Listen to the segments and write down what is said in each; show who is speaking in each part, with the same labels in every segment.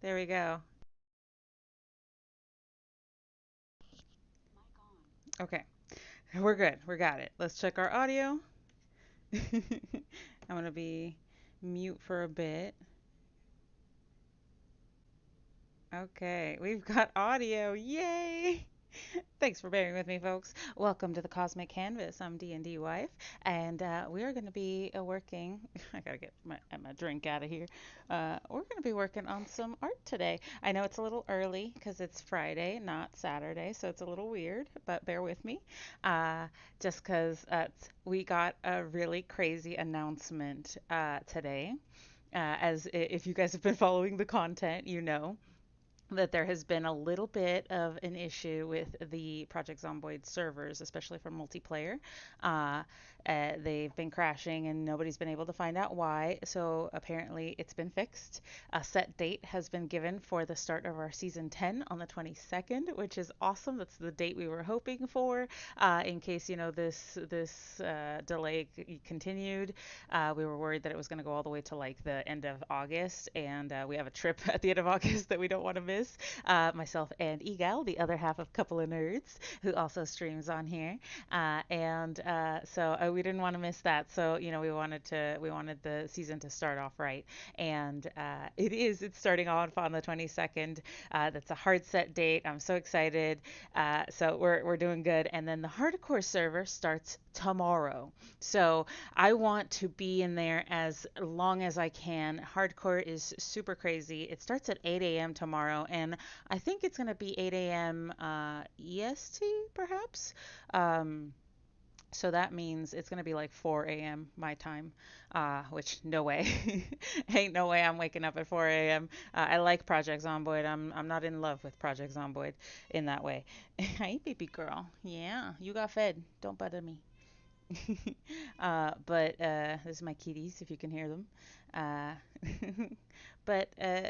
Speaker 1: There we go. Okay, we're good. We got it. Let's check our audio. I'm gonna be mute for a bit. Okay, we've got audio. Yay! Thanks for bearing with me, folks. Welcome to the Cosmic Canvas. I'm DnDWife, and we are going to be working. I gotta get my drink out of here. We're going to be working on some art today. I know it's a little early because it's Friday, not Saturday, so it's a little weird, but bear with me. Uh, just because we got a really crazy announcement today. If you guys have been following the content, you know that there has been a little bit of an issue with the Project Zomboid servers, especially for multiplayer. Uh, they've been crashing and nobody's been able to find out why. So apparently it's been fixed. A set date has been given for the start of our season 10 on the 22nd, which is awesome. That's the date we were hoping for. In case this delay continued, we were worried that it was going to go all the way to like the end of August, and we have a trip at the end of August that we don't want to miss. Myself and Egal, the other half of Couple of Nerds, who also streams on here, and so we didn't want to miss that. So we wanted the season to start off right, and it's starting off on the 22nd. That's a hard set date. I'm so excited. So we're doing good, and then the hardcore server starts tomorrow. So I want to be in there as long as I can. Hardcore is super crazy. It starts at 8 a.m. tomorrow, and I think it's going to be 8 a.m. EST, perhaps. Um, so that means it's going to be like 4 a.m. my time, which no way. Ain't no way I'm waking up at 4 a.m. I like Project Zomboid. I'm not in love with Project Zomboid in that way. Hey, baby girl. Yeah, you got fed. Don't bother me. But this is my kitties, if you can hear them. Uh, but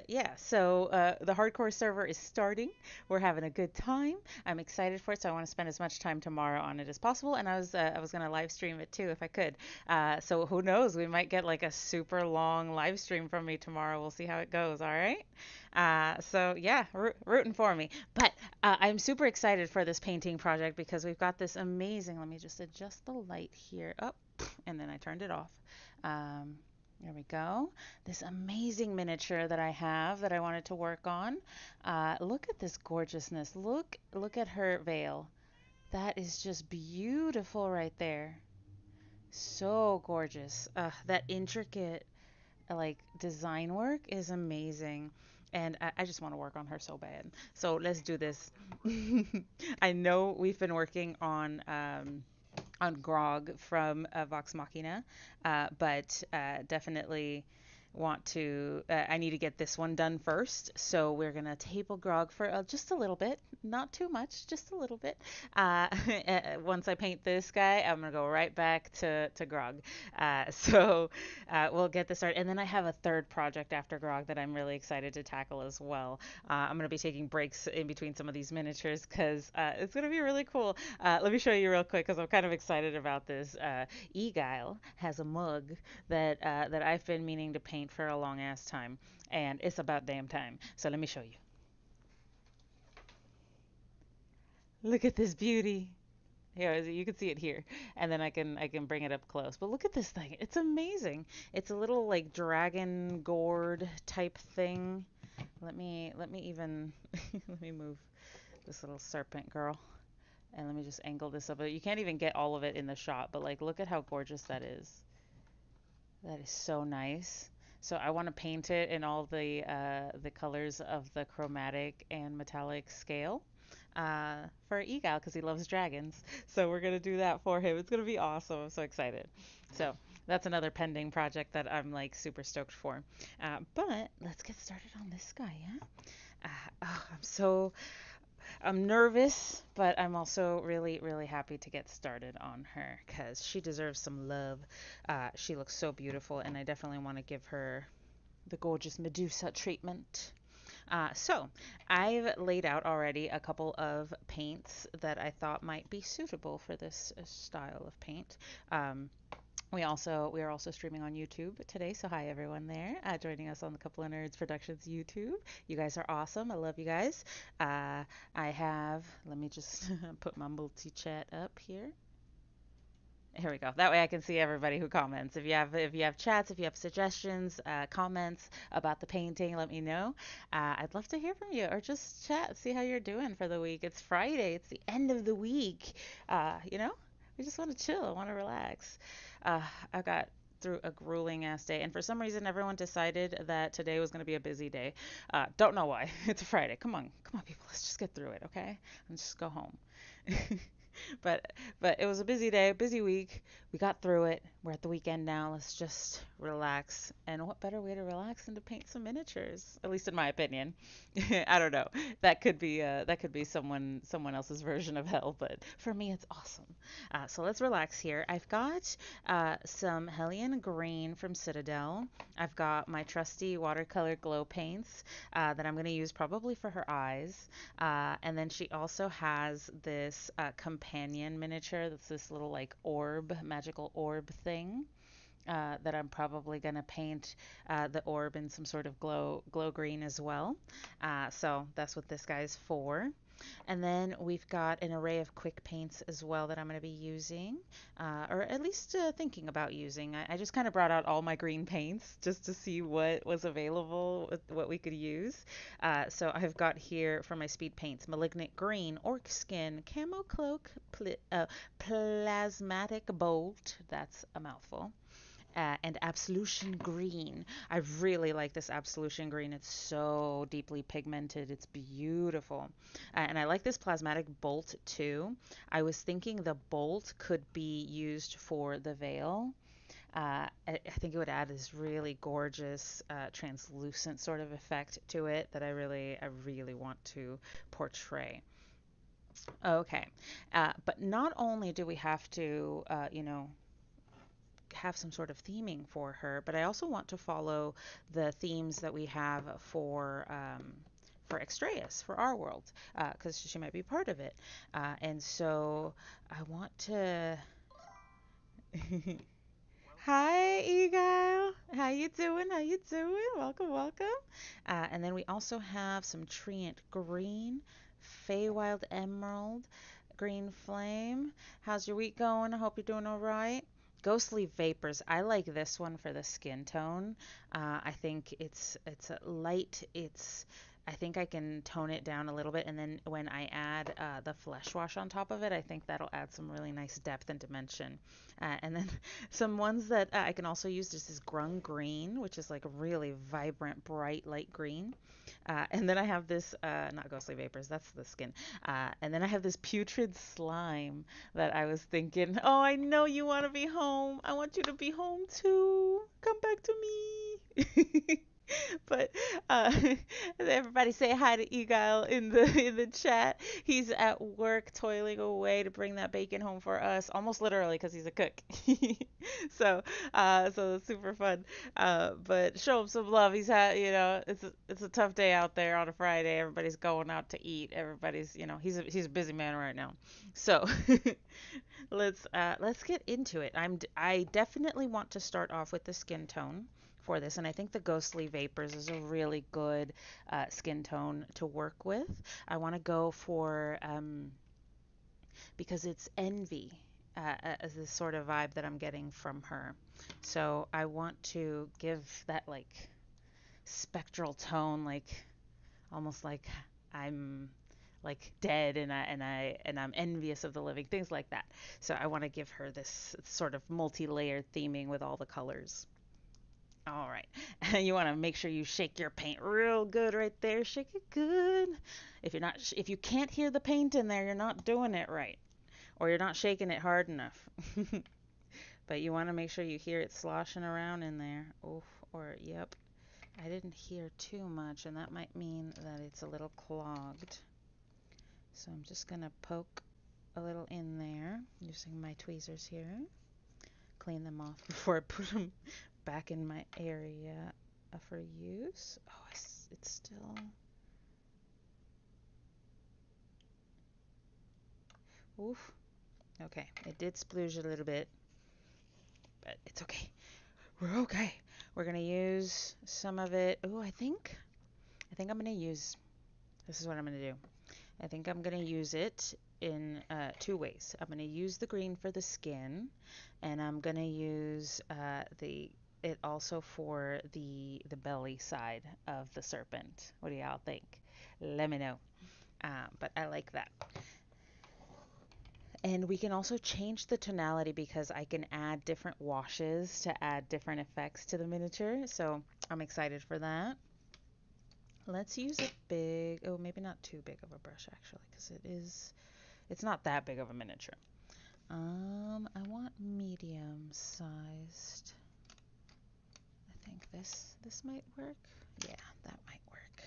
Speaker 1: yeah, so the hardcore server is starting. We're having a good time. I'm excited for it, so I want to spend as much time tomorrow on it as possible. And I was gonna live stream it too if I could. So who knows? We might get like a super long live stream from me tomorrow. We'll see how it goes. All right. So yeah, rooting for me. But I'm super excited for this painting project because we've got this amazing. Let me just adjust the light here up, and then I turned it off. Um, there we go. This amazing miniature that I have that I wanted to work on. Look at this gorgeousness. Look at her veil. That is just beautiful right there. So gorgeous. That intricate like design work is amazing. And I just want to work on her so bad. So let's do this. I know we've been working on Grog from Vox Machina, but definitely want to. I need to get this one done first, so we're gonna table Grog for just a little bit, not too much, just a little bit. Uh, Once I paint this guy, I'm gonna go right back to Grog. So we'll get this started, and then I have a third project after Grog that I'm really excited to tackle as well. I'm gonna be taking breaks in between some of these miniatures because it's gonna be really cool. Let me show you real quick because I'm kind of excited about this. Egile has a mug that I've been meaning to paint for a long ass time, and it's about damn time. So let me show you. Look at this beauty. Here, you can see it here, and then I can bring it up close. But look at this thing. It's amazing. It's a little like dragon gourd type thing. Let me even let me move this little serpent girl. And let me just angle this up. You can't even get all of it in the shot, but like look at how gorgeous that is. That is so nice. So I want to paint it in all the colors of the chromatic and metallic scale for Egal because he loves dragons. So we're gonna do that for him. It's gonna be awesome. I'm so excited. So that's another pending project that I'm like super stoked for. But let's get started on this guy, yeah? Oh, I'm nervous, but I'm also really, really happy to get started on her because she deserves some love. She looks so beautiful, and I definitely want to give her the gorgeous Medusa treatment. So, I've laid out already a couple of paints that I thought might be suitable for this style of paint. Um, We are also streaming on YouTube today, so hi everyone there, joining us on the Couple of Nerds Productions YouTube. You guys are awesome. I love you guys. I have, let me just put my multi-chat up here. Here we go. That way I can see everybody who comments. If you have chats, if you have suggestions, comments about the painting, let me know. I'd love to hear from you or just chat, see how you're doing for the week. It's Friday. It's the end of the week. You know, we just want to chill. I want to relax. Uh, I got through a grueling ass day, and for some reason, everyone decided that today was going to be a busy day. Don't know why. It's a Friday. Come on, people. Let's just get through it, okay? And just go home. But it was a busy day, busy week. We got through it. We're at the weekend now. Let's just relax. And what better way to relax than to paint some miniatures? At least in my opinion. I don't know. That could be someone else's version of hell, but for me it's awesome. So let's relax here. I've got some Hellion Green from Citadel. I've got my trusty watercolor glow paints that I'm going to use probably for her eyes. And then she also has this companion miniature that's this little like orb, magical orb thing. That I'm probably gonna paint the orb in some sort of glow green as well. So that's what this guy's for. And then we've got an array of quick paints as well that I'm going to be using, or at least thinking about using. I just kind of brought out all my green paints just to see what was available, what we could use. So I've got here for my speed paints, Malignant Green, Orc Skin, Camo Cloak, Plasmatic Bolt, that's a mouthful, and Absolution Green. I really like this Absolution Green. It's so deeply pigmented. It's beautiful. And I like this Plasmatic Bolt too. I was thinking the bolt could be used for the veil. I think it would add this really gorgeous, translucent sort of effect to it that I really want to portray. Okay, but not only do we have to, have some sort of theming for her, but I also want to follow the themes that we have for Extraeus, for our world, because she might be part of it. And so I want to. Hi, Egile. How you doing? How you doing? Welcome, welcome. And then we also have some Treant Green, Feywild Emerald, Green Flame. How's your week going? I hope you're doing all right. Ghostly Vapors. I like this one for the skin tone. I think it's a light. I think I can tone it down a little bit, and then when I add the flesh wash on top of it, I think that'll add some really nice depth and dimension. And then some ones that I can also use. This is Grung Green, which is like a really vibrant, bright, light green. And then I have this, not Ghostly Vapors, that's the skin. And then I have this Putrid Slime that I was thinking, oh, I know you want to be home. I want you to be home too. Come back to me. But uh, everybody say hi to Egile in the chat. He's at work toiling away to bring that bacon home for us, almost literally because he's a cook. So so it's super fun. But show him some love. It's a tough day out there on a Friday. Everybody's going out to eat. Everybody's he's a busy man right now. So let's get into it. I definitely want to start off with the skin tone for this, and I think the Ghostly Vapors is a really good skin tone to work with. I want to go for because it's envy as this sort of vibe that I'm getting from her. So I want to give that like spectral tone, like almost like I'm like dead and I'm envious of the living, things like that. So I want to give her this sort of multi-layered theming with all the colors. All right. You want to make sure you shake your paint real good right there. Shake it good. If you can't hear the paint in there, you're not doing it right, or you're not shaking it hard enough. But you want to make sure you hear it sloshing around in there. Oof, or yep. I didn't hear too much, and that might mean that it's a little clogged. So I'm just going to poke a little in there using my tweezers here. Clean them off before I put them back in my area for use. Oh, it's still. Oof. Okay, it did splooge a little bit. but it's okay. We're okay. We're gonna use some of it. Oh, I think I'm gonna use. This is what I'm gonna do. I think I'm gonna use it in two ways. I'm gonna use the green for the skin, and I'm gonna use the it also for the belly side of the serpent. What do y'all think? Let me know. But I like that. And we can also change the tonality because I can add different washes to add different effects to the miniature. So I'm excited for that. Let's use a big, oh, maybe not too big of a brush actually, because it's not that big of a miniature. I want medium sized. I think this might work. Yeah, that might work.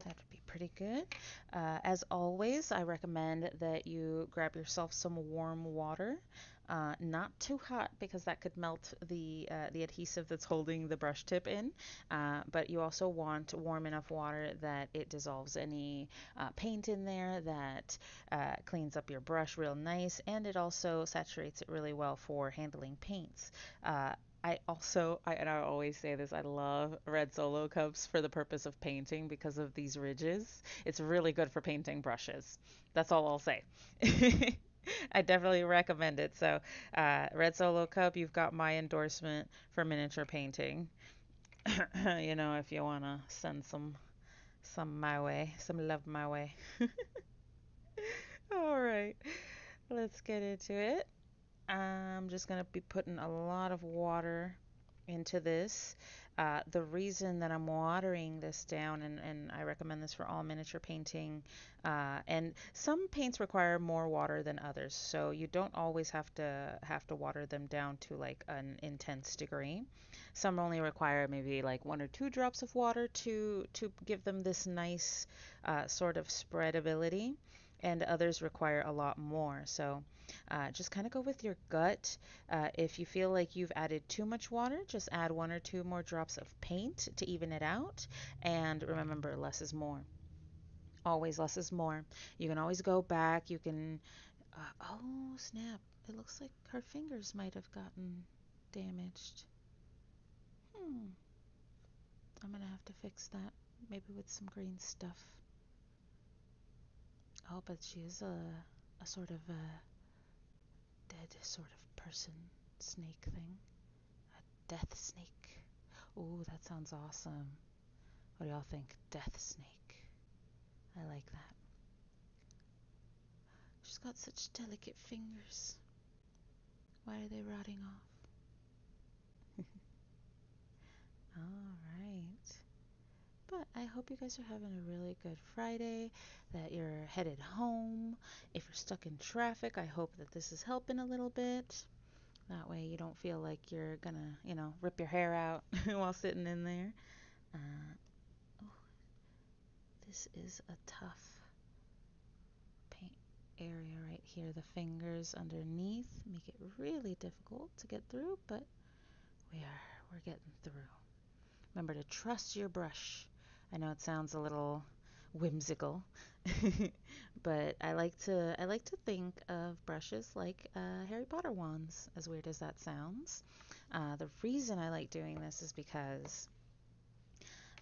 Speaker 1: That would be pretty good. As always, I recommend that you grab yourself some warm water. Not too hot because that could melt the adhesive that's holding the brush tip in. But you also want warm enough water that it dissolves any paint in there, that cleans up your brush real nice, and it also saturates it really well for handling paints. And I always say this, I love red Solo cups for the purpose of painting because of these ridges. It's really good for painting brushes. That's all I'll say. I definitely recommend it. So, red Solo cup, you've got my endorsement for miniature painting. If you want to send some my way, some love my way. All right, let's get into it. I'm just going to be putting a lot of water into this. The reason that I'm watering this down, and I recommend this for all miniature painting, and some paints require more water than others, so you don't always have to water them down to like an intense degree. Some only require maybe like 1 or 2 drops of water to give them this nice sort of spreadability, and others require a lot more. So just kind of go with your gut. If you feel like you've added too much water, just add 1 or 2 more drops of paint to even it out. And remember, less is more. Always less is more. You can always go back. You can. Oh, snap. It looks like her fingers might have gotten damaged. Hmm. I'm going to have to fix that. Maybe with some green stuff. Oh, but she is a sort of a dead sort of person snake thing. Death snake. Ooh, that sounds awesome. What do y'all think? Death snake. I like that. She's got such delicate fingers. Why are they rotting off? All right. But I hope you guys are having a really good Friday, that you're headed home. If you're stuck in traffic, I hope that this is helping a little bit. That way you don't feel like you're gonna, rip your hair out while sitting in there. Uh, oh, this is a tough paint area right here. The fingers underneath make it really difficult to get through, but we're getting through. Remember to trust your brush. I know it sounds a little whimsical, but I like to think of brushes like Harry Potter wands, as weird as that sounds. The reason I like doing this is because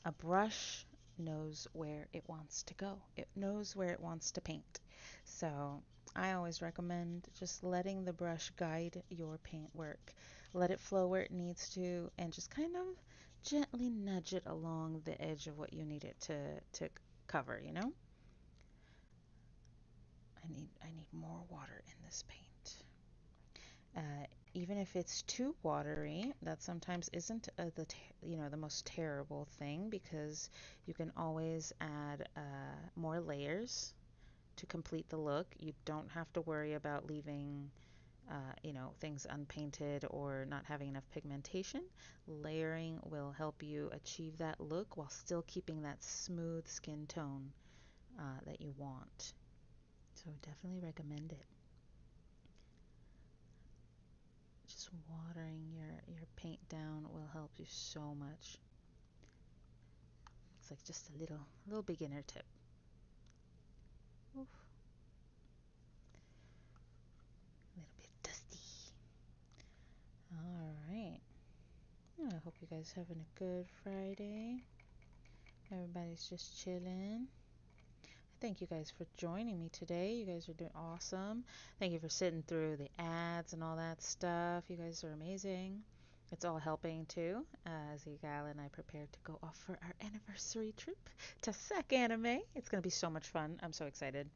Speaker 1: a brush knows where it wants to go. It knows where it wants to paint. So I always recommend just letting the brush guide your paint work. Let it flow where it needs to, and just kind of gently nudge it along the edge of what you need it to cover, you know? I need more water in this paint. Even if it's too watery, that sometimes isn't the most terrible thing, because you can always add more layers to complete the look. You don't have to worry about leaving things unpainted or not having enough pigmentation. Layering will help you achieve that look while still keeping that smooth skin tone that you want. So definitely recommend it. Just watering your paint down will help you so much. It's like just a little beginner tip. Oof, a little bit dusty. All hope you guys having a good Friday. Everybody's just chilling. Thank you guys for joining me today. You guys are doing awesome. Thank you for sitting through the ads and all that stuff. You guys are amazing. It's all helping too, as Yigal and I prepare to go off for our anniversary trip to Sac Anime. It's gonna be so much fun. I'm so excited.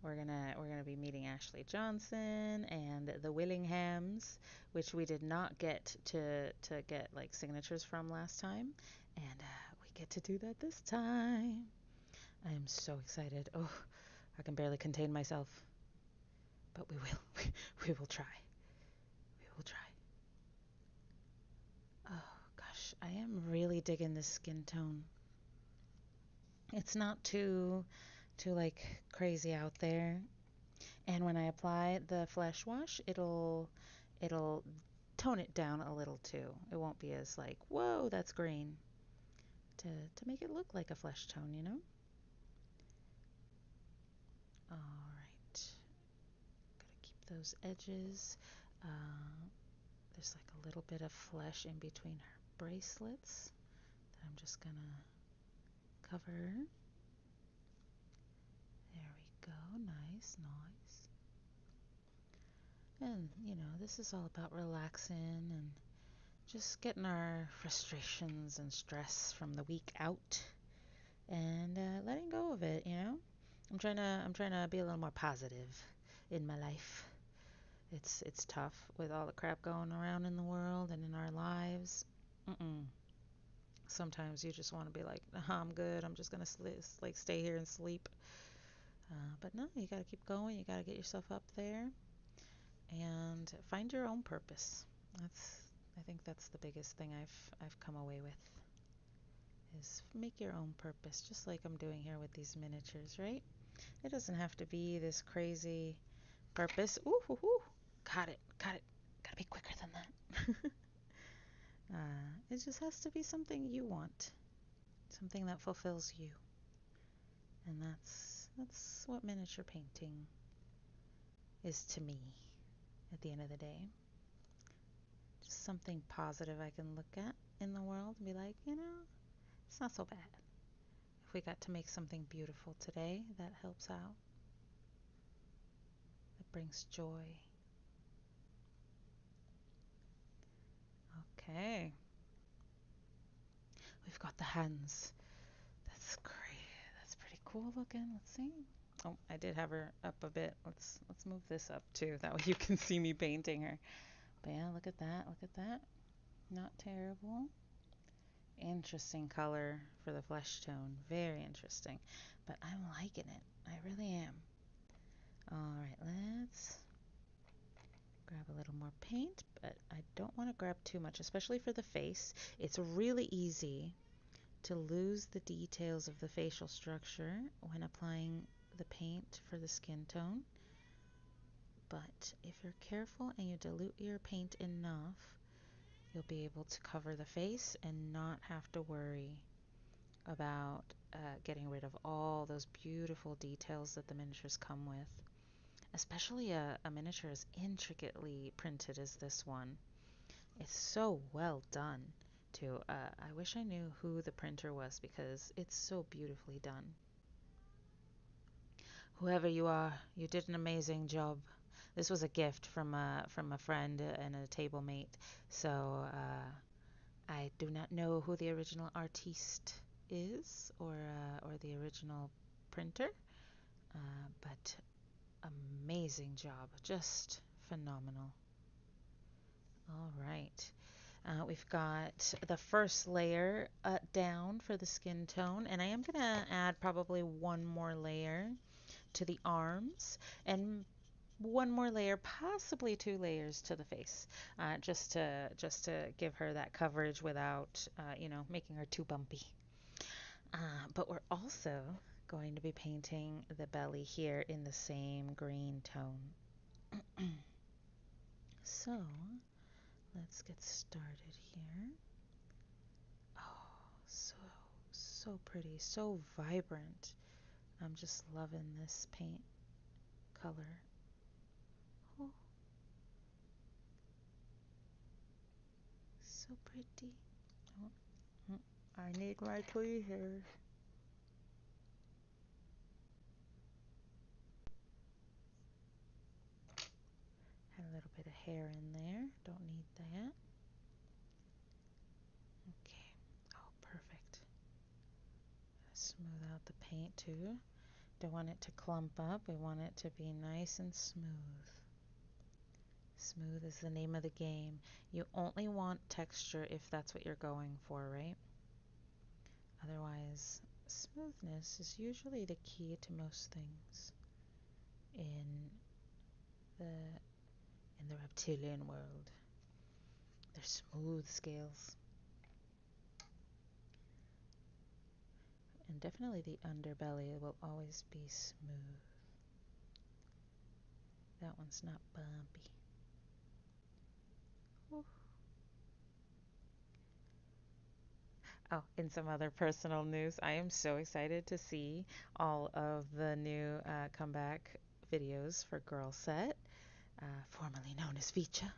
Speaker 1: We're gonna be meeting Ashley Johnson and the Willinghams, which we did not get to get like signatures from last time, and we get to do that this time. I am so excited. Oh, I can barely contain myself, but we will. We will try. We will try. Oh gosh, I am really digging this skin tone. It's not too like crazy out there. And when I apply the flesh wash, it'll tone it down a little too. It won't be as like, whoa, that's green. To make it look like a flesh tone, you know? All right. Gotta keep those edges. There's like a little bit of flesh in between her bracelets that I'm just gonna cover. There we go. Nice, nice. And, this is all about relaxing and just getting our frustrations and stress from the week out and letting go of it, I'm trying to be a little more positive in my life. It's tough with all the crap going around in the world and in our lives. Mm-mm. Sometimes you just want to be like, nah, I'm good. I'm just gonna like stay here and sleep. But no, you gotta keep going. You gotta get yourself up there and find your own purpose. I think that's the biggest thing I've come away with is make your own purpose, just like I'm doing here with these miniatures, right? It doesn't have to be this crazy purpose. Ooh, ooh, ooh. Got it, got it. Gotta be quicker than that. It just has to be something you want, something that fulfills you, and that's what miniature painting is to me. At the end of the day, just something positive I can look at in the world and be like, it's not so bad. If we got to make something beautiful today, that helps out. That brings joy. Okay. We've got the hands. That's great. That's pretty cool looking. Let's see. Oh, I did have her up a bit. Let's move this up too. That way you can see me painting her. But yeah, look at that. Look at that. Not terrible. Interesting color for the flesh tone. Very interesting. But I'm liking it. I really am. Alright, let's grab a little more paint, but I don't want to grab too much, especially for the face. It's really easy to lose the details of the facial structure when applying the paint for the skin tone. But if you're careful and you dilute your paint enough, you'll be able to cover the face and not have to worry about getting rid of all those beautiful details that the miniatures come with. Especially a miniature as intricately printed as this one. It's so well done, too. I wish I knew who the printer was because it's so beautifully done. Whoever you are, you did an amazing job. This was a gift from a friend and a table mate, so I do not know who the original artiste is or the original printer, but amazing job, just phenomenal. All right. We've got the first layer down for the skin tone, and I am going to add probably one more layer to the arms and one more layer, possibly two layers to the face, just to give her that coverage without, making her too bumpy. But we're also going to be painting the belly here in the same green tone. So let's get started here. Oh, so pretty, so vibrant. I'm just loving this paint color. Oh, so so pretty. Oh, mm, I need my tweezers. Had a little bit of hair in there. Don't need that. Okay. Oh, perfect. Smooth out the paint too. Don't want it to clump up. We want it to be nice and smooth. Smooth is the name of the game. You only want texture if that's what you're going for, right? Otherwise, smoothness is usually the key to most things in the in the reptilian world. They're smooth scales. And definitely the underbelly will always be smooth. That one's not bumpy. Ooh. Oh, in some other personal news, I am so excited to see all of the new comeback videos for Girl Set, formerly known as Vicha.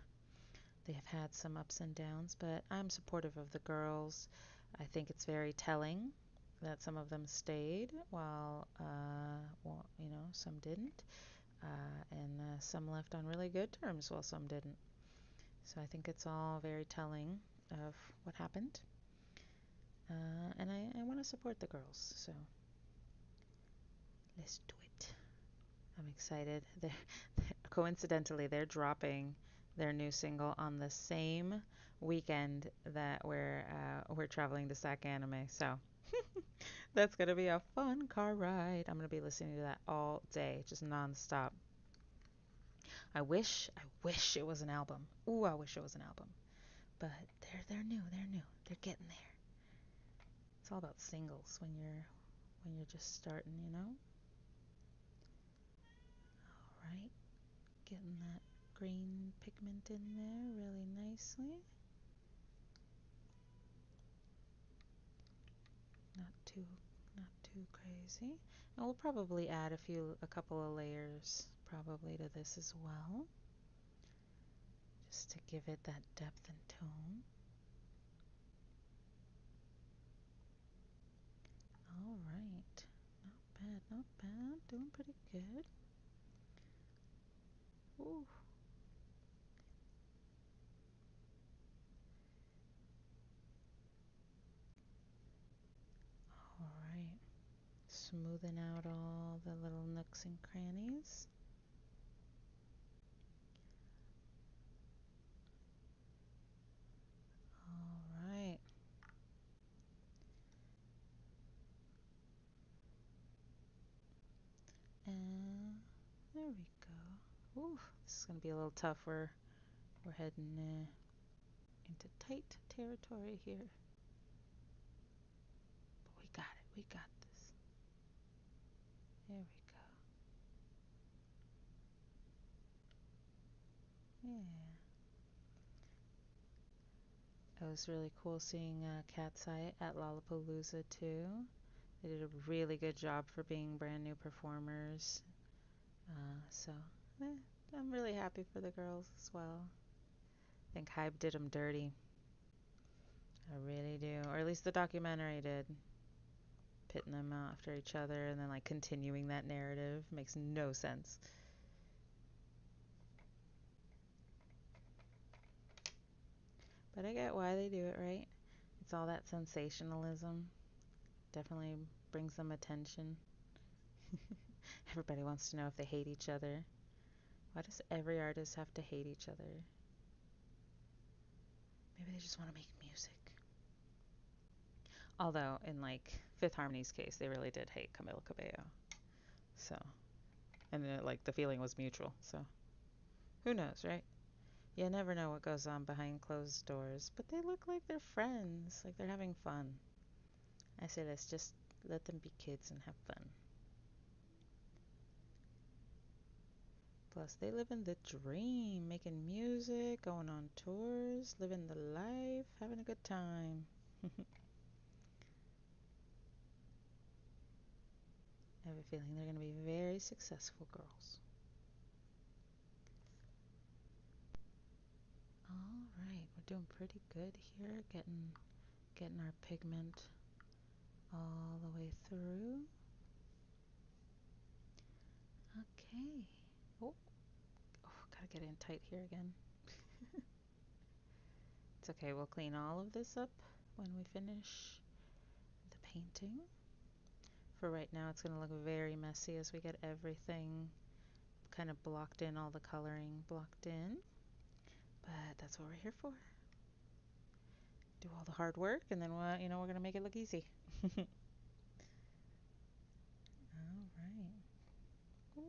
Speaker 1: They have had some ups and downs, but I'm supportive of the girls. I think it's very telling that some of them stayed while, well, some didn't, and some left on really good terms while some didn't. So I think it's all very telling of what happened. And I want to support the girls, so let's do it. I'm excited. Coincidentally, they're dropping their new single on the same weekend that we're traveling to SAC Anime. So that's gonna be a fun car ride. I'm gonna be listening to that all day, just nonstop. I wish it was an album. Ooh, I wish it was an album. But they're new. They're new. They're getting there. It's all about singles when you're just starting, you know. All right, getting that green pigment in there really nicely. Not too not too crazy. And we'll probably add a couple of layers probably to this as well, just to give it that depth and tone. All right, not bad, not bad. Doing pretty good. Ooh. All right, smoothing out all the little nooks and crannies. All right. And there we go. Ooh, this is gonna be a little tough. We're heading into tight territory here, but we got it. We got this. There we go. Yeah. It was really cool seeing Cat's Eye at Lollapalooza too. They did a really good job for being brand new performers. So I'm really happy for the girls as well. I think Hype did them dirty. I really do. Or at least the documentary did. Pitting them after each other and then like continuing that narrative makes no sense. But I get why they do it, right? It's all that sensationalism. Definitely brings them attention. Everybody wants to know if they hate each other. Why does every artist have to hate each other? Maybe they just want to make music. Although, in like Fifth Harmony's case, they really did hate Camila Cabello. So, and like the feeling was mutual. So, who knows, right? You never know what goes on behind closed doors. But they look like they're friends, like they're having fun. I say let's just let them be kids and have fun. Plus, they live in the dream, making music, going on tours, living the life, having a good time. I have a feeling they're going to be very successful girls. All right, we're doing pretty good here, getting our pigment all the way through. Okay. Oh, gotta get in tight here again. It's okay, we'll clean all of this up when we finish the painting. For right now, it's gonna look very messy as we get everything kind of blocked in, all the coloring blocked in. But that's what we're here for. Do all the hard work, and then we're gonna make it look easy. All right. Ooh.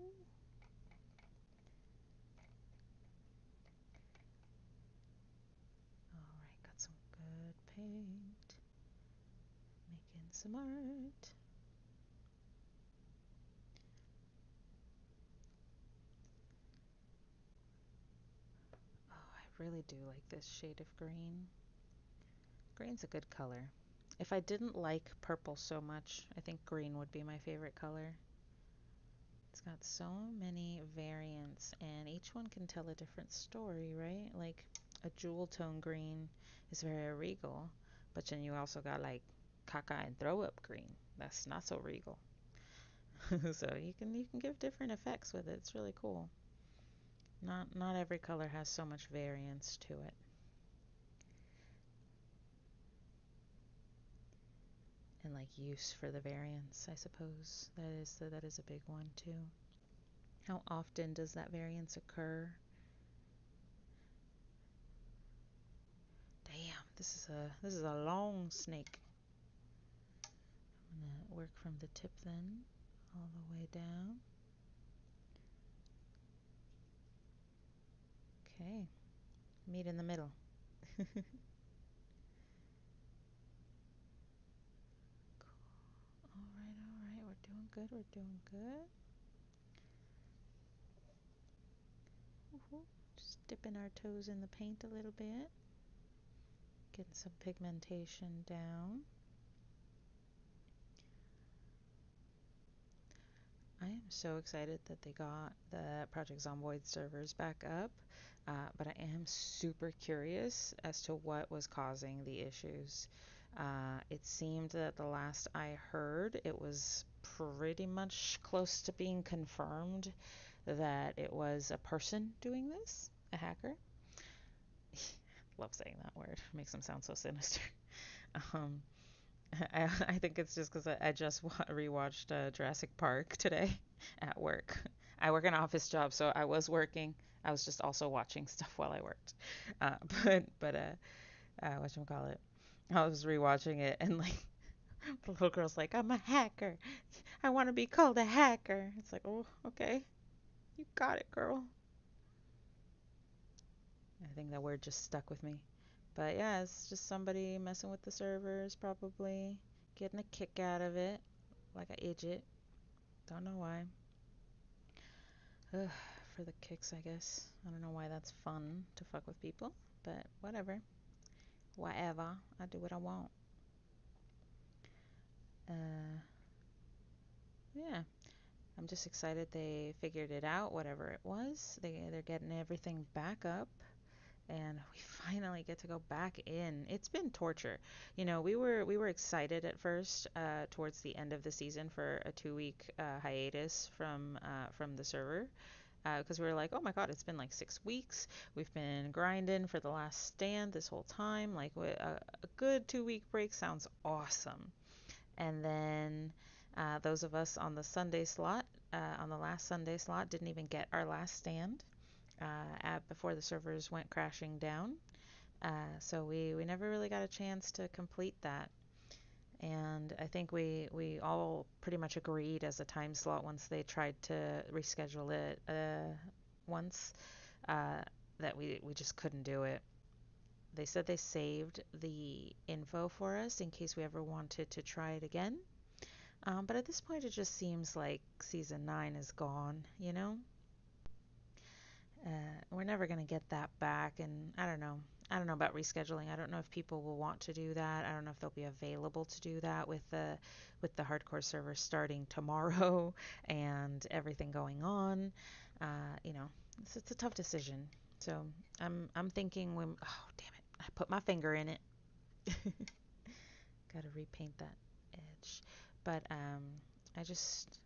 Speaker 1: All right, got some good paint. Making some art. Oh, I really do like this shade of green. Green's a good color. If I didn't like purple so much, I think green would be my favorite color. It's got so many variants, and each one can tell a different story, right? Like a jewel tone green is very regal, but then you also got like caca and throw up green. That's not so regal. So you can give different effects with it. It's really cool. Not every color has so much variance to it. And like use for the variance, I suppose. That is a big one too. How often does that variance occur? Damn, this is a long snake. I'm gonna work from the tip then all the way down. Okay, meet in the middle. Cool. All right, we're doing good, we're doing good. Just dipping our toes in the paint a little bit. Getting some pigmentation down. I am so excited that they got the Project Zomboid servers back up, but I am super curious as to what was causing the issues. It seemed that the last I heard, it was pretty much close to being confirmed that it was a person doing this, a hacker. Love saying that word, makes them sound so sinister. Um, I think it's just because I just rewatched Jurassic Park today at work. I work an office job, so I was working. I was just also watching stuff while I worked. Uh, whatchamacallit? I was rewatching it, and like the little girl's like, "I'm a hacker. I want to be called a hacker." It's like, oh, okay, you got it, girl. I think that word just stuck with me. But yeah, it's just somebody messing with the servers, probably getting a kick out of it, like an idiot. Don't know why. Ugh, for the kicks, I guess. I don't know why that's fun to fuck with people, but whatever. Whatever. I do what I want. Uh, yeah. I'm just excited they figured it out, whatever it was. They're getting everything back up, and we finally get to go back in. It's been torture. We were excited at first, towards the end of the season for a 2 week hiatus from the server, because we were like, oh my god, it's been like 6 weeks. We've been grinding for the last stand this whole time. Like a good 2 week break sounds awesome. And then those of us on the Sunday slot, on the last Sunday slot, didn't even get our last stand before the servers went crashing down. So we never really got a chance to complete that. And I think we all pretty much agreed as a time slot once they tried to reschedule it once, uh, that we just couldn't do it. They said they saved the info for us in case we ever wanted to try it again. But at this point, it just seems like season 9 is gone, you know? We're never going to get that back, and I don't know. I don't know about rescheduling. I don't know if people will want to do that. I don't know if they'll be available to do that with the hardcore server starting tomorrow and everything going on. You know, it's a tough decision. So I'm thinking when, oh damn it, I put my finger in it. Got to repaint that edge. But I just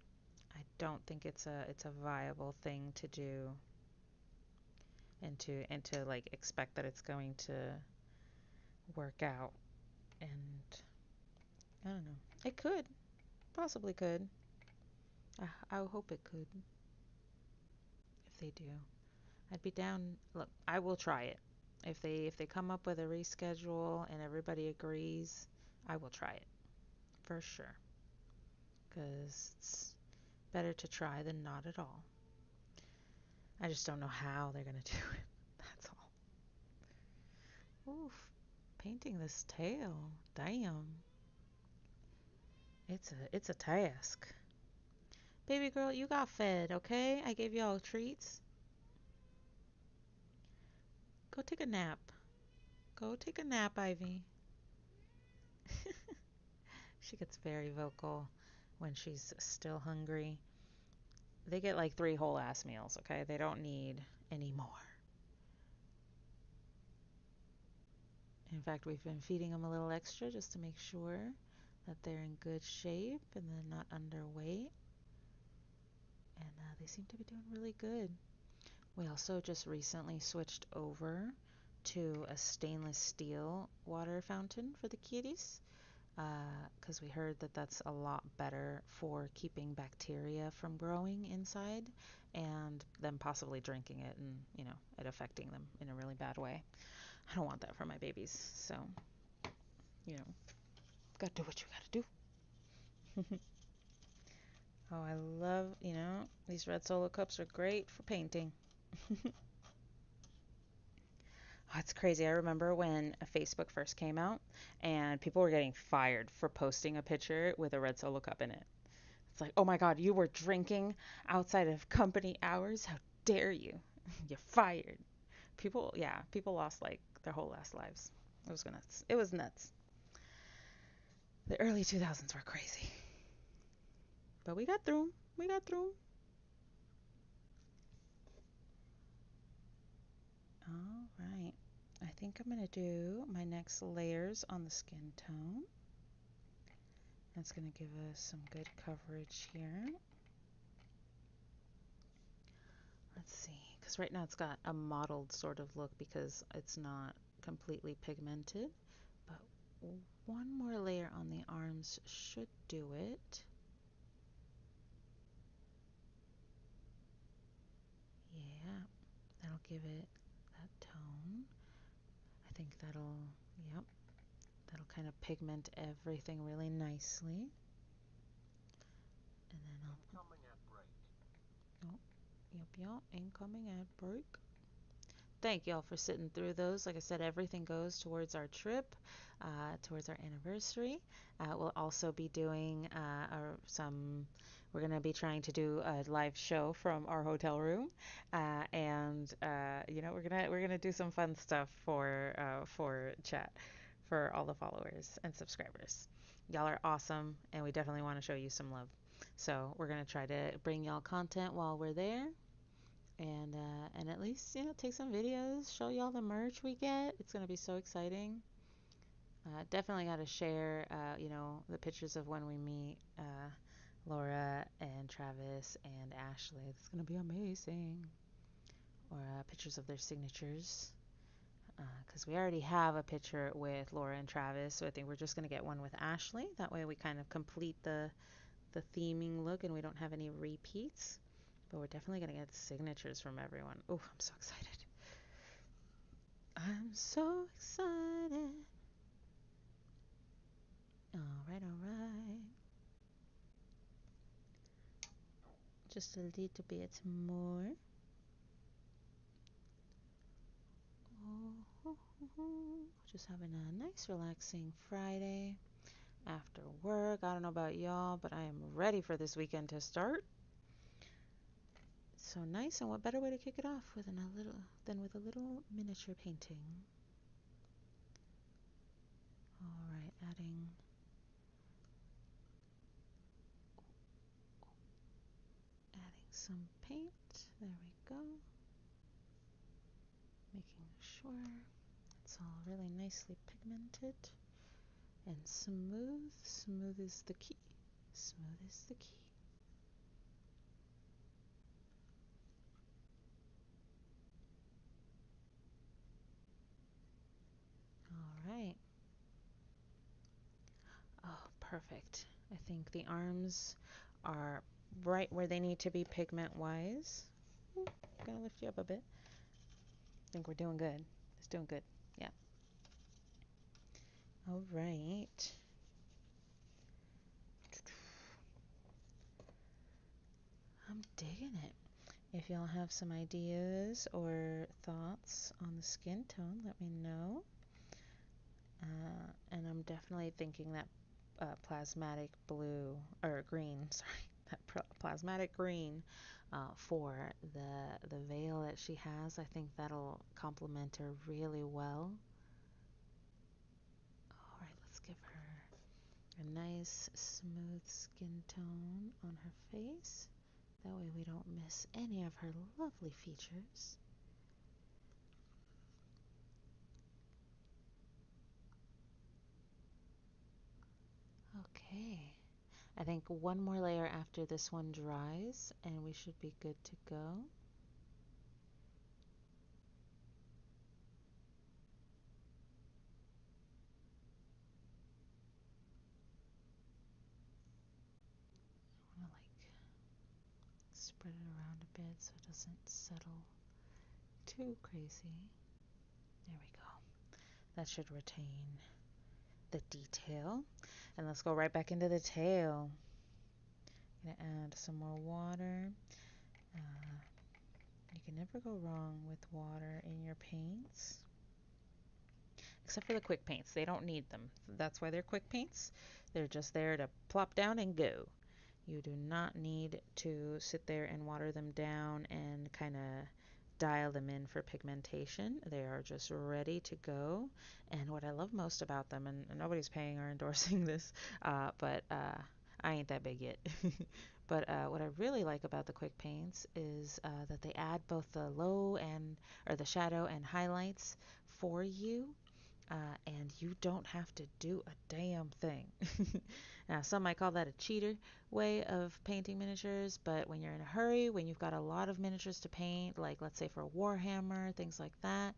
Speaker 1: I don't think it's a viable thing to do, and to like expect that it's going to work out. And I don't know. It could, possibly could. I hope it could. If they do, I'd be down. Look, I will try it. If they come up with a reschedule and everybody agrees, I will try it for sure. Because it's better to try than not at all. I just don't know how they're gonna do it. That's all. Oof, painting this tail. Damn. It's a task. Baby girl, you got fed, okay? I gave y'all treats. Go take a nap. Go take a nap, Ivy. She gets very vocal when she's still hungry. They get like 3 whole ass meals, okay? They don't need any more. In fact, we've been feeding them a little extra just to make sure that they're in good shape and they're not underweight. And they seem to be doing really good. We also just recently switched over to a stainless steel water fountain for the kitties, because we heard that that's a lot better for keeping bacteria from growing inside and them possibly drinking it and, it affecting them in a really bad way. I don't want that for my babies. So, gotta do what you gotta do. Oh, I love, these red solo cups are great for painting. Oh, it's crazy. I remember when Facebook first came out and people were getting fired for posting a picture with a red solo cup in it. It's like, oh my God, you were drinking outside of company hours? How dare you? You're fired. People lost like their whole last lives. It was nuts. It was nuts. The early 2000s were crazy. But we got through 'em. We got through 'em. All right. I think I'm going to do my next layers on the skin tone. That's going to give us some good coverage here. Let's see, because right now it's got a mottled sort of look because it's not completely pigmented. But one more layer on the arms should do it. Yeah, that'll give it that tone. I think yep, that'll kind of pigment everything really nicely. And then
Speaker 2: Incoming at break.
Speaker 1: Oh, yep, incoming ad break. Thank y'all for sitting through those. Like I said, everything goes towards our trip, towards our anniversary. We'll also be doing we're going to be trying to do a live show from our hotel room, and we're gonna do some fun stuff for chat for all the followers and subscribers. Y'all are awesome, and we definitely want to show you some love. So we're gonna try to bring y'all content while we're there, and at least take some videos, show y'all the merch we get. It's gonna be so exciting. Definitely got to share the pictures of when we meet Laura and Travis and Ashley. It's gonna be amazing. Or pictures of their signatures, because we already have a picture with Laura and Travis, so I think we're just gonna get one with Ashley. That way we kind of complete the theming look and we don't have any repeats. But we're definitely going to get signatures from everyone. Oh, I'm so excited. I'm so excited. All right, all right. Just a little bit more. Oh, just having a nice, relaxing Friday after work. I don't know about y'all, but I am ready for this weekend to start. So nice, and what better way to kick it off with with a little miniature painting. All right, adding some paint. There we go. Making sure It's all really nicely pigmented and smooth. Smooth is the key. Smooth is the key. All right. Oh, perfect. I think the arms are right where they need to be pigment-wise. Gonna lift you up a bit. I think we're doing good. It's doing good. Yeah. All right. I'm digging it. If y'all have some ideas or thoughts on the skin tone, let me know. And I'm definitely thinking that plasmatic blue, or green, sorry, that plasmatic green for the veil that she has. I think that'll complement her really well. All right, let's give her a nice smooth skin tone on her face. That way we don't miss any of her lovely features. Okay. I think one more layer after this one dries and we should be good to go. I want to spread it around a bit so it doesn't settle too crazy. There we go. That should retain the detail. And let's go right back into the tail. I'm gonna add some more water. You can never go wrong with water in your paints. Except for the quick paints. They don't need them. That's why they're quick paints. They're just there to plop down and go. You do not need to sit there and water them down and kind of dial them in for pigmentation. They are just ready to go. And what I love most about them, and nobody's paying or endorsing this, but I ain't that big yet. But what I really like about the quick paints is that they add both the low and or the shadow and highlights for you, and you don't have to do a damn thing. Now, some might call that a cheater way of painting miniatures, but when you're in a hurry, when you've got a lot of miniatures to paint, like let's say for Warhammer, things like that,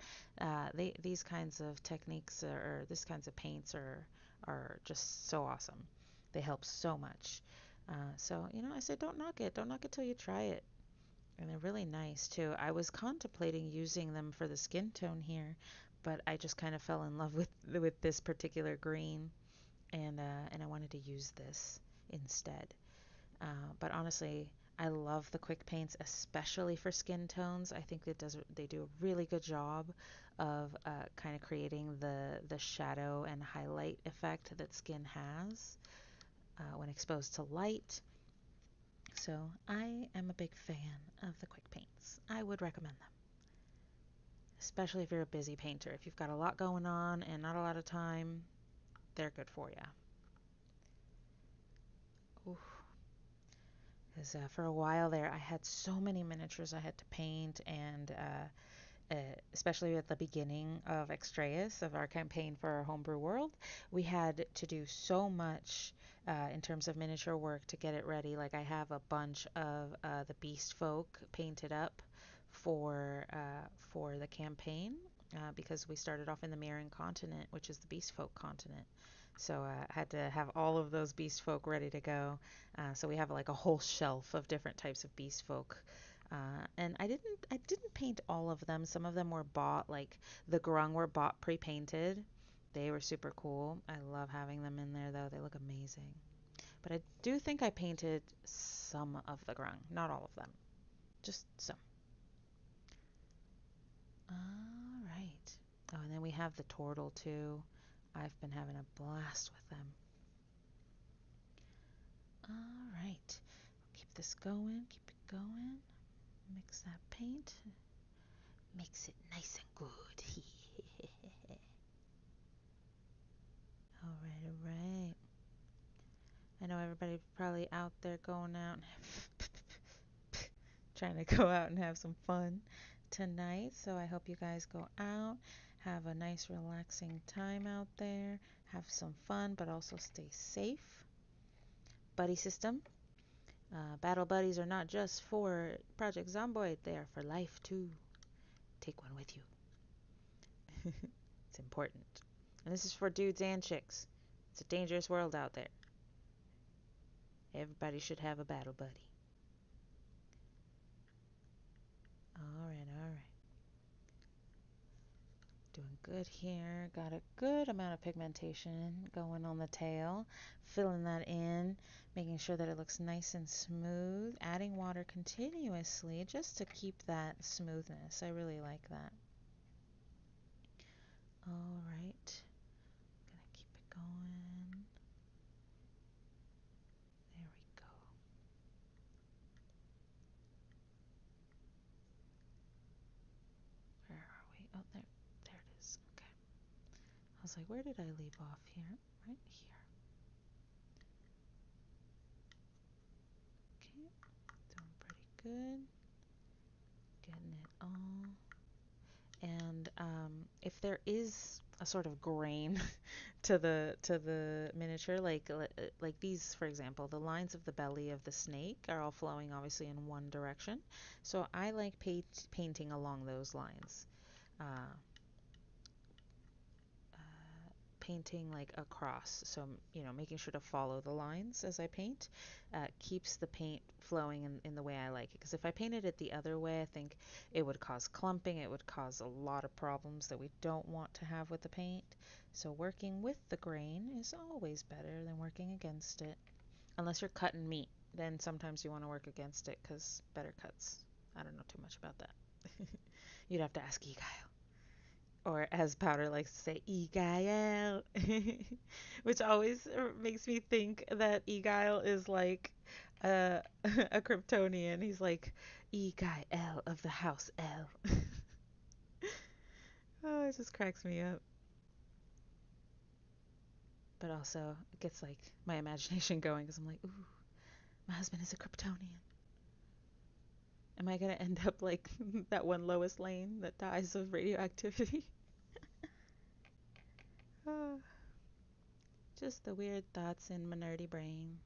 Speaker 1: these kinds of techniques or these kinds of paints are just so awesome. They help so much. So, I said don't knock it. Don't knock it till you try it. And they're really nice too. I was contemplating using them for the skin tone here, but I just kind of fell in love with this particular green, and I wanted to use this instead. But honestly, I love the quick paints, especially for skin tones. I think they do a really good job of kind of creating the shadow and highlight effect that skin has when exposed to light. So I am a big fan of the quick paints. I would recommend them, especially if you're a busy painter. If you've got a lot going on and not a lot of time, they're good for you. Because for a while there, I had so many miniatures I had to paint, and especially at the beginning of Extraeus, of our campaign for our homebrew world, we had to do so much in terms of miniature work to get it ready. Like I have a bunch of the beast folk painted up for the campaign because we started off in the Mirren continent, which is the beast folk continent. So I had to have all of those beast folk ready to go. So we have like a whole shelf of different types of beast folk. And I didn't paint all of them. Some of them were bought, like the grung were bought pre-painted. They were super cool. I love having them in there though. They look amazing. But I do think I painted some of the grung, not all of them, just some. All right. Oh, and then we have the turtle too. I've been having a blast with them. All right. Keep this going. Keep it going. Mix that paint. Makes it nice and good. All right, all right. I know everybody probably out there going out and trying to go out and have some fun tonight. So I hope you guys go out, have a nice relaxing time out there, have some fun, but also stay safe. Buddy system. Battle buddies are not just for Project Zomboid, they are for life too. Take one with you. It's important. And this is for dudes and chicks. It's a dangerous world out there. Everybody should have a battle buddy. Alright, alright. Doing good here. Got a good amount of pigmentation going on the tail. Filling that in, making sure that it looks nice and smooth. Adding water continuously just to keep that smoothness. I really like that. Alright. Gonna keep it going. There we go. Where are we? Oh, there it is. Okay. I was like, where did I leave off here? Right here. Okay, doing pretty good. Getting it all. And if there is a sort of grain to the miniature, like these, for example, the lines of the belly of the snake are all flowing obviously in one direction. So I like painting along those lines. Uh, Painting like across, so making sure to follow the lines as I paint keeps the paint flowing in the way I like it, because if I painted it the other way, I think it would cause clumping, it would cause a lot of problems that we don't want to have with the paint. So working with the grain is always better than working against it, unless you're cutting meat, then sometimes you want to work against it because better cuts. I don't know too much about that. You'd have to ask Egile, or as Powder likes to say, Egile, which always makes me think that Egile is like a Kryptonian. He's like Egile of the House L. Oh, it just cracks me up. But also, it gets like my imagination going because I'm like, ooh, my husband is a Kryptonian. Am I gonna end up like that one Lois Lane that dies of radioactivity? Ah, just the weird thoughts in my nerdy brain.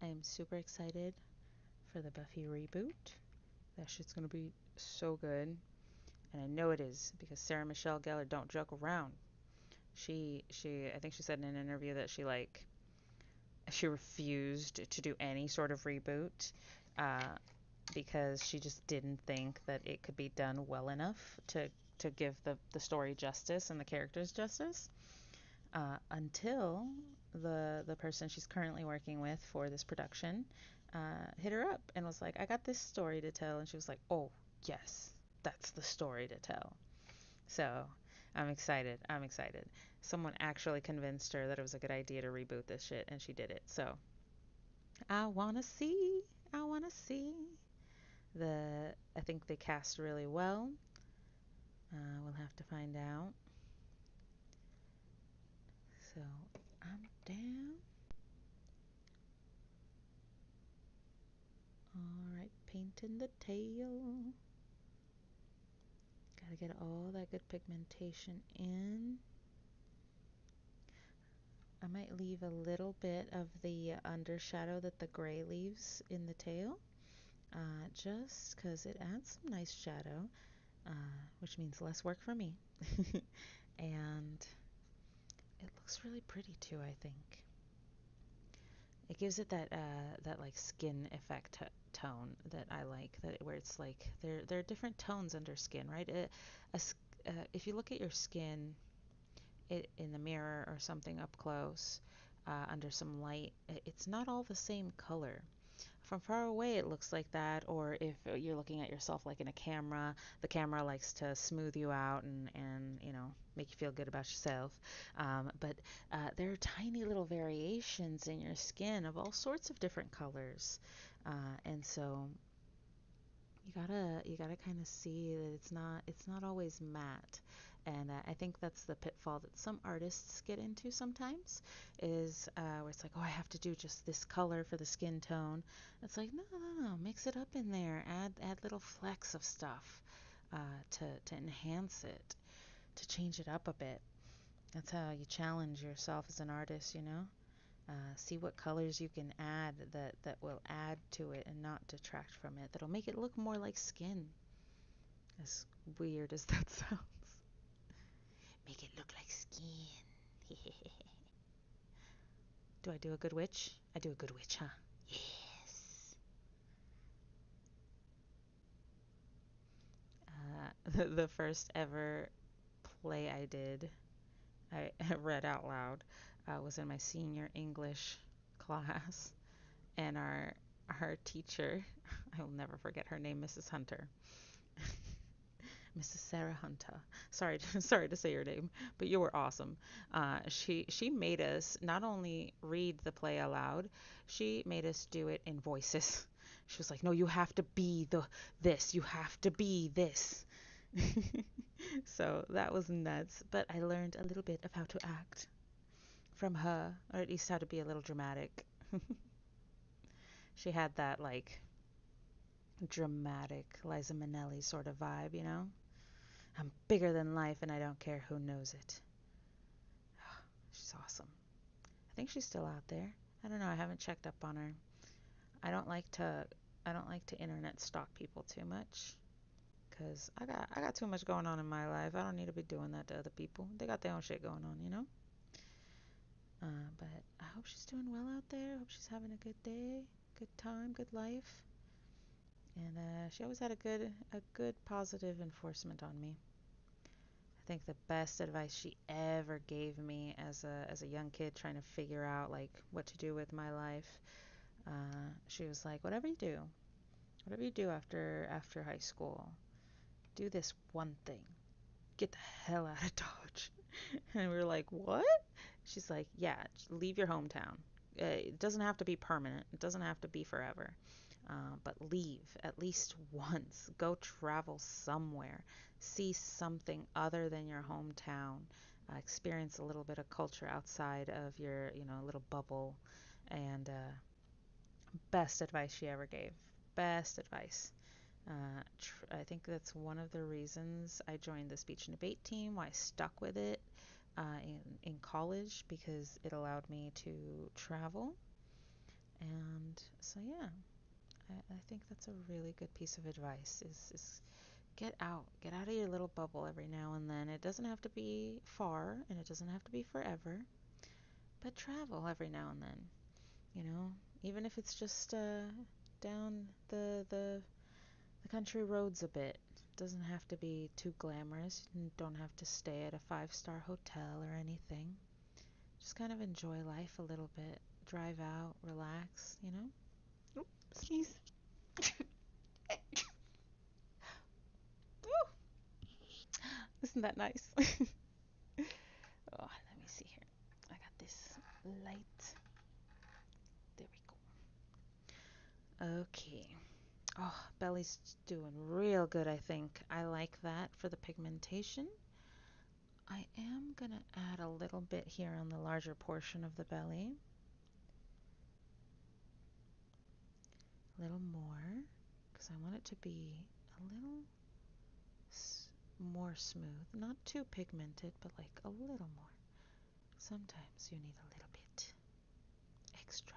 Speaker 1: I am super excited for the Buffy reboot. That shit's gonna be so good, and I know it is because Sarah Michelle Gellar don't joke around. I think she said in an interview that she refused to do any sort of reboot uh, because she just didn't think that it could be done well enough to give the story justice and the characters justice. Until the person she's currently working with for this production hit her up and was like, I got this story to tell. And she was like, oh, yes, that's the story to tell. So I'm excited. I'm excited. Someone actually convinced her that it was a good idea to reboot this shit, and she did it. So I want to see. I want to see. I think they cast really well. We'll have to find out. So I'm down. Alright, painting the tail. Gotta get all that good pigmentation in. I might leave a little bit of the undershadow that the gray leaves in the tail, just because it adds some nice shadow, which means less work for me. And it looks really pretty too, I think. It gives it that like skin effect tone that I like, that where it's like there are different tones under skin, right? If you look at your skin in the mirror or something up close, under some light, it's not all the same color. From far away it looks like that, or if you're looking at yourself like in a camera, the camera likes to smooth you out and make you feel good about yourself. But there are tiny little variations in your skin of all sorts of different colors, and so you gotta kind of see that it's not always matte. And I think that's the pitfall that some artists get into sometimes, is where it's like, oh, I have to do just this color for the skin tone. It's like, no, no, no, mix it up in there. Add little flecks of stuff to enhance it, to change it up a bit. That's how you challenge yourself as an artist, you know? See what colors you can add that will add to it and not detract from it, that'll make it look more like skin. As weird as that sounds. Make it look like skin. Do I do a good witch? I do a good witch, huh? Yes. The first ever play I did, I read out loud, was in my senior English class, and our teacher, I will never forget her name, Mrs. Hunter. Mrs. Sarah Hunter. Sorry, sorry to say your name, but you were awesome. She made us not only read the play aloud, she made us do it in voices. She was like, "No, you have to be this. You have to be this." So that was nuts. But I learned a little bit of how to act from her, or at least how to be a little dramatic. She had that like dramatic Liza Minnelli sort of vibe, you know? I'm bigger than life and I don't care who knows it. She's awesome. I think she's still out there. I don't know. I haven't checked up on her. I don't like to I don't like to internet stalk people too much, cuz I got too much going on in my life. I don't need to be doing that to other people. They got their own shit going on, you know? But I hope she's doing well out there. I hope she's having a good day, good time, good life. And she always had a good positive enforcement on me. I think the best advice she ever gave me as a young kid trying to figure out like what to do with my life, she was like, whatever you do after high school, do this one thing: get the hell out of Dodge. And we were like, what? She's like, yeah, leave your hometown. It doesn't have to be permanent. It doesn't have to be forever. But leave at least once. Go travel somewhere. See something other than your hometown. Experience a little bit of culture outside of your, little bubble. And best advice she ever gave. Best advice. I think that's one of the reasons I joined the speech and debate team, why I stuck with it in college, because it allowed me to travel. And so, yeah, I think that's a really good piece of advice is get out of your little bubble every now and then. It doesn't have to be far and it doesn't have to be forever, but travel every now and then, you know, even if it's just down the country roads a bit. It doesn't have to be too glamorous. You don't have to stay at a five-star hotel or anything. Just kind of enjoy life a little bit. Drive out, relax, you know? Oop, sneeze. Isn't that nice? Oh, let me see here. I got this light. There we go. Okay. Oh, belly's doing real good, I think. I like that for the pigmentation. I am going to add a little bit here on the larger portion of the belly. A little more, because I want it to be a little more smooth. Not too pigmented, but like a little more. Sometimes you need a little bit extra.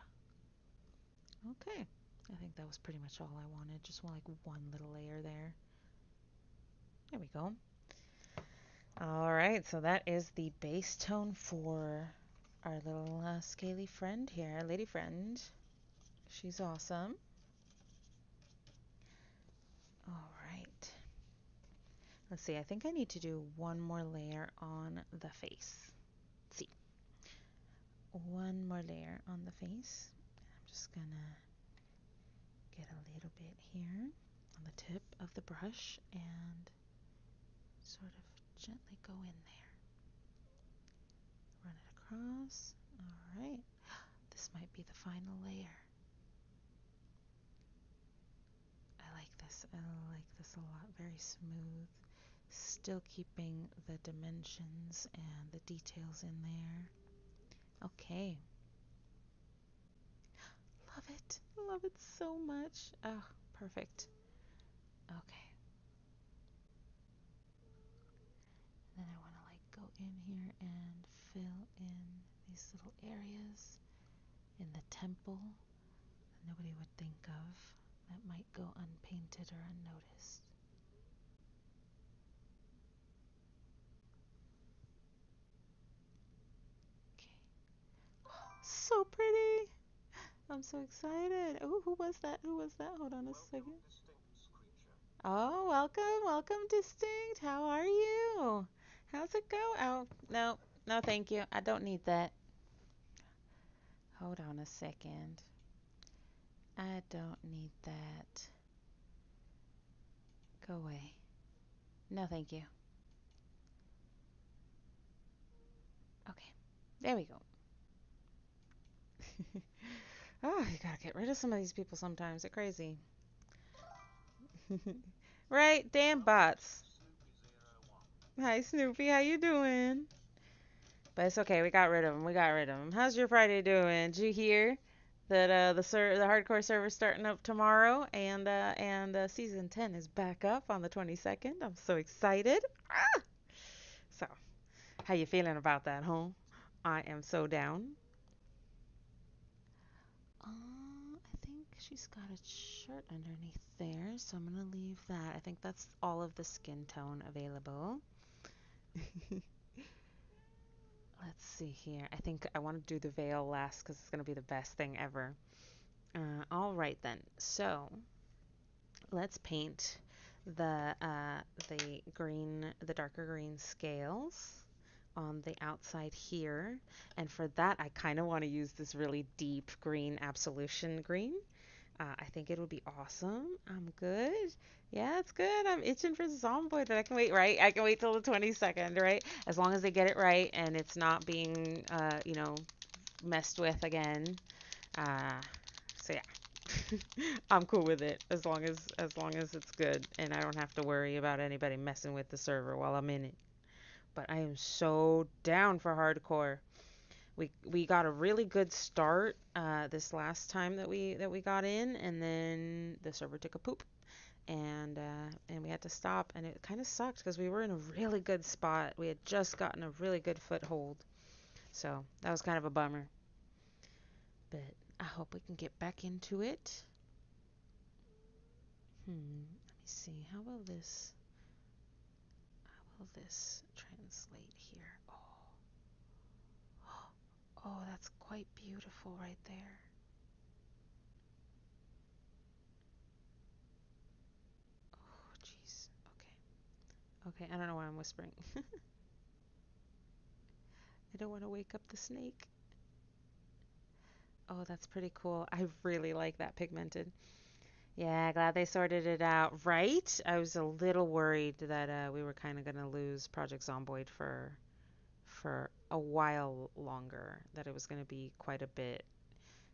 Speaker 1: Okay. I think that was pretty much all I wanted. Just want like one little layer there. There we go. All right, so that is the base tone for our little scaly friend here, lady friend. She's awesome. All right. Let's see, I think I need to do one more layer on the face. Let's see. One more layer on the face. I'm just gonna get a little bit here on the tip of the brush and sort of gently go in there. Run it across. All right. This might be the final layer. I like this. I like this a lot. Very smooth, still keeping the dimensions and the details in there. Okay. Love it. Love it so much. Oh, perfect. Okay. Then I want to like go in here and fill in these little areas in the temple that nobody would think of, that might go unpainted or unnoticed. Okay. So pretty. I'm so excited. Oh, who was that? Who was that? Hold on a second. Oh, welcome, welcome, Distinct. How are you? How's it go? Oh, no, no, thank you. I don't need that. Hold on a second. I don't need that. Go away. No, thank you. Okay, there we go. Oh, you gotta get rid of some of these people sometimes. They're crazy. Right? Damn bots. Hi, Snoopy. How you doing? But it's okay. We got rid of them. We got rid of them. How's your Friday doing? Did you hear that the hardcore server's starting up tomorrow, and season 10 is back up on the 22nd. I'm so excited. Ah! So, how you feeling about that, huh? I am so down. I think she's got a shirt underneath there, so I'm gonna leave that. I think that's all of the skin tone available. Let's see here. I think I want to do the veil last because it's gonna be the best thing ever. All right then. So let's paint the green, the darker green scales on the outside here. And for that, I kind of want to use this really deep green absolution green. I think it would be awesome. I'm good. Yeah, it's good. I'm itching for Zomboid, but I can wait, right? I can wait till the 22nd, right? As long as they get it right and it's not being, messed with again. Uh, so yeah, I'm cool with it as long as it's good and I don't have to worry about anybody messing with the server while I'm in it. But I am so down for hardcore. We got a really good start this last time that we got in, and then the server took a poop, and we had to stop, and it kind of sucked because we were in a really good spot. We had just gotten a really good foothold, so that was kind of a bummer. But I hope we can get back into it. Let me see. How will this translate here? Oh, that's quite beautiful right there. Oh, jeez. Okay. Okay, I don't know why I'm whispering. I don't want to wake up the snake. Oh, that's pretty cool. I really like that pigmented. Yeah, glad they sorted it out. Right? I was a little worried that we were kind of going to lose Project Zomboid for a while longer, that it was going to be quite a bit.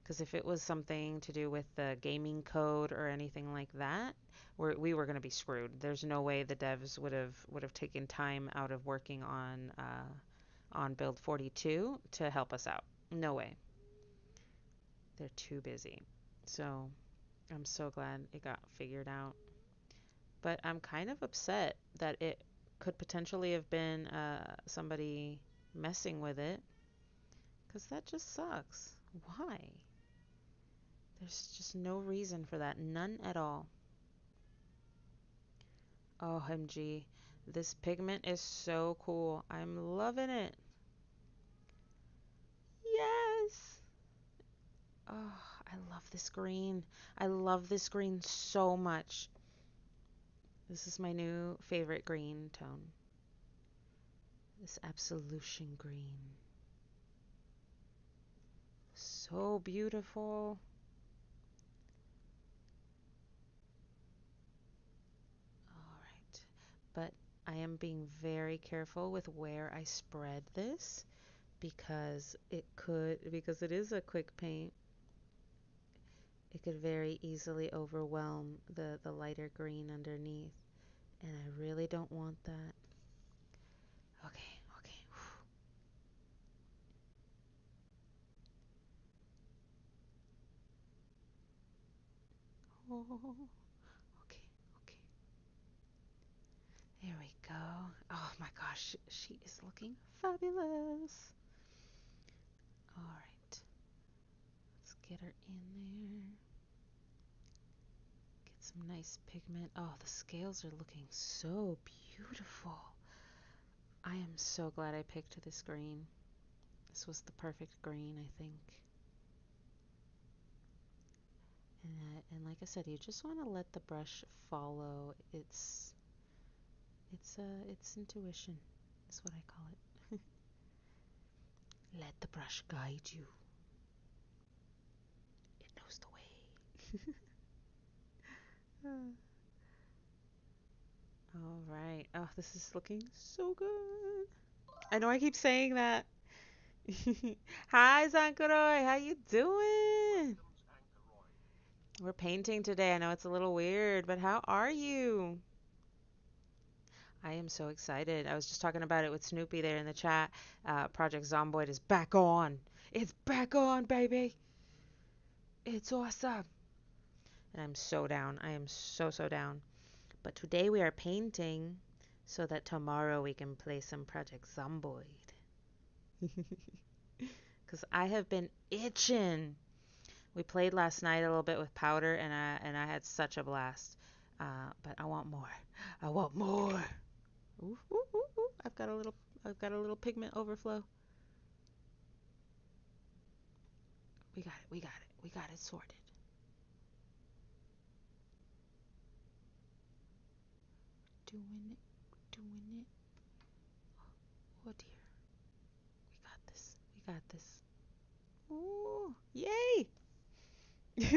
Speaker 1: Because if it was something to do with the gaming code or anything like that, we were going to be screwed. There's no way the devs would have taken time out of working on build 42 to help us out. No way. They're too busy. So I'm so glad it got figured out. But I'm kind of upset that it could potentially have been somebody messing with it, because that just sucks. Why? There's just no reason for that. None at all. OMG. This pigment is so cool. I'm loving it. Yes! Oh, I love this green. I love this green so much. This is my new favorite green tone. This absolution green. So beautiful. All right. But I am being very careful with where I spread this, because it is a quick paint, it could very easily overwhelm the lighter green underneath. And I really don't want that. Okay, okay. There we go. Oh my gosh, she is looking fabulous. All right, let's get her in there. Get some nice pigment. Oh, the scales are looking so beautiful. I am so glad I picked this green. This was the perfect green, I think. And like I said, you just want to let the brush follow its intuition. Is what I call it. Let the brush guide you. It knows the way. All right. Oh, this is looking so good. I know I keep saying that. Hi, Zankaroi. How you doing? We're painting today. I know it's a little weird, but how are you? I am so excited. I was just talking about it with Snoopy there in the chat. Project Zomboid is back on. It's back on, baby. It's awesome. And I'm so down. I am so, so down. But today we are painting so that tomorrow we can play some Project Zomboid. Because I have been itching. We played last night a little bit with powder, and I had such a blast. But I want more. I want more. Ooh, ooh, ooh, ooh. I've got a little pigment overflow. We got it. We got it. We got it sorted. Doing it. Doing it. Oh dear. We got this. We got this. Ooh, yay!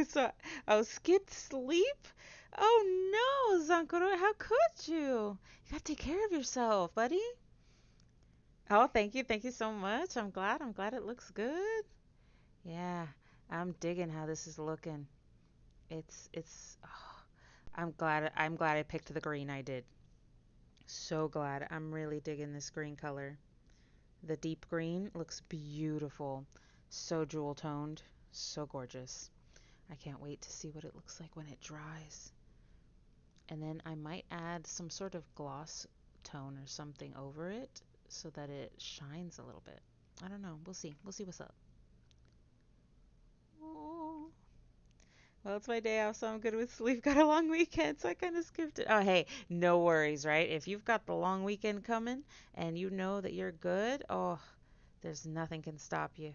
Speaker 1: So I skipped sleep? Oh no, Zankuro, how could you? You gotta take care of yourself, buddy. Oh, thank you. Thank you so much. I'm glad. I'm glad it looks good. Yeah, I'm digging how this is looking. Oh, I'm glad I picked the green I did. So glad. I'm really digging this green color. The deep green looks beautiful. So jewel toned. So gorgeous. I can't wait to see what it looks like when it dries. And then I might add some sort of gloss tone or something over it so that it shines a little bit. I don't know. We'll see. We'll see what's up. Oh. Well, it's my day off, so I'm good with sleep. Got a long weekend, so I kind of skipped it. Oh, hey, no worries, right? If you've got the long weekend coming and you know that you're good, oh, there's nothing can stop you.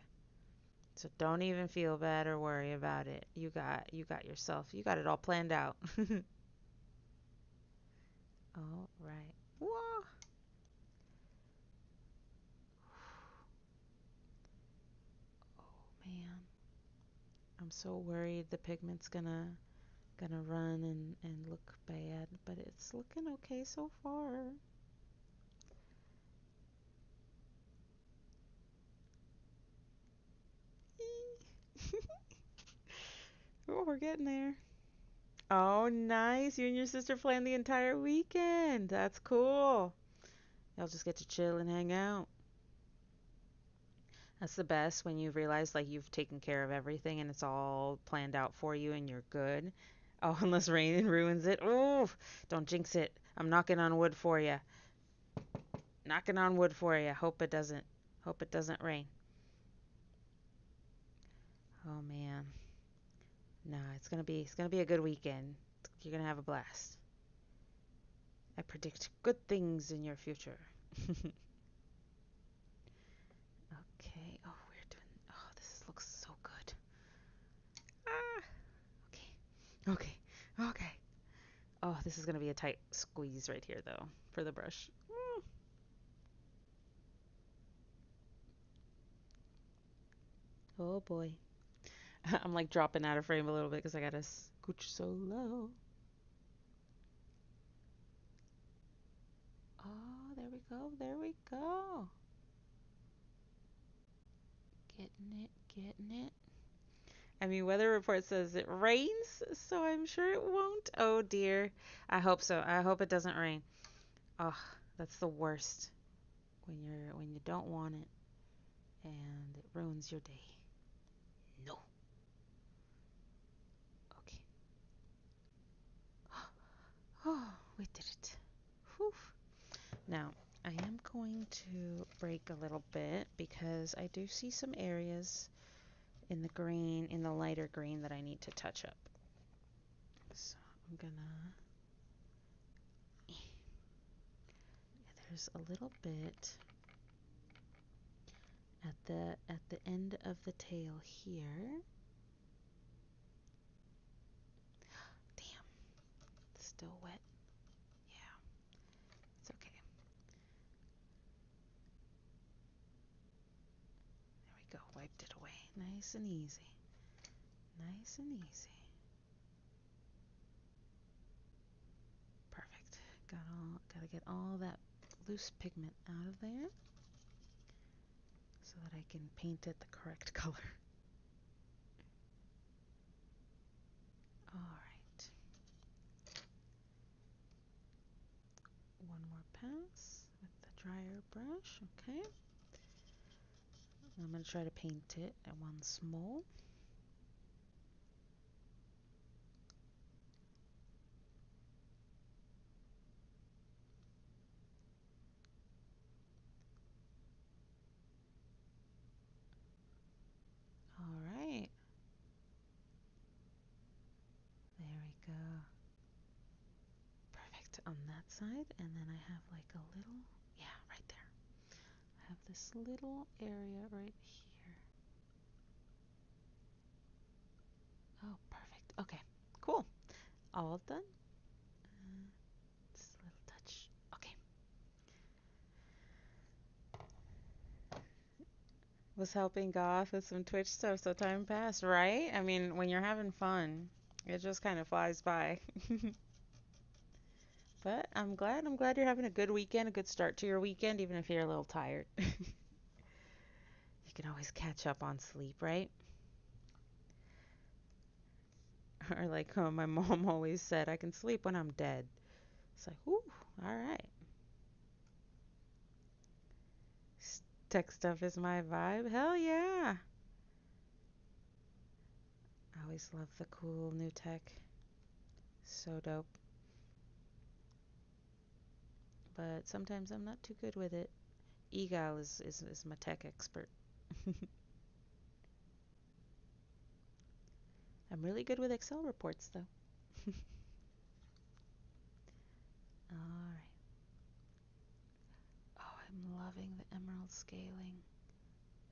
Speaker 1: So don't even feel bad or worry about it. You got yourself. You got it all planned out. All right. Whoa. Oh man, I'm so worried the pigment's gonna run and look bad, but it's looking okay so far. Oh, we're getting there. Oh, nice. You and your sister planned the entire weekend. That's cool. Y'all just get to chill and hang out. That's the best when you realize like you've taken care of everything and it's all planned out for you and you're good. Oh, unless rain ruins it. Oh, don't jinx it. I'm knocking on wood for you. Knocking on wood for you. Hope it doesn't. Hope it doesn't rain. Oh man. Nah, it's gonna be a good weekend. You're gonna have a blast. I predict good things in your future. Okay. Oh, we're doing. Oh, this looks so good. Ah. Okay. Okay. Okay. Oh, this is gonna be a tight squeeze right here, though, for the brush. Oh boy. I'm like dropping out of frame a little bit because I gotta scooch so low. Oh, there we go. There we go. Getting it. Getting it. I mean, weather report says it rains, so I'm sure it won't. Oh dear. I hope so. I hope it doesn't rain. Oh, that's the worst when you don't want it and it ruins your day. No. Okay. Oh, we did it. Whew. Now, I am going to break a little bit because I do see some areas in the green, in the lighter green, that I need to touch up. So I'm gonna, there's a little bit at the end of the tail here. Damn, it's still wet. Yeah, it's okay. There we go, wiped it away. Nice and easy. Nice and easy. Perfect. Gotta get all that loose pigment out of there so that I can paint it the correct color. Alright. One more pass with the dryer brush. Okay. I'm going to try to paint it at once more. Alright. There we go. Perfect on that side. And then I have like a little, yeah, right there. I have this little area right here. Oh, perfect. Okay, cool. All done. Just a little touch. Okay. Was helping Goth with some Twitch stuff, so time passed, right? I mean, when you're having fun, it just kind of flies by. But I'm glad. I'm glad you're having a good weekend, a good start to your weekend, even if you're a little tired. You can always catch up on sleep, right? Or like my mom always said, I can sleep when I'm dead. It's like, ooh, all right. Tech stuff is my vibe. Hell yeah. I always love the cool new tech. So dope. But sometimes I'm not too good with it. Egal is my tech expert. I'm really good with Excel reports, though. Alright. Oh, I'm loving the emerald scaling.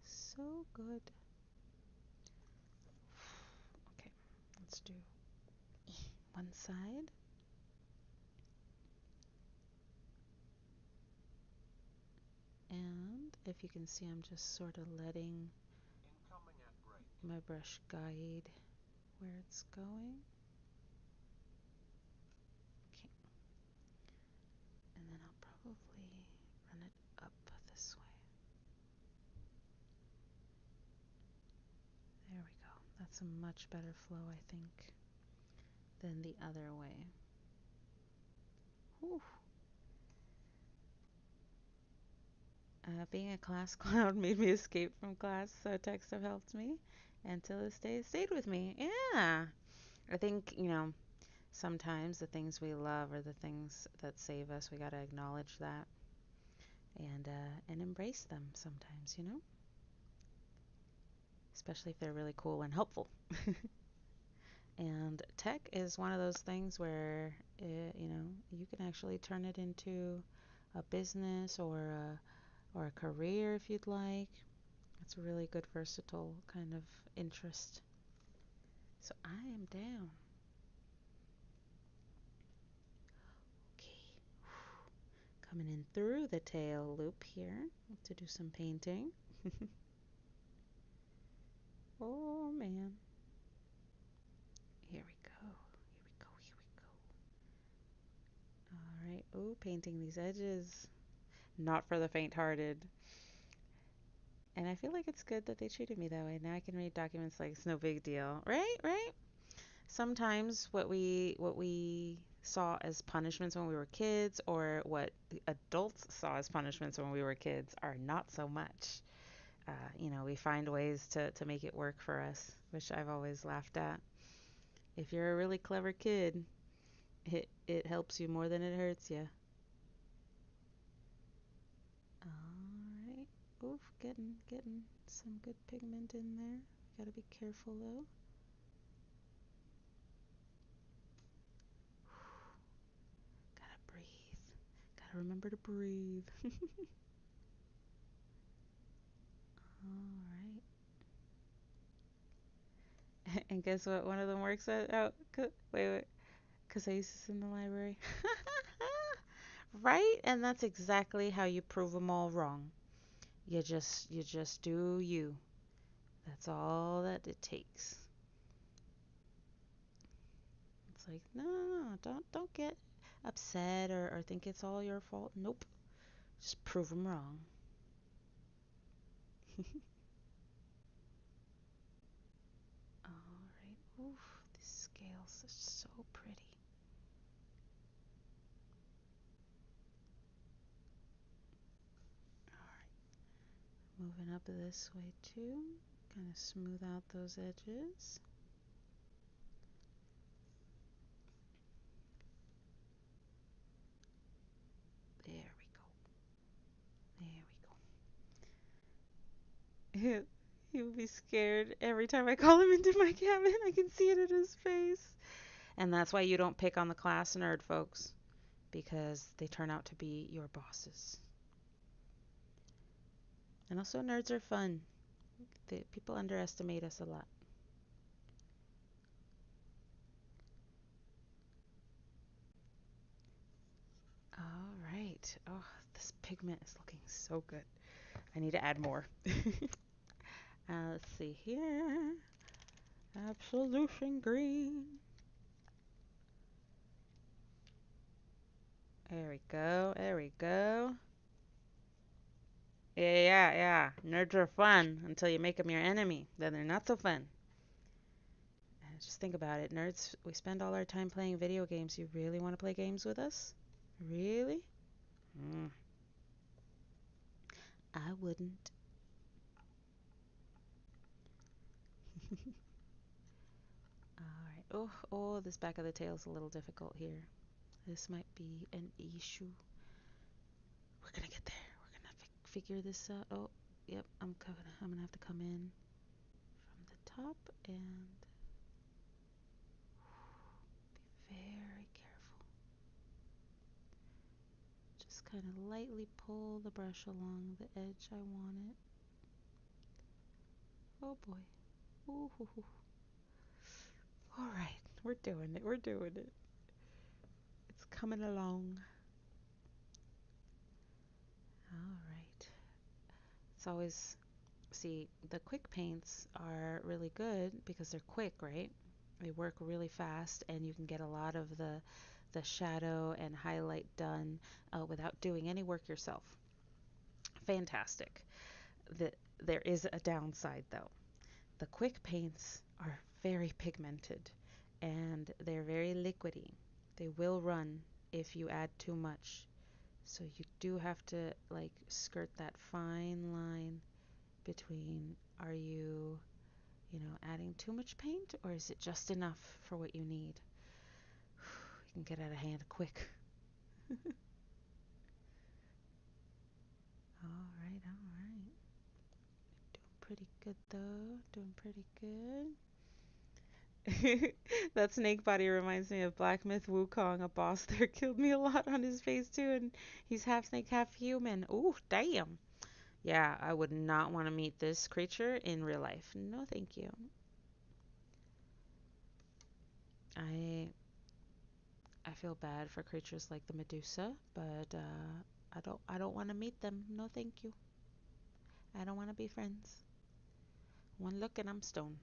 Speaker 1: So good. Okay, let's do one side. And if you can see, I'm just sort of letting my brush guide where it's going. Okay. And then I'll probably run it up this way. There we go. That's a much better flow, I think, than the other way. Whew. Being a class clown made me escape from class, so texts have helped me. And till this day, it stayed with me. Yeah. I think, sometimes the things we love are the things that save us. We got to acknowledge that and embrace them sometimes. Especially if they're really cool and helpful. And tech is one of those things where, you can actually turn it into a business or a career if you'd like. It's a really good versatile kind of interest. So I am down. Okay. Coming in through the tail loop here to do some painting. Oh man. Here we go. Here we go. Here we go. All right. Oh, painting these edges. Not for the faint-hearted. And I feel like it's good that they treated me that way. Now I can read documents like it's no big deal. Right? Right? Sometimes what we saw as punishments when we were kids or what the adults saw as punishments when we were kids are not so much. We find ways to make it work for us, which I've always laughed at. If you're a really clever kid It helps you more than it hurts you. Alright. Oof, getting some good pigment in there. Gotta be careful though. Gotta breathe. Gotta remember to breathe. Alright. And guess what? One of them works out. Wait. Because I used this in the library. Right? And that's exactly how you prove them all wrong. You just do you. That's all that it takes. It's like, no, don't get upset or think it's all your fault. Nope. Just prove them wrong. Alright. Oof, these scales are so pretty. Alright. Moving up this way too. Kind of smooth out those edges. There we go. There we go. He will be scared every time I call him into my cabin. I can see it in his face. And that's why you don't pick on the class nerd folks, because they turn out to be your bosses. And also, nerds are fun. People underestimate us a lot. All right. Oh, this pigment is looking so good. I need to add more. Let's see here. Absolution green. There we go. There we go. Yeah. Nerds are fun until you make them your enemy. Then they're not so fun. And just think about it. Nerds, we spend all our time playing video games. You really want to play games with us? Really? Mm, I wouldn't. Alright. Oh, this back of the tail is a little difficult here. This might be an issue. We're gonna get there. We're gonna figure this out. Oh, yep. I'm gonna have to come in from the top and be very careful. Just kind of lightly pull the brush along the edge I want it. Oh boy. Ooh. All right, we're doing it. We're doing it. It's coming along. All right. It's always, see, the quick paints are really good because they're quick, right? They work really fast, and you can get a lot of the shadow and highlight done without doing any work yourself. Fantastic. There is a downside though. The quick paints are very pigmented and they're very liquidy. They will run if you add too much. So you do have to like skirt that fine line between, are you adding too much paint, or is it just enough for what you need? You can get out of hand quick. All right. Doing pretty good though. Doing pretty good. That snake body reminds me of Black Myth Wukong, a boss there killed me a lot on his face too, and he's half snake, half human. Ooh, damn. Yeah, I would not want to meet this creature in real life. No, thank you. I I feel bad for creatures like the Medusa, but I don't want to meet them. No, thank you. I don't want to be friends. One look and I'm stone.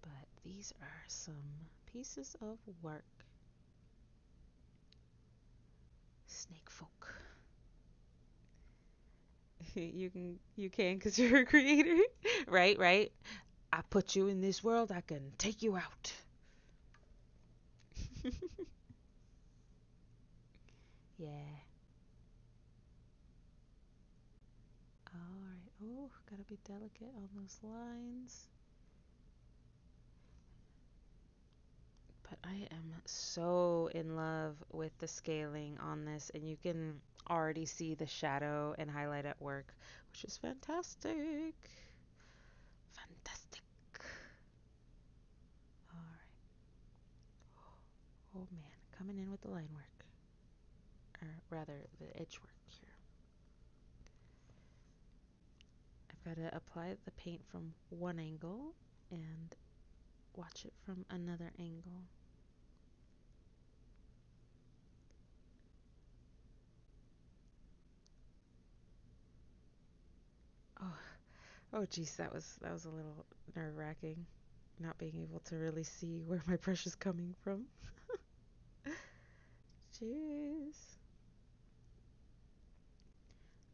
Speaker 1: But these are some pieces of work. Snake folk. You can because you're a creator. Right. I put you in this world, I can take you out. Yeah. Alright. Oh, gotta be delicate on those lines.
Speaker 2: I am so in love with the scaling on this, and you can already see the shadow and highlight at work, which is fantastic. Fantastic. All right. Oh man, coming in with the line work, or rather the edge work here. I've got to apply the paint from one angle and watch it from another angle. Oh, oh geez, that was a little nerve-wracking, not being able to really see where my brush is coming from. Jeez.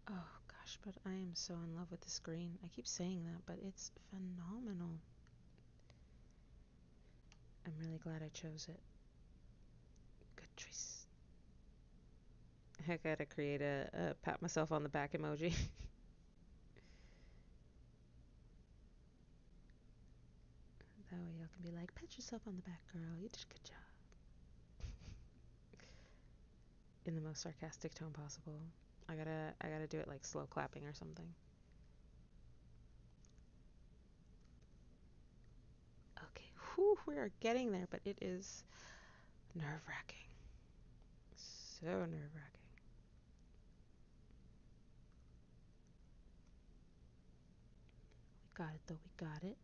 Speaker 2: Oh gosh, but I am so in love with this green. I keep saying that, but it's phenomenal. I'm really glad I chose it. Good choice. I gotta create a pat myself on the back emoji. That way y'all can be like, pat yourself on the back, girl. You did a good job. In the most sarcastic tone possible. I gotta do it like slow clapping or something. Okay, whew, we are getting there, but it is nerve-wracking. So nerve-wracking. We got it though, we got it.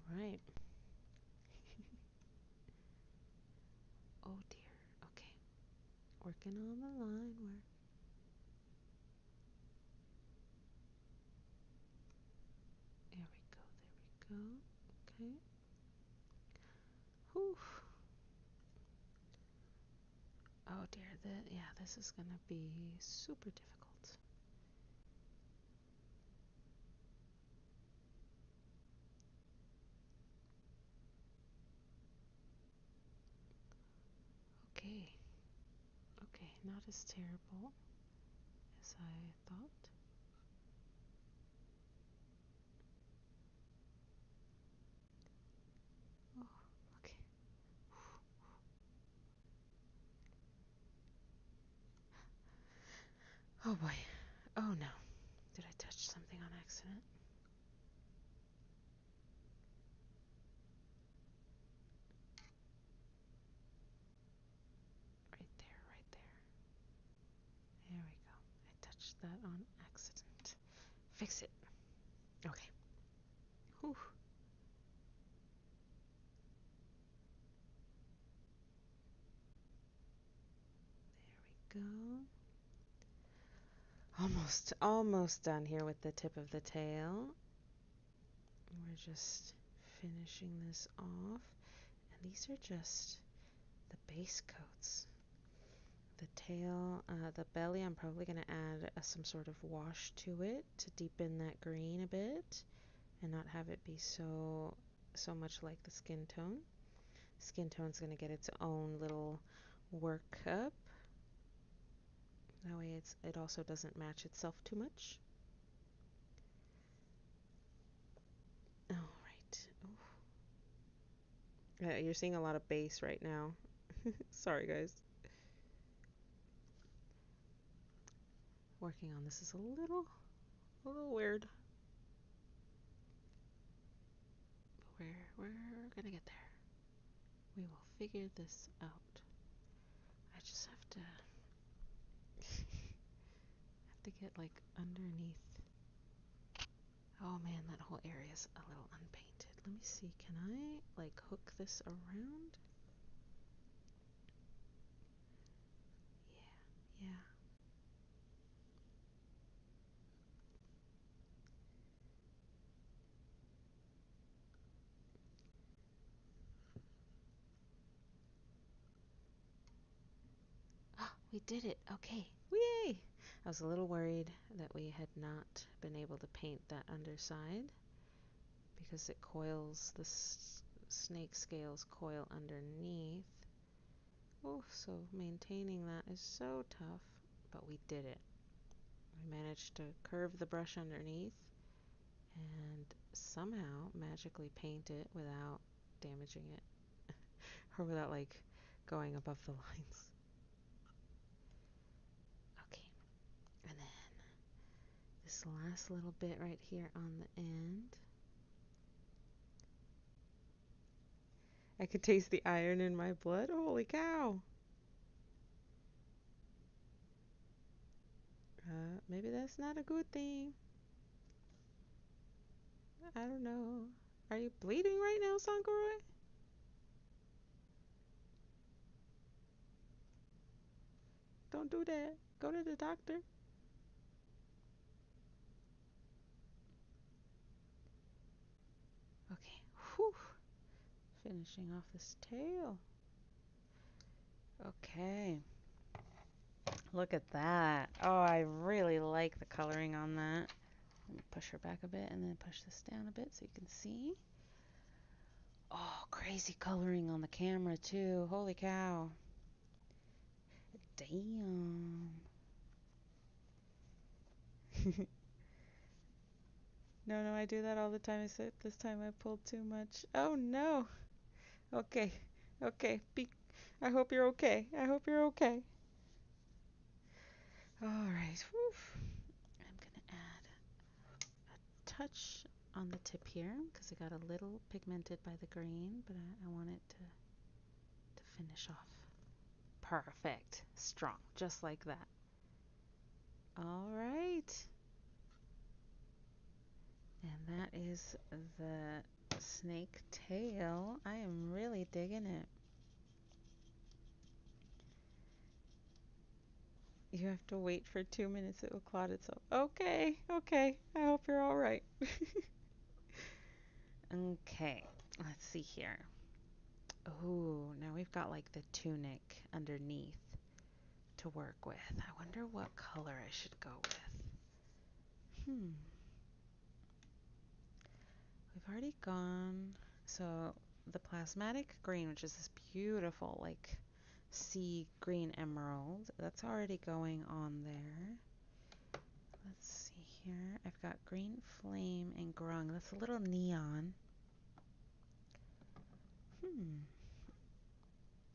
Speaker 2: All right. Oh dear. Okay. Working on the line work. There we go. There we go. Okay. Whew. Oh dear. Yeah, this is gonna be super difficult. Okay. Okay. Not as terrible as I thought. Oh, okay. Oh boy. Oh no. Did I touch something on accident? Right there, right there. There we go. I touched that on accident. Fix it. Okay. Whew. There we go. Almost done here with the tip of the tail. We're just finishing this off. And these are just the base coats. The tail, the belly, I'm probably going to add some sort of wash to it to deepen that green a bit and not have it be so much like the skin tone. Skin tone's going to get its own little workup. That way it also doesn't match itself too much. All right. You're seeing a lot of base right now. Sorry, guys. Working on this is a little weird, but we're gonna get there. We will figure this out. I just have to get like underneath. Oh man, that whole area is a little unpainted. Let me see. Can I like hook this around? Yeah, yeah. Ah, we did it. Okay. Yay! I was a little worried that we had not been able to paint that underside because it coils, the snake scales coil underneath. Oh, so maintaining that is so tough, but we did it. We managed to curve the brush underneath and somehow magically paint it without damaging it or without like going above the lines. Okay, and then this last little bit right here on the end. I could taste the iron in my blood. Holy cow. Maybe that's not a good thing. I don't know. Are you bleeding right now, Sankurai? Don't do that. Go to the doctor. Okay. Whew. Finishing off this tail. Okay. Look at that. Oh, I really like the coloring on that. Let me push her back a bit and then push this down a bit so you can see. Oh, crazy coloring on the camera too. Holy cow. Damn. No, no, I do that all the time, except this time I pulled too much. Oh no. Okay. Okay. I hope you're okay. I hope you're okay. All right. Whew. I'm going to add a touch on the tip here because it got a little pigmented by the green, but I want it to finish off. Perfect. Strong. Just like that. All right. And that is the snake tail. I am really digging it. You have to wait for 2 minutes. It will clot itself. Okay, okay. I hope you're all right. Okay, let's see here. Oh, now we've got like the tunic underneath to work with. I wonder what color I should go with. We've already gone. So the plasmatic green, which is this beautiful like sea green emerald, that's already going on there. Let's see here. I've got green flame and grung. That's a little neon.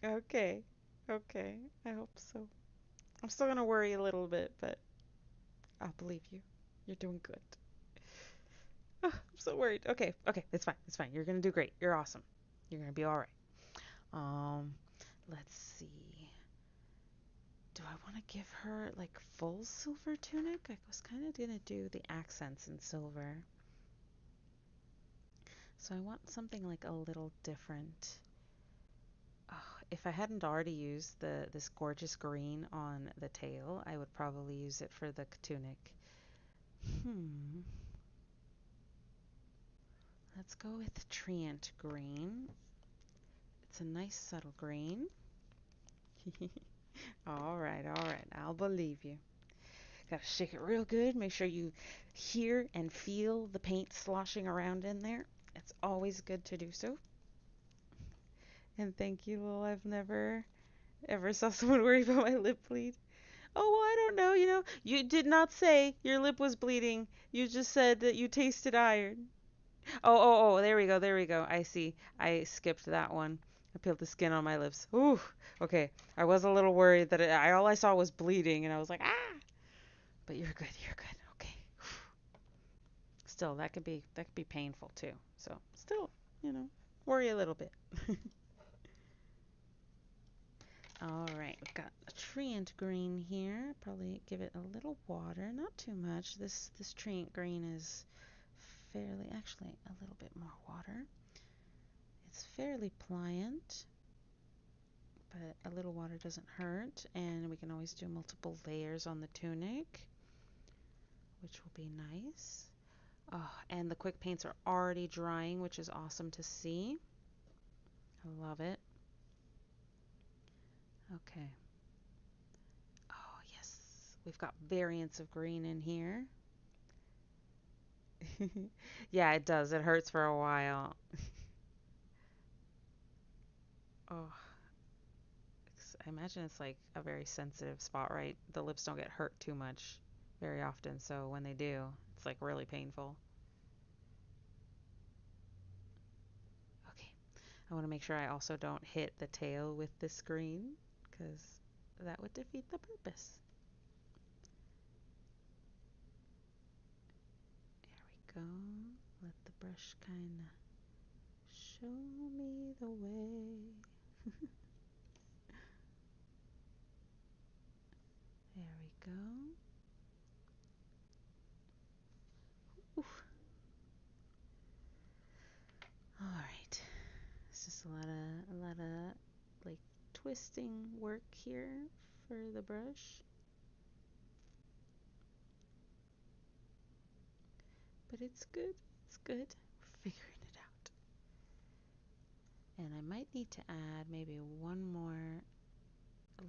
Speaker 2: Okay. Okay. I hope so. I'm still gonna worry a little bit, but I'll believe you. You're doing good. Oh, I'm so worried. Okay. Okay. It's fine. It's fine. You're gonna do great. You're awesome. You're gonna be all right. Um, let's see. Do I want to give her like full silver tunic? I was kind of gonna do the accents in silver. So I want something like a little different. Oh, if I hadn't already used this gorgeous green on the tail, I would probably use it for the tunic. Let's go with Treant green. It's a nice subtle green. All right, all right. I'll believe you. Gotta shake it real good. Make sure you hear and feel the paint sloshing around in there. It's always good to do so. And thank you, Lil. I've never ever saw someone worry about my lip bleed. Oh, well, I don't know. You did not say your lip was bleeding. You just said that you tasted iron. Oh, there we go, there we go. I see. I skipped that one. I peeled the skin on my lips. Ooh, okay. I was a little worried that all I saw was bleeding, and I was like, ah. But you're good, you're good. Okay. Still, that could be painful too. So, still, worry a little bit. All right, we've got a Treant green here. Probably give it a little water, not too much. This Treant green is fairly, actually, a little bit more water. It's fairly pliant, but a little water doesn't hurt, and we can always do multiple layers on the tunic, which will be nice. Oh, and the quick paints are already drying, which is awesome to see. I love it. Okay. Oh, yes. We've got variants of green in here. Yeah, it does. It hurts for a while. Oh, I imagine it's like a very sensitive spot, right? The lips don't get hurt too much very often, so when they do, it's like really painful. I want to make sure I also don't hit the tail with this green, because that would defeat the purpose. There we go. Let the brush kind of show me the way. There we go. Oof. All right. It's just a lot of like twisting work here for the brush. But it's good. It's good. We're figuring it out. And I might need to add maybe one more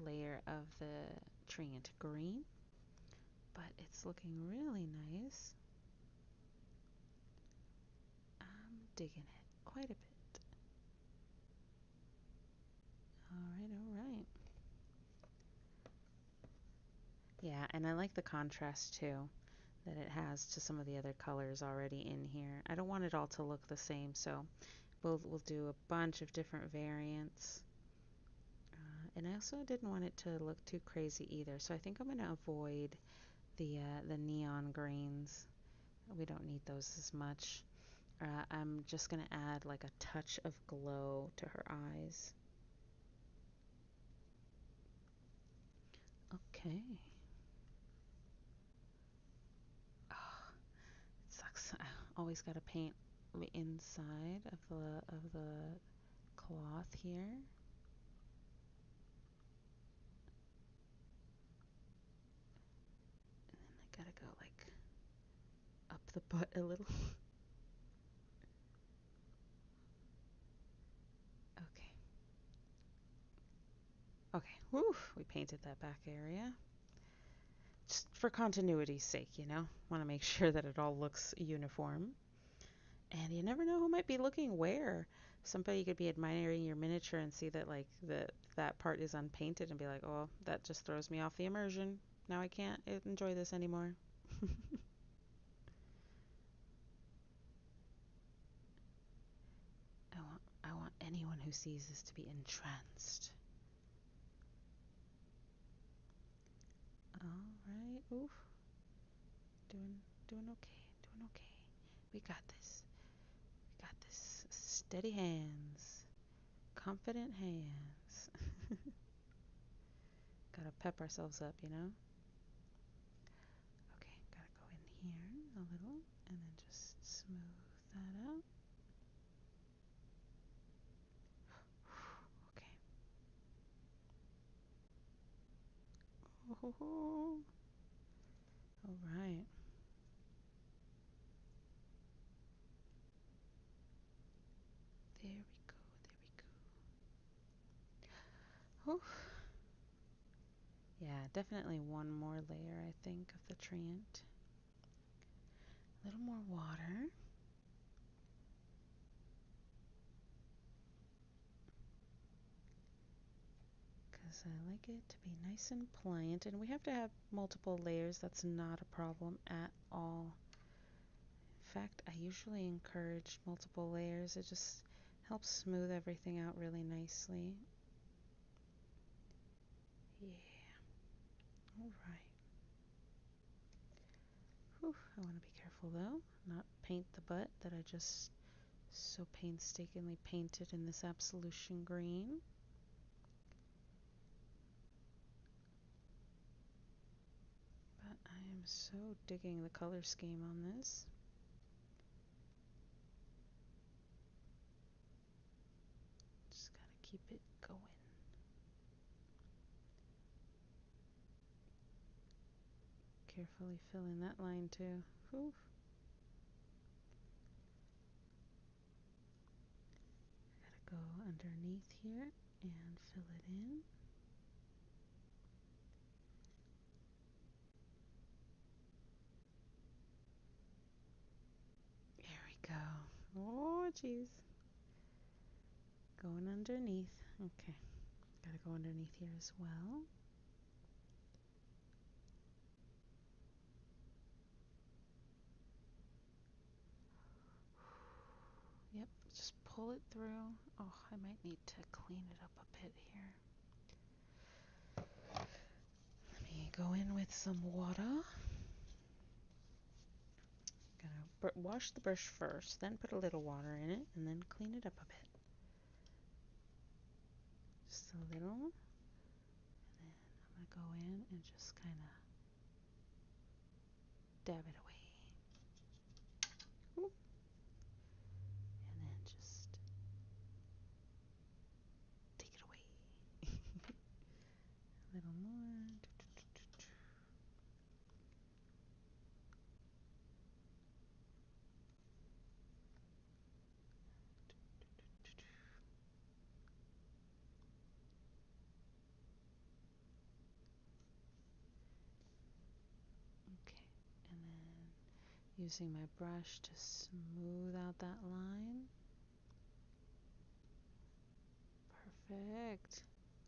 Speaker 2: layer of the tree into green, but it's looking really nice. I'm digging it quite a bit. All right. Yeah, and I like the contrast too that it has to some of the other colors already in here. I don't want it all to look the same, so we'll do a bunch of different variants. And I also didn't want it to look too crazy either, so I think I'm going to avoid the neon greens. We don't need those as much. I'm just going to add like a touch of glow to her eyes. Okay. Oh, it sucks. I always got to paint the inside of the cloth here. And then I gotta go like up the butt a little. Okay. Okay. Whew. We painted that back area. Just for continuity's sake, you know? Want to make sure that it all looks uniform. And you never know who might be looking where. Somebody could be admiring your miniature and see that like that part is unpainted and be like, "Oh, that just throws me off the immersion. Now I can't enjoy this anymore." I want anyone who sees this to be entranced. All right. Oof. Doing okay. Doing okay. We got this. We got this. Steady hands. Confident hands. Gotta pep ourselves up, you know? Okay, gotta go in here a little and then just smooth that out. Okay. Oh, all right. There we go. There we go. Oh. Yeah, definitely one more layer, I think, of the treant. A little more water. Because I like it to be nice and pliant. And we have to have multiple layers. That's not a problem at all. In fact, I usually encourage multiple layers. It just helps smooth everything out really nicely. Yeah. All right. Whew. I want to be careful though, not paint the butt that I just so painstakingly painted in this absolution green. But I am so digging the color scheme on this. Just gotta keep it going. Carefully filling that line too. Whew. Gotta go underneath here and fill it in. There we go. Oh, jeez. Going underneath. Okay. Gotta go underneath here as well. Yep. Just
Speaker 1: pull it through. Oh, I might need to clean it up a bit here. Let me go in with some water. Gonna wash the brush first, then put a little water in it, and then clean it up a bit. Just a little. And then I'm gonna go in and just kind of dab it away. Ooh. And then just take it away. A little more. Okay, and then using my brush to smooth out that line. Perfect.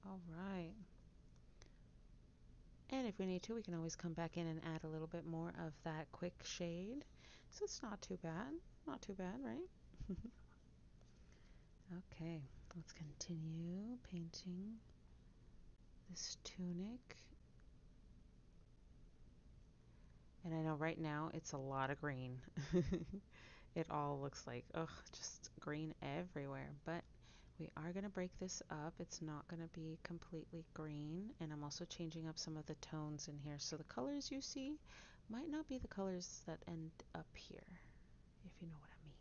Speaker 1: All right. And if we need to, we can always come back in and add a little bit more of that quick shade. So it's not too bad. Not too bad, right? Okay, let's continue painting this tunic. And I know right now it's a lot of green. It all looks like, ugh, just green everywhere. But we are going to break this up. It's not going to be completely green. And I'm also changing up some of the tones in here. So the colors you see might not be the colors that end up here, if you know what I mean.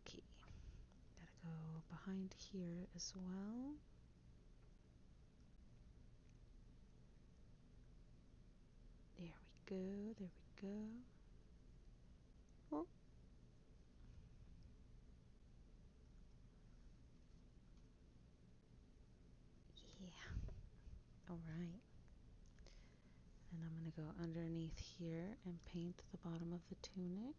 Speaker 1: Okay, gotta go behind here as well. There we go, there we go. Oh. Yeah, all right. And I'm going to go underneath here and paint the bottom of the tunic.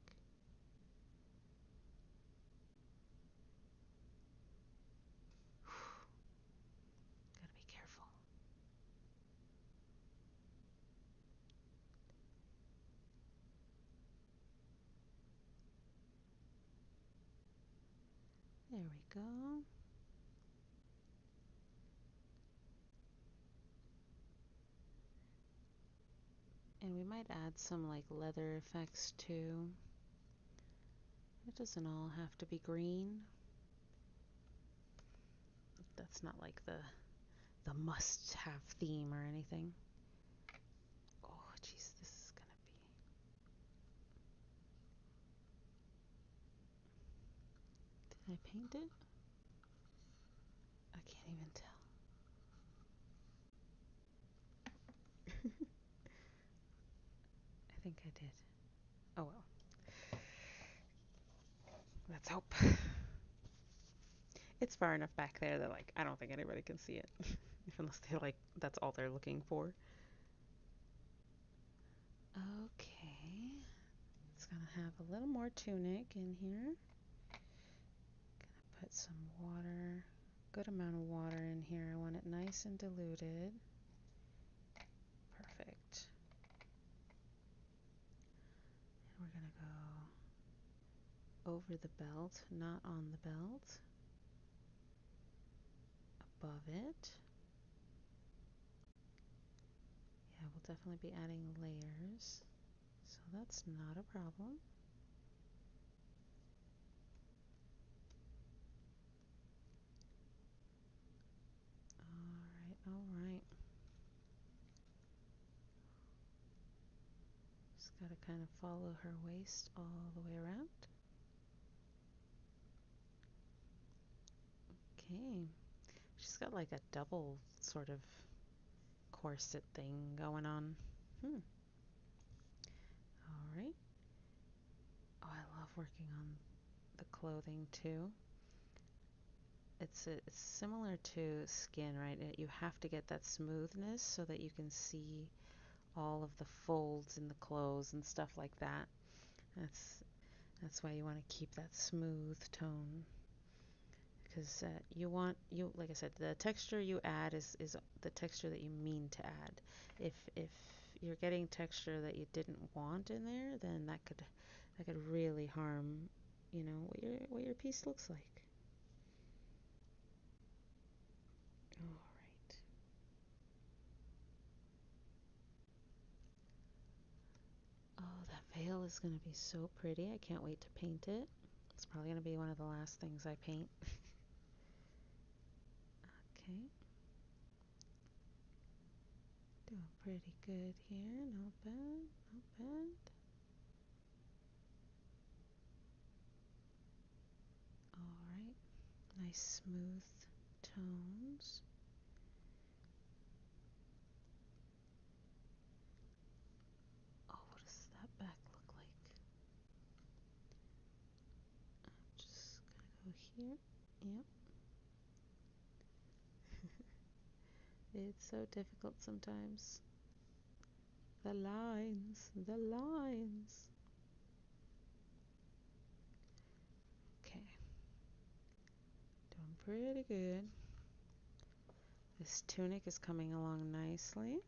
Speaker 1: Gotta be careful. There we go. And we might add some like leather effects too. It doesn't all have to be green. That's not like the must-have theme or anything. Oh, jeez, this is gonna be. Did I paint it? I can't even tell. I think I did. Oh well. Let's hope. It's far enough back there that like I don't think anybody can see it. Unless they like that's all they're looking for. Okay. It's gonna have a little more tunic in here. Gonna put some water, good amount of water in here. I want it nice and diluted. Perfect. And we're gonna go over the belt, not on the belt. Above it. Yeah, we'll definitely be adding layers. So that's not a problem. All right. Just gotta kind of follow her waist all the way around. Okay. She's got like a double sort of corset thing going on. All right. Oh, I love working on the clothing too. It's similar to skin, right? You have to get that smoothness so that you can see all of the folds in the clothes and stuff like that. That's why you want to keep that smooth tone, because you like I said, the texture you add is the texture that you mean to add. If you're getting texture that you didn't want in there, then that could really harm
Speaker 2: what your piece looks like. All right. Oh, that veil is going to be so pretty. I can't wait to paint it. It's probably going to be one of the last things I paint. Okay. Doing pretty good here. Not bad. Not bad. All right. Nice smooth tones. Oh, what does that back look like? I'm just gonna go here. Yep. It's so difficult sometimes. The lines, the lines. Okay. Doing pretty good. This tunic is coming along nicely.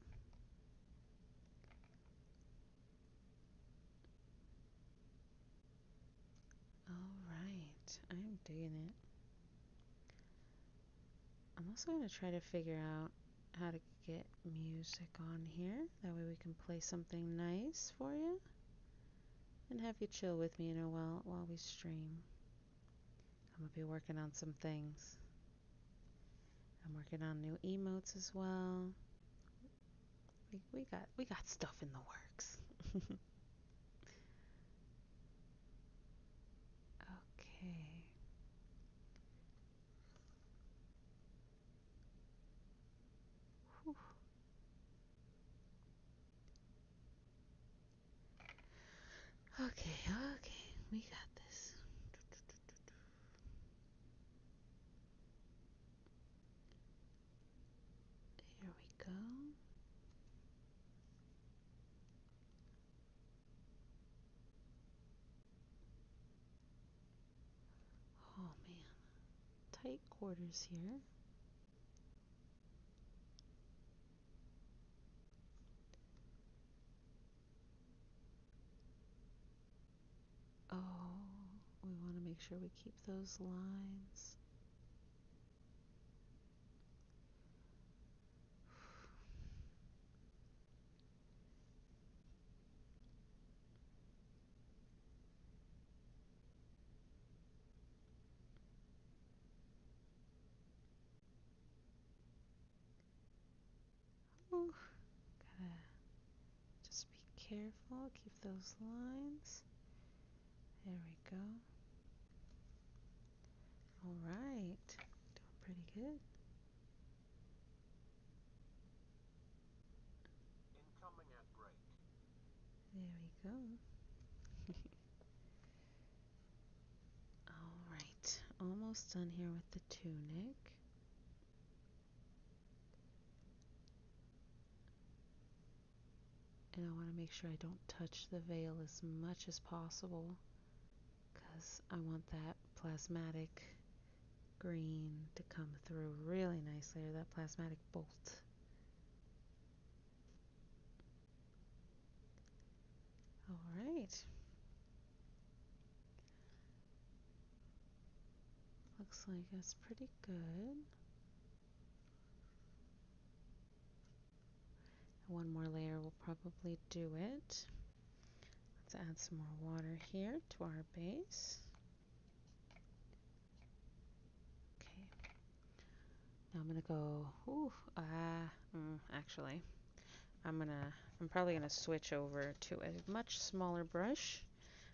Speaker 2: All right. I'm digging it. I'm also going to try to figure out how to get music on here. That way we can play something nice for you and have you chill with me, while we stream. I'm going to be working on some things. I'm working on new emotes as well. We got stuff in the works. Okay. Whew. Okay, we got this. Here we go. Oh man, tight quarters here. Oh, we want to make sure we keep those lines. Ooh, gotta just be careful. Keep those lines. There we go. All right, doing pretty good.
Speaker 3: Incoming at break.
Speaker 2: There we go. All right, almost done here with the tunic. And I want to make sure I don't touch the veil as much as possible because I want that plasmatic green to come through really nicely, or that plasmatic bolt. All right. Looks like that's pretty good. One more layer will probably do it. Let's add some more water here to our base. Okay. Now I'm gonna go. Actually, I'm probably gonna switch over to a much smaller brush.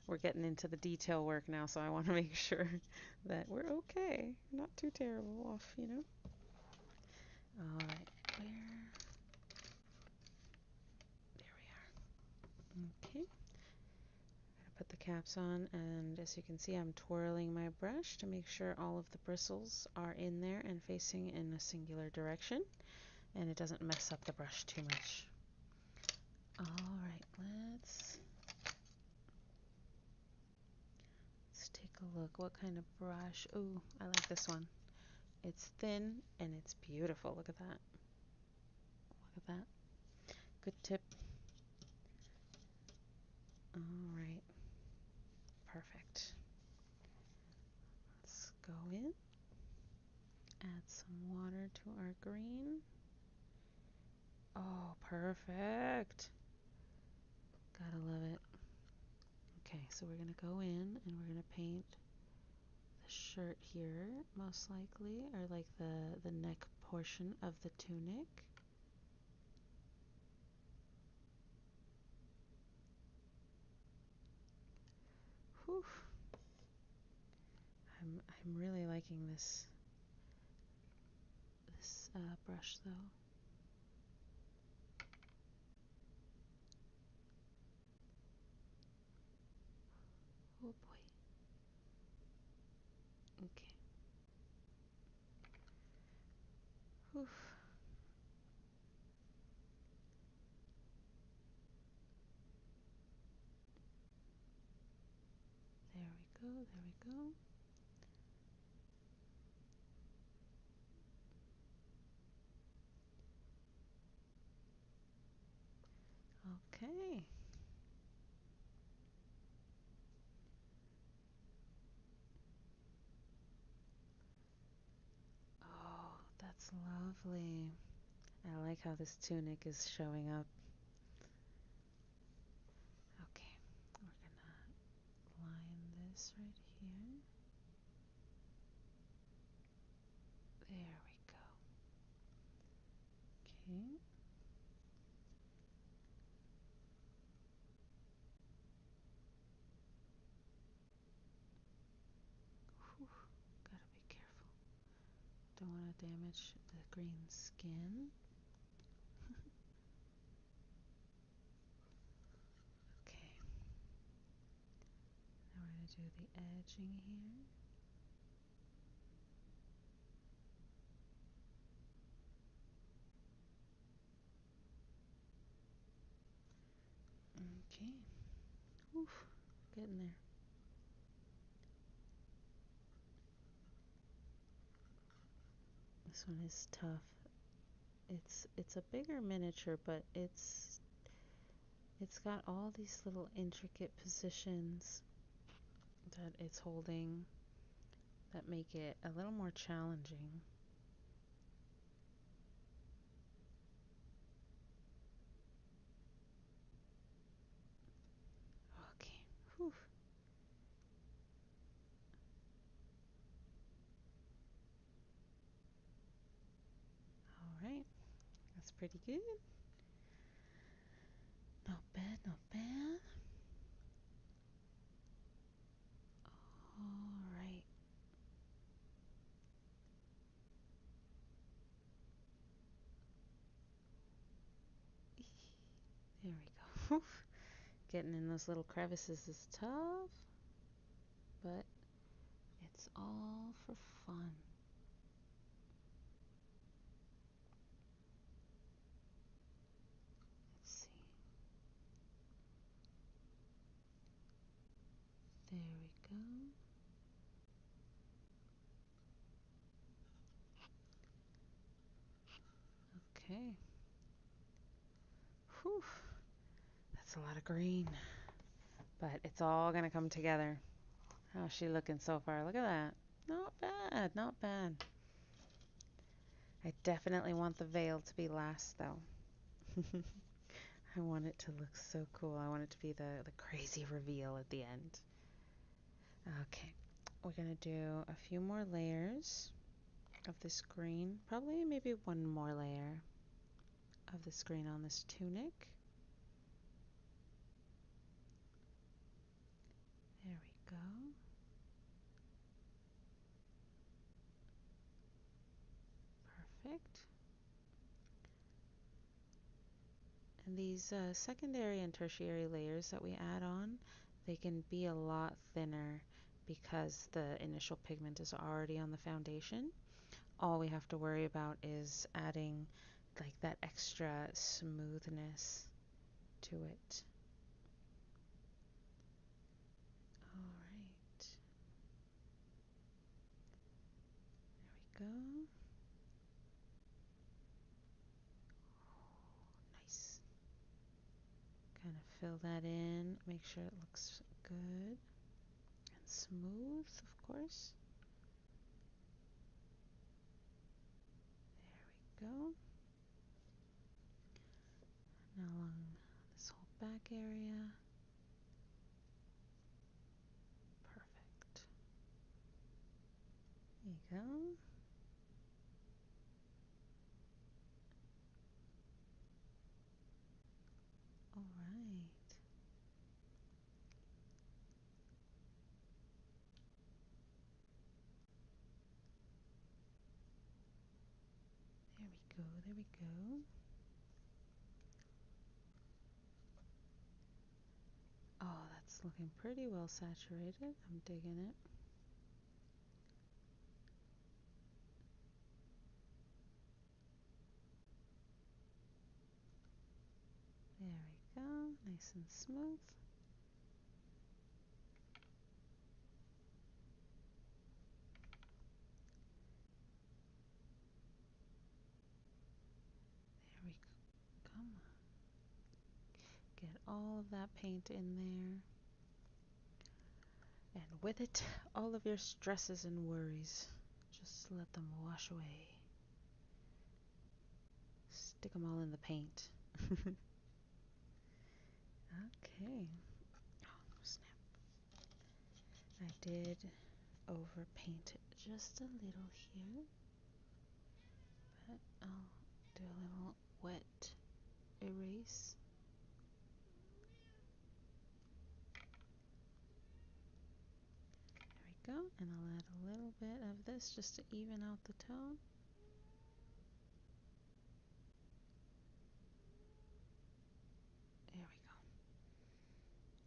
Speaker 2: We're getting into the detail work now, so I want to make sure that we're okay, not too terrible off. All right, there we are. Okay. Put the caps on, and as you can see, I'm twirling my brush to make sure all of the bristles are in there and facing in a singular direction, and it doesn't mess up the brush too much. All right, let's take a look. What kind of brush? Ooh, I like this one. It's thin and it's beautiful. Look at that. Look at that. Good tip. All right. Perfect. go in, add some water to our green. Oh, perfect. Gotta love it. Okay, so we're gonna go in and we're gonna paint the shirt here, most likely, or like the neck portion of the tunic. Whew. I'm really liking this brush though. Oh boy. Okay. Whew. There we go. There we go. Okay. Oh, that's lovely. I like how this tunic is showing up. Okay, we're gonna line this right here. There we go. Okay. Whew. Gotta be careful. Don't want to damage the green skin. Okay. Now we're gonna do the edging here. Okay. Oof. Getting there. This one is tough. It's a bigger miniature, but it's got all these little intricate positions that it's holding that make it a little more challenging. Okay. Whew. All right. That's pretty good. Not bad, not bad. All right. There we go. Getting in those little crevices is tough, but it's all for fun. Let's see. There we go. Okay. Whew. That's a lot of green, but it's all gonna come together. How's she looking so far? Look at that. Not bad, not bad. I definitely want the veil to be last though. I want it to look so cool. I want it to be the crazy reveal at the end. Okay, we're gonna do a few more layers of this green. Probably maybe one more layer of this green on this tunic. There we go. Perfect. And these secondary and tertiary layers that we add on, they can be a lot thinner because the initial pigment is already on the foundation. All we have to worry about is adding like that extra smoothness to it. All right. There we go. Nice. Kind of fill that in, make sure it looks good and smooth, of course. back area. Perfect.
Speaker 1: There you go.
Speaker 2: All right. There we go. There we go. Oh, that's looking pretty well saturated. I'm digging it. There we go. Nice and smooth. There we go. Come on. Get all of that paint in there. And with it, all of your stresses and worries. Just let them wash away. Stick them all in the paint. Okay. Oh, snap. I did overpaint it just a little here. But I'll do a little wet erase. There we go. And I'll add a little bit of this just to even out the tone. There we go.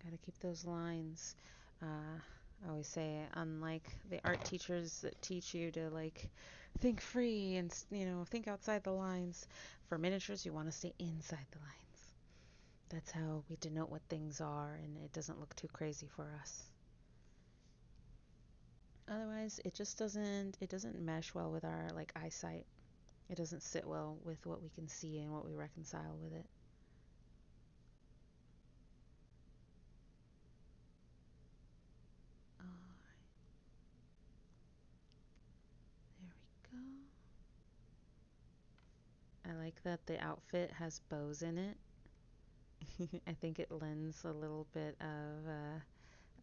Speaker 2: Gotta keep those lines. I always say, unlike the art teachers that teach you to like think free and think outside the lines, for miniatures you want to stay inside the lines. That's how we denote what things are, and it doesn't look too crazy for us. Otherwise, it doesn't mesh well with our like eyesight. It doesn't sit well with what we can see and what we reconcile with it. Alright, there we go. I like that the outfit has bows in it. I think it lends a little bit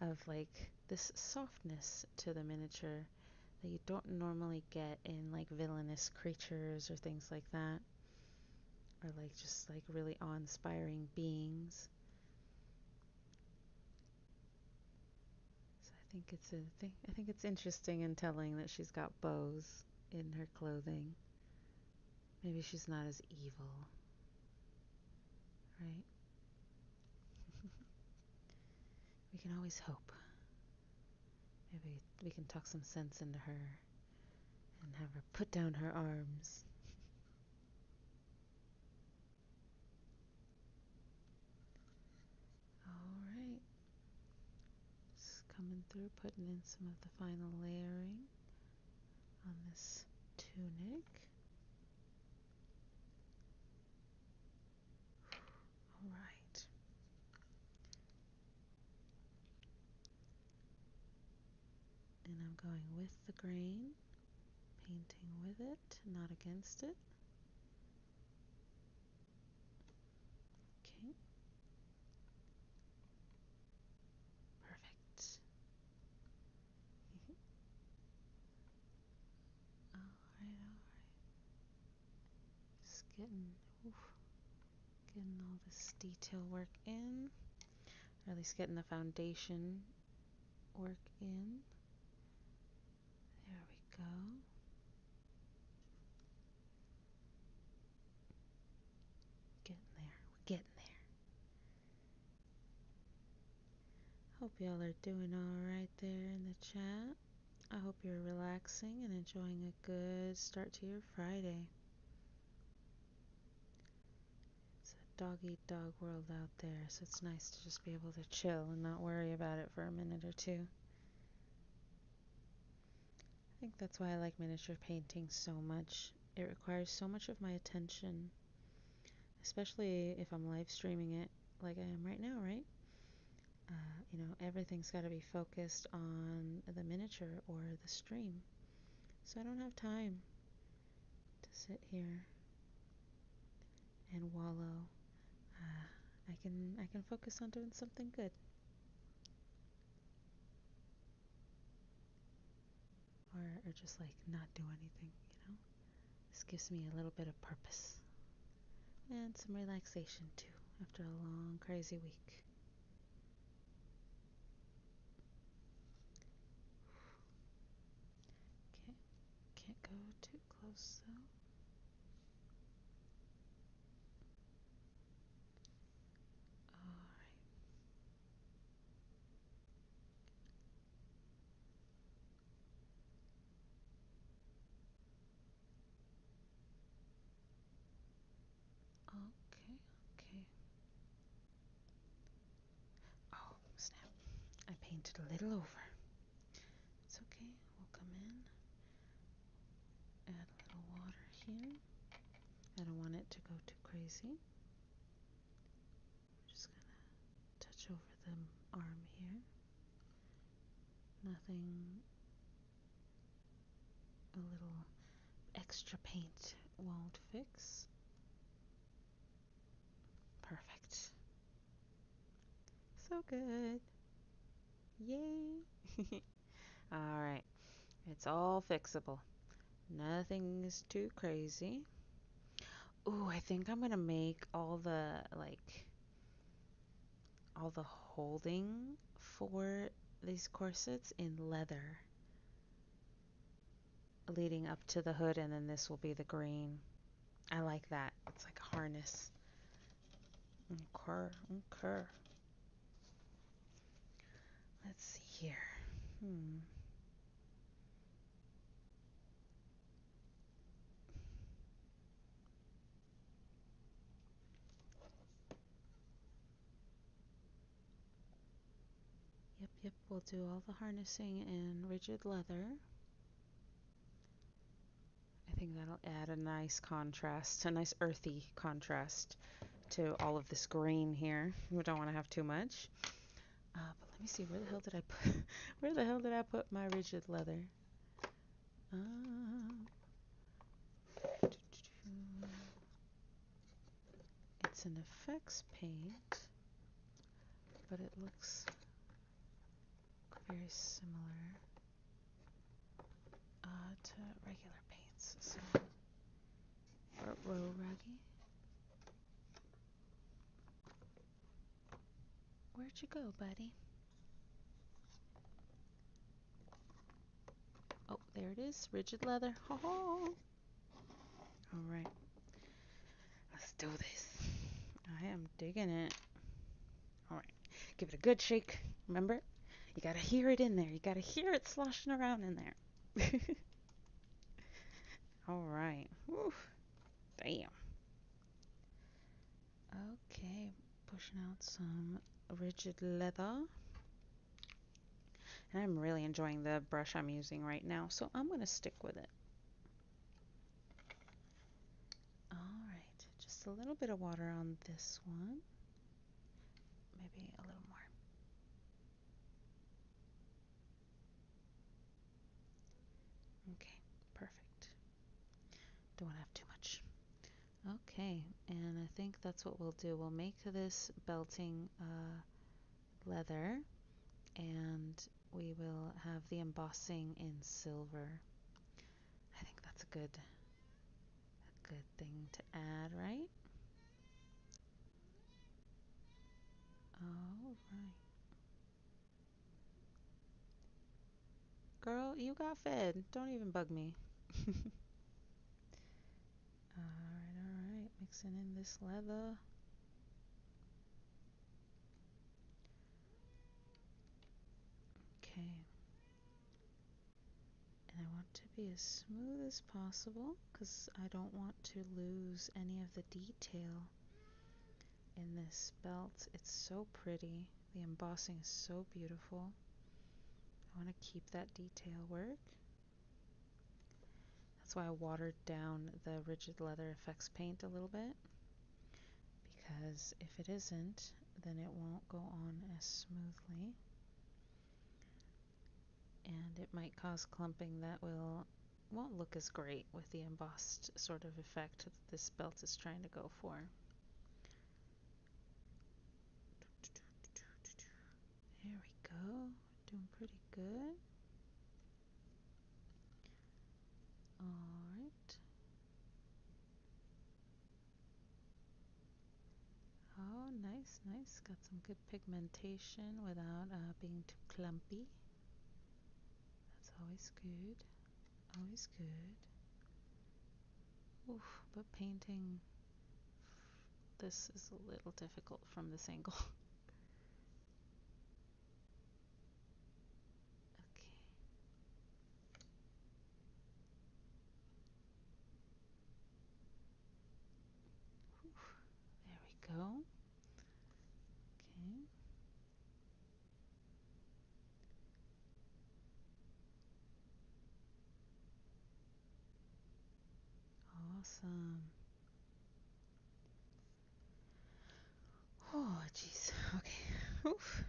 Speaker 2: of like this softness to the miniature that you don't normally get in like villainous creatures or things like that, or like just like really awe-inspiring beings. So I think it's interesting and telling that she's got bows in her clothing. Maybe she's not as evil, right? We can always hope. Maybe we can talk some sense into her and have her put down her arms. Alright. Just coming through, putting in some of the final layering on this tunic. Alright. And I'm going with the grain, painting with it, not against it. Okay. Perfect. Alright. Just getting all this detail work in, or at least getting the foundation work in. There we go. Getting there. We're getting there. Hope y'all are doing alright there in the chat. I hope you're relaxing and enjoying a good start to your Friday. It's a dog eat dog world out there, so it's nice to just be able to chill and not worry about it for a minute or two. I think that's why I like miniature painting so much. It requires so much of my attention, especially if I'm live streaming it like I am right now, right? Everything's got to be focused on the miniature or the stream. So I don't have time to sit here and wallow I can focus on doing something good. Or just like not do anything. This gives me a little bit of purpose. And some relaxation too after a long, crazy week. Okay, can't go too close though. Alright, okay, okay. Oh, snap. I painted a little over. It's okay. We'll come in, add a little water here. I don't want it to go too crazy. Just gonna touch over the arm here. Nothing a little extra paint won't fix. Perfect. So good. Yay. Alright, it's all fixable. Nothing's too crazy. Ooh, I think I'm gonna make all the holding for these corsets in leather leading up to the hood, and then this will be the green. I like that. It's like a harness. Okay. Let's see here. Yep, we'll do all the harnessing in rigid leather. I think that'll add a nice contrast, a nice earthy contrast to all of this green here. We don't want to have too much. But let me see, where the hell did I put where the hell did I put my rigid leather? It's an effects paint, but it looks very similar to regular paints. So, Raggy, where'd you go, buddy? Oh, there it is, rigid leather. All right, let's do this. I am digging it. All right, give it a good shake. Remember, you gotta hear it in there. You gotta hear it sloshing around in there. All right. Whew. Damn. Okay, pushing out some rigid leather. And I'm really enjoying the brush I'm using right now, so I'm going to stick with it. Alright, just a little bit of water on this one. Maybe a little more. Okay, perfect. Don't want to have too much. Okay, and I think that's what we'll do. We'll make this belting leather, and we will have the embossing in silver. I think that's a good thing to add, right? All right. Girl, you got fed. Don't even bug me. Alright. Mixing in this leather. Okay. And I want to be as smooth as possible because I don't want to lose any of the detail in this belt. It's so pretty. The embossing is so beautiful. I want to keep that detail work. That's why I watered down the rigid leather effects paint a little bit, because if it isn't, then it won't go on as smoothly, and it might cause clumping that won't look as great with the embossed sort of effect that this belt is trying to go for. go. Doing pretty good. Alright. Oh, nice, nice. Got some good pigmentation without being too clumpy. That's always good. Always good. Oof, but painting this is a little difficult from this angle. Okay. Oof, there we go. Okay. Awesome. Oh, jeez. Okay. Oof.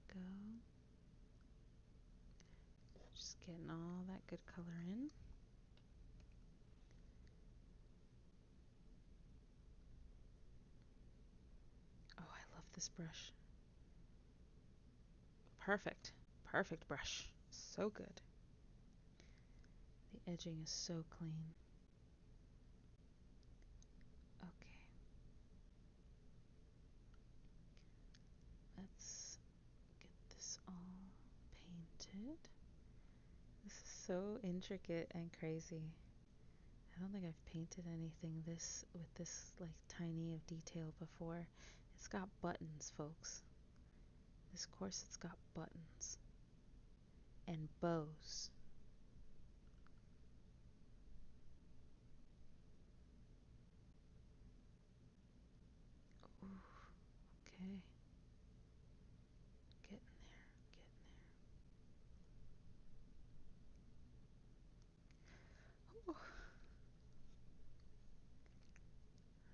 Speaker 2: There we go. Just getting all that good color in. Oh, I love this brush. Perfect. Perfect brush. So good. The edging is so clean. Okay. Let's get this all painted. This is so intricate and crazy. I don't think I've painted anything this with this like tiny of detail before. It's got buttons, folks. This corset's got buttons and bows. Ooh, okay. Getting there, getting there. Ooh.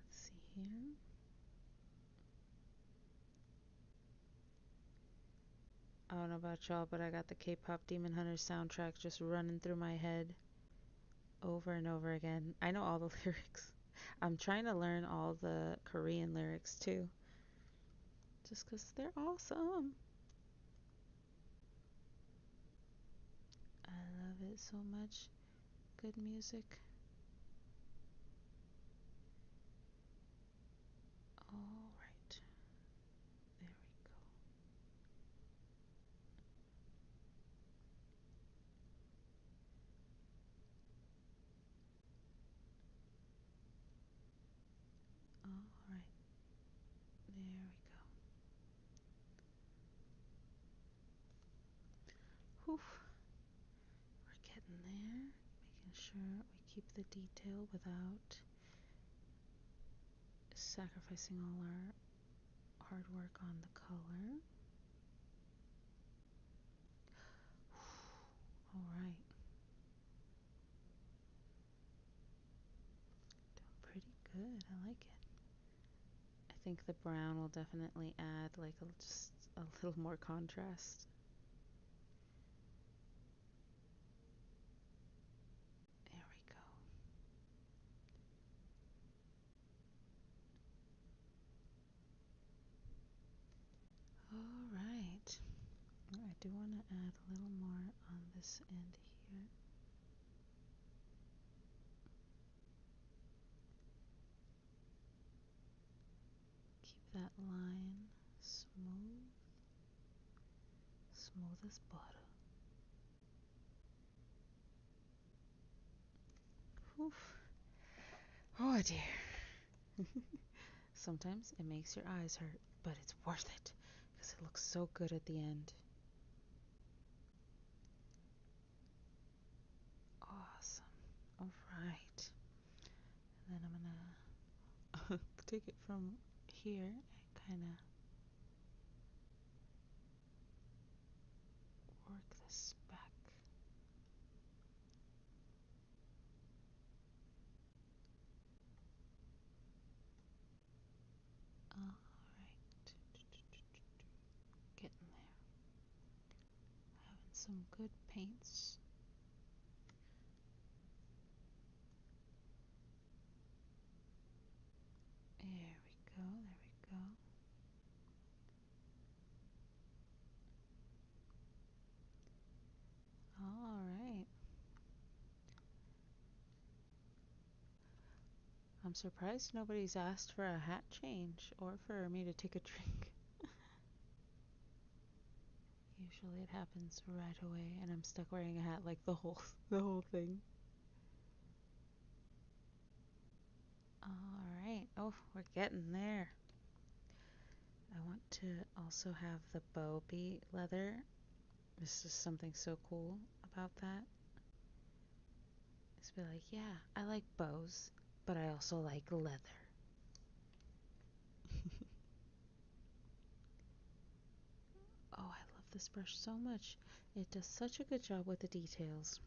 Speaker 2: Let's see here. I don't know about y'all, but I got the K-pop Demon Hunter soundtrack just running through my head over and over again. I know all the lyrics. I'm trying to learn all the Korean lyrics too, just 'cause they're awesome. I love it so much. Good music. All right. There we go. All right. There we go. Whew. We're getting there. Making sure we keep the detail without sacrificing all our hard work on the color. All right. Doing pretty good. I like it. I think the brown will definitely add like just a little more contrast. There we go. All right. I do want to add a little more on this end here. Keep that line smooth, smooth as butter. Oof. Oh dear. Sometimes it makes your eyes hurt, but it's worth it because it looks so good at the end. Awesome. All right. And then I'm gonna take it from here and kind of work this back. All right. Getting there. Having some good paints. I'm surprised nobody's asked for a hat change or for me to take a drink. Usually it happens right away and I'm stuck wearing a hat like the whole thing. All right. Oh, we're getting there. I want to also have the bow be leather. This is something so cool about that. It's be like, yeah, I like bows, but I also like leather. Oh, I love this brush so much. It does such a good job with the details.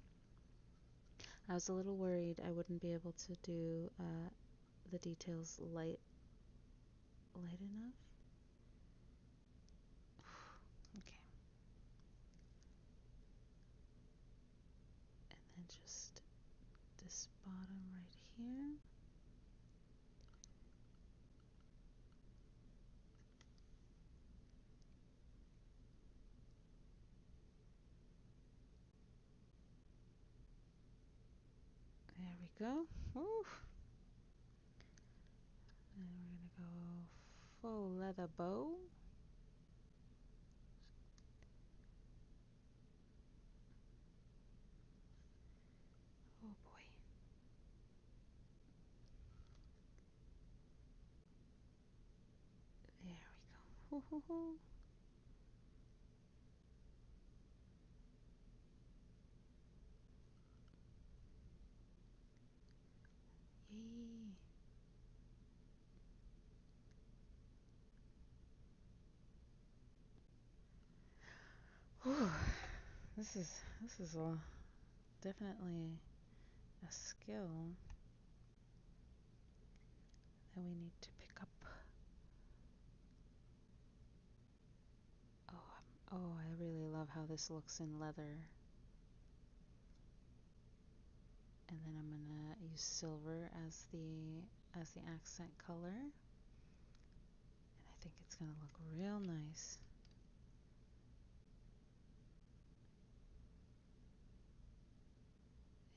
Speaker 2: I was a little worried I wouldn't be able to do the details light enough. Okay. And then just this bottom right here. There we go. Ooh. And we're gonna go faux leather bow. Oh boy. There we go. Hoo. Yay. Whew. This is definitely a skill that we need to pick up. Oh, I really love how this looks in leather. And then I'm gonna use silver as the accent color. And I think it's gonna look real nice.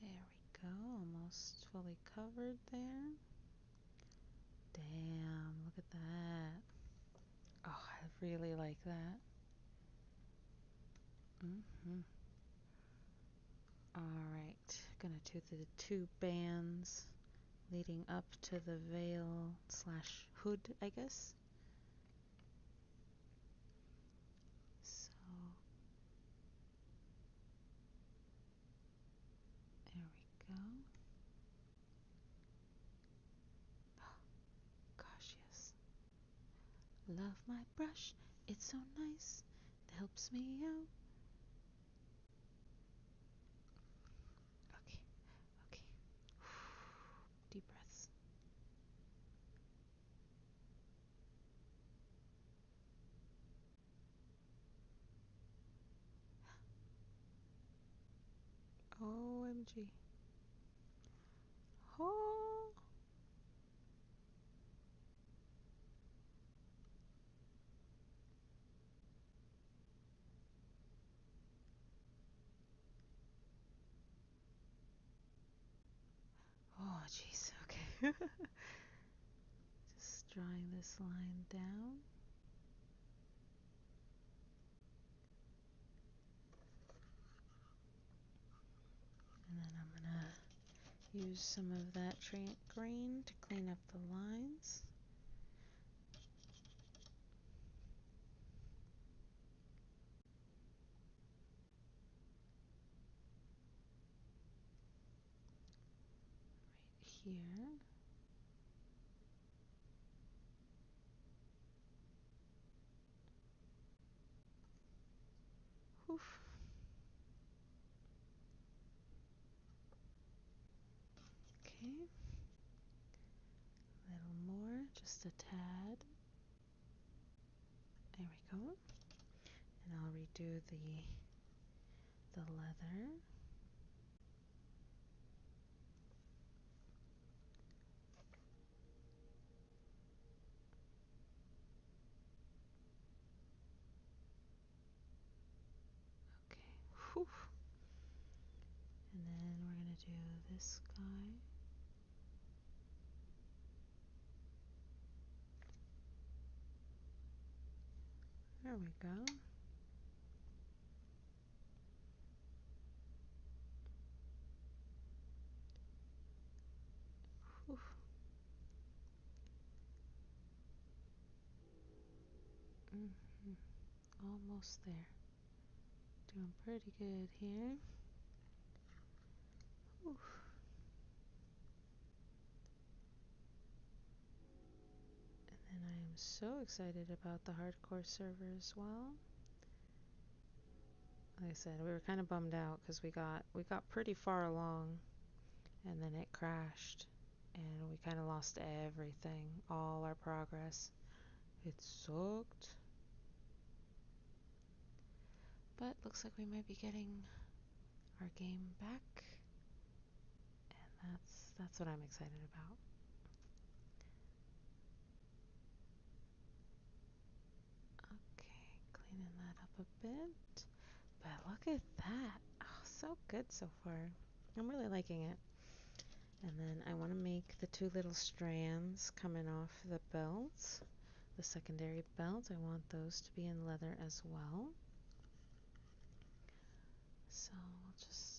Speaker 2: There we go, almost fully covered there. Damn, look at that. Oh, I really like that. Alright, gonna do the two bands leading up to the veil slash hood, I guess. So, there we go. Gosh, yes. Love my brush, it's so nice. It helps me out. Okay, okay. Deep breaths. OMG. Oh. Oh, jeez. Okay. Just drawing this line down. And then I'm gonna use some of that green to clean up the lines. Right here. Oof. Okay. A little more, just a tad. There we go. And I'll redo the leather. Okay. Whew. And then we're gonna do this guy. There we go. Whew. Mhm. Almost there. Doing pretty good here. Whew. And I am so excited about the hardcore server as well. Like I said, we were kind of bummed out because we got pretty far along, and then it crashed, and we kind of lost everything, all our progress. It sucked, but looks like we might be getting our game back, and that's what I'm excited about. Okay, cleaning that up a bit. But look at that. Oh, so good so far. I'm really liking it. And then I want to make the two little strands coming off the belt, the secondary belt. I want those to be in leather as well. So we'll just...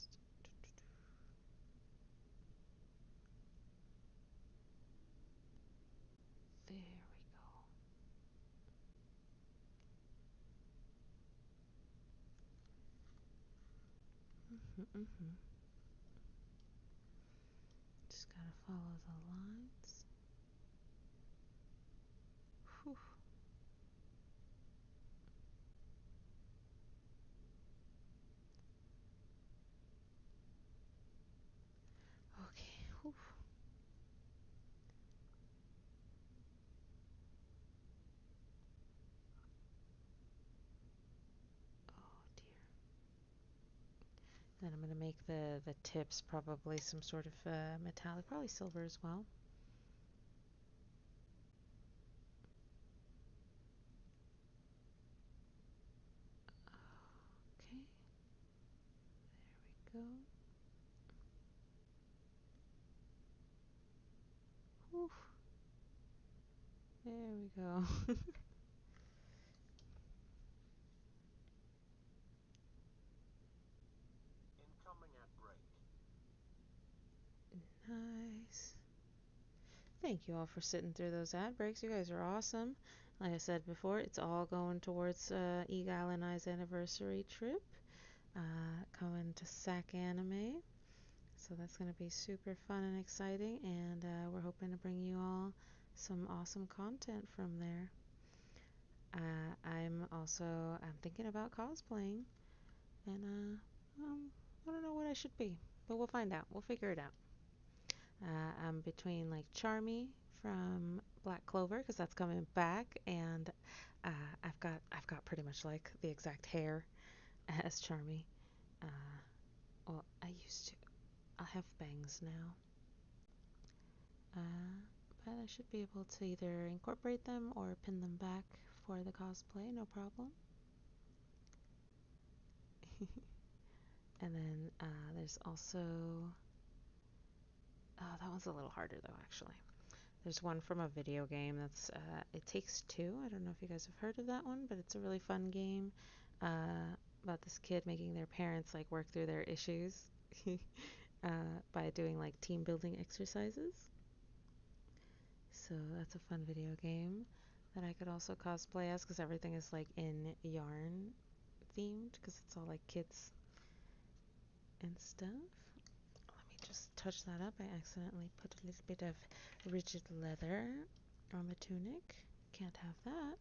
Speaker 2: There we go. Just gotta follow the lines. Whew. Okay. Whew. Oh dear. Then I'm gonna make the tips probably some sort of metallic, probably silver as well. Okay. There we go. Whew. There we go.
Speaker 3: Incoming at break.
Speaker 2: Nice. Thank you all for sitting through those ad breaks. You guys are awesome. Like I said before, it's all going towards Egal and I's anniversary trip, coming to SAC Anime. So that's going to be super fun and exciting, and we're hoping to bring you all some awesome content from there. I'm thinking about cosplaying, and I don't know what I should be, but we'll find out. We'll figure it out. I'm between like Charmy from Black Clover because that's coming back, and uh, I've got pretty much like the exact hair as Charmy. Uh, well, I used to. I have bangs now, but I should be able to either incorporate them or pin them back for the cosplay, no problem. And then there's also. Oh, that one's a little harder though, actually. There's one from a video game that's It Takes Two. I don't know if you guys have heard of that one, but it's a really fun game about this kid making their parents like work through their issues by doing like team building exercises. So that's a fun video game that I could also cosplay as because everything is like in yarn themed because it's all like kids and stuff. Let me just touch that up. I accidentally put a little bit of rigid leather on the tunic. Can't have that.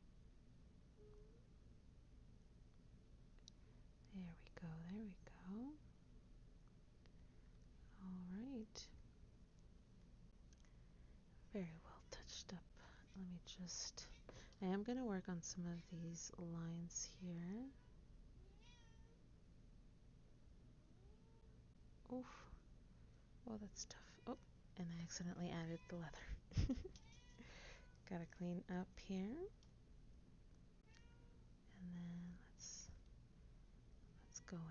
Speaker 2: There we go, there we go. Alright. Very well touched up. Let me just... I am going to work on some of these lines here. Oof. Oh, that's tough. Oh, and I accidentally added the leather. Gotta clean up here. And then let's go in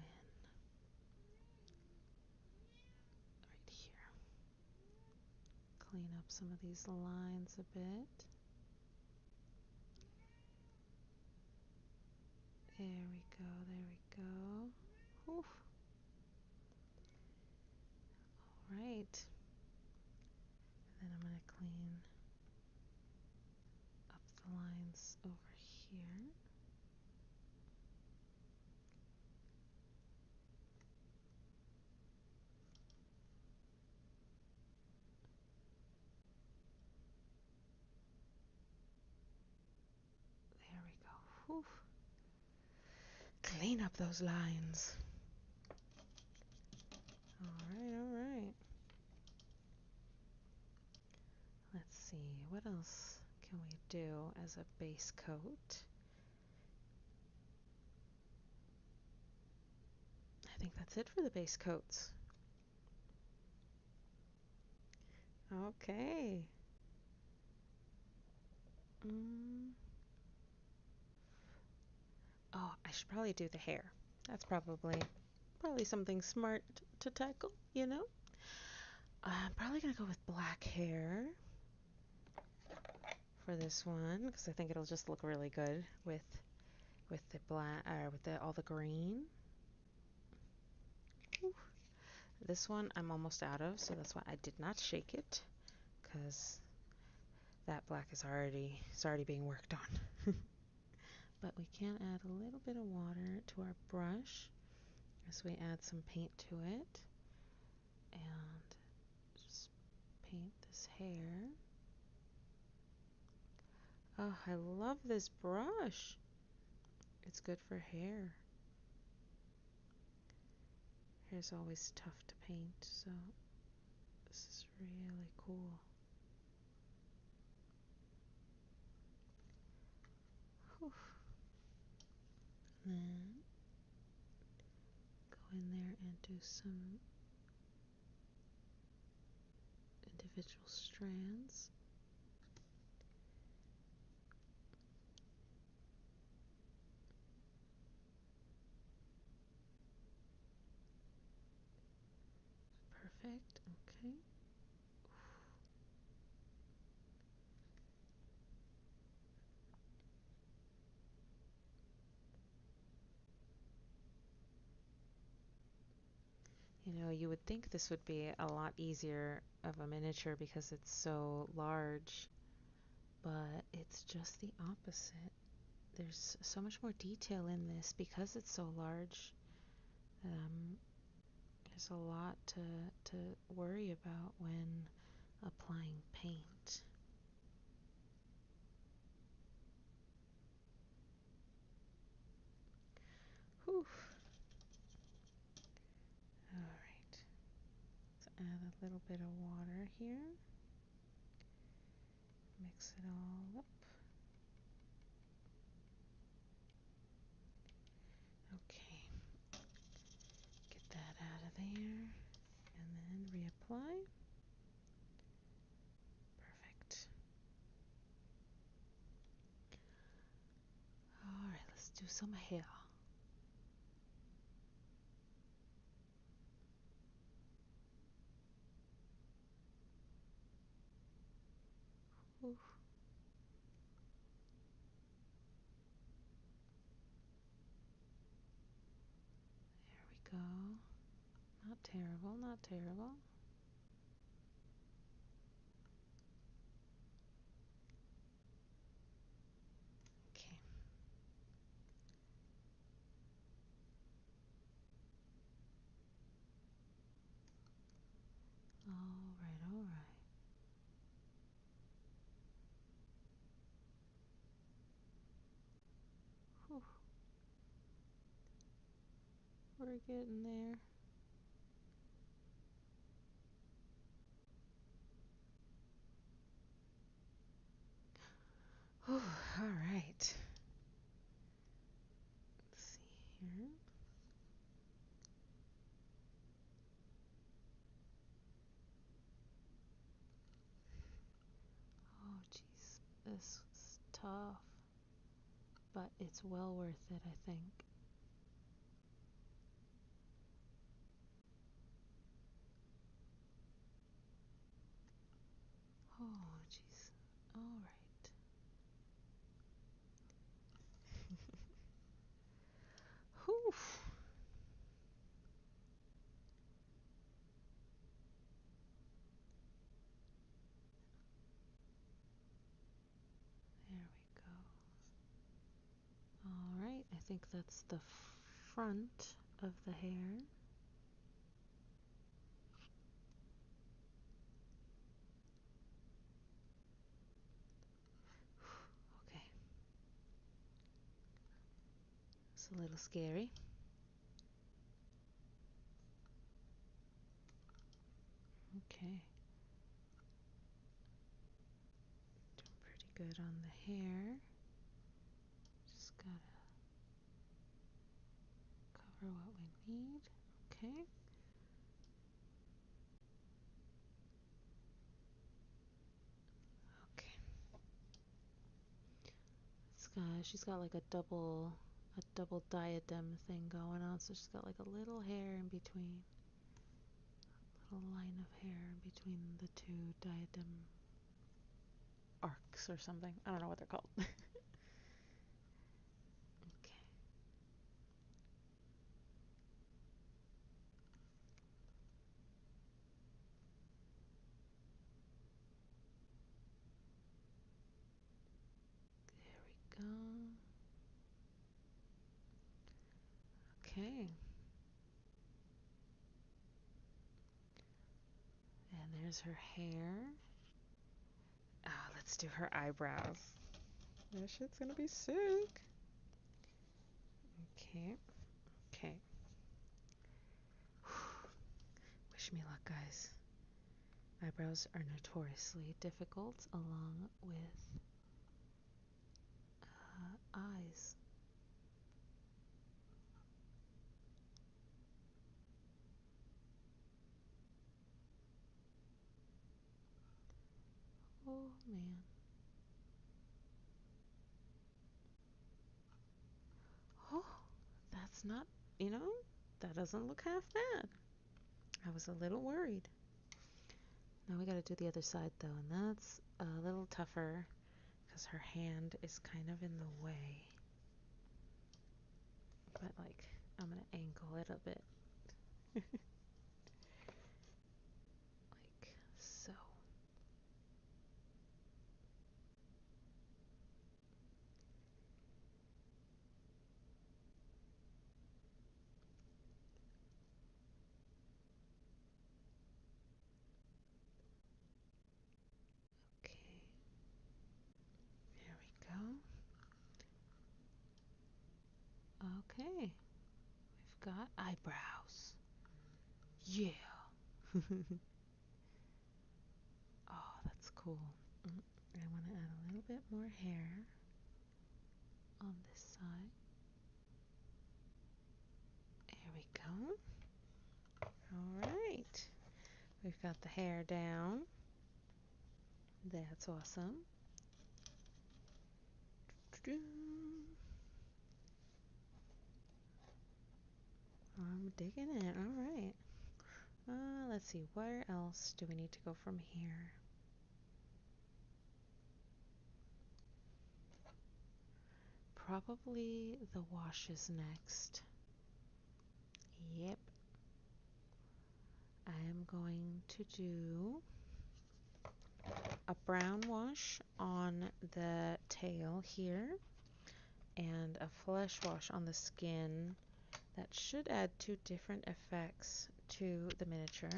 Speaker 2: right here. Clean up some of these lines a bit. There we go, there we go. Whew. Alright. And then I'm going to clean up the lines over here. There we go. Whew. Clean up those lines. Alright, alright. Let's see, what else can we do as a base coat? I think that's it for the base coats. Okay. Oh, I should probably do the hair. That's probably something smart to tackle, you know? I'm probably gonna go with black hair for this one because I think it'll just look really good with the black with all the green. Whew. This one I'm almost out of, so that's why I did not shake it because that black is already being worked on. But we can add a little bit of water to our brush as we add some paint to it and just paint this hair. Oh, I love this brush. It's good for hair. Hair's always tough to paint, so this is really cool. Whew. Then go in there and do some individual strands. Perfect. Okay. You know, you would think this would be a lot easier of a miniature because it's so large, but it's just the opposite. There's so much more detail in this because it's so large. There's a lot to worry about when applying paint. Whew. Alright. Let's add a little bit of water here. Mix it all up. Okay. Get that out of there. And then reapply. Perfect. Alright, let's do some hair. Oof. There we go. Not terrible, not terrible. Okay. Alright, alright. Whew. We're getting there. Whew. Alright. Let's see here. Oh, jeez. This is tough. But it's well worth it, I think. Oh, jeez. Alright. think that's the front of the hair. Okay. It's a little scary. Okay. Doing pretty good on the hair. Just gotta cover what we need. Okay. Okay. She's got like a double diadem thing going on, so she's got like a little hair in between. Little line of hair in between the two diadem
Speaker 1: Arcs or something. I don't know what they're called.
Speaker 2: Okay. There we go. Okay. And there's her hair. Let's do her eyebrows. That shit's gonna be sick. Okay. Okay. Wish me luck, guys. Eyebrows are notoriously difficult, along with eyes. Oh man. Oh, that's not, you know, that doesn't look half bad. I was a little worried. Now we gotta do the other side though, and that's a little tougher because her hand is kind of in the way. But like, I'm gonna angle it a bit. Like so. Okay. There we go. Okay. We've got eyebrows. Yeah. Oh, that's cool. I want to add a little bit more hair on this side. There we go. All right. We've got the hair down. That's awesome. I'm digging it. All right. Let's see. Where else do we need to go from here? Probably the wash is next. Yep. I am going to do a brown wash on the tail here and a flesh wash on the skin. That should add two different effects to the miniature.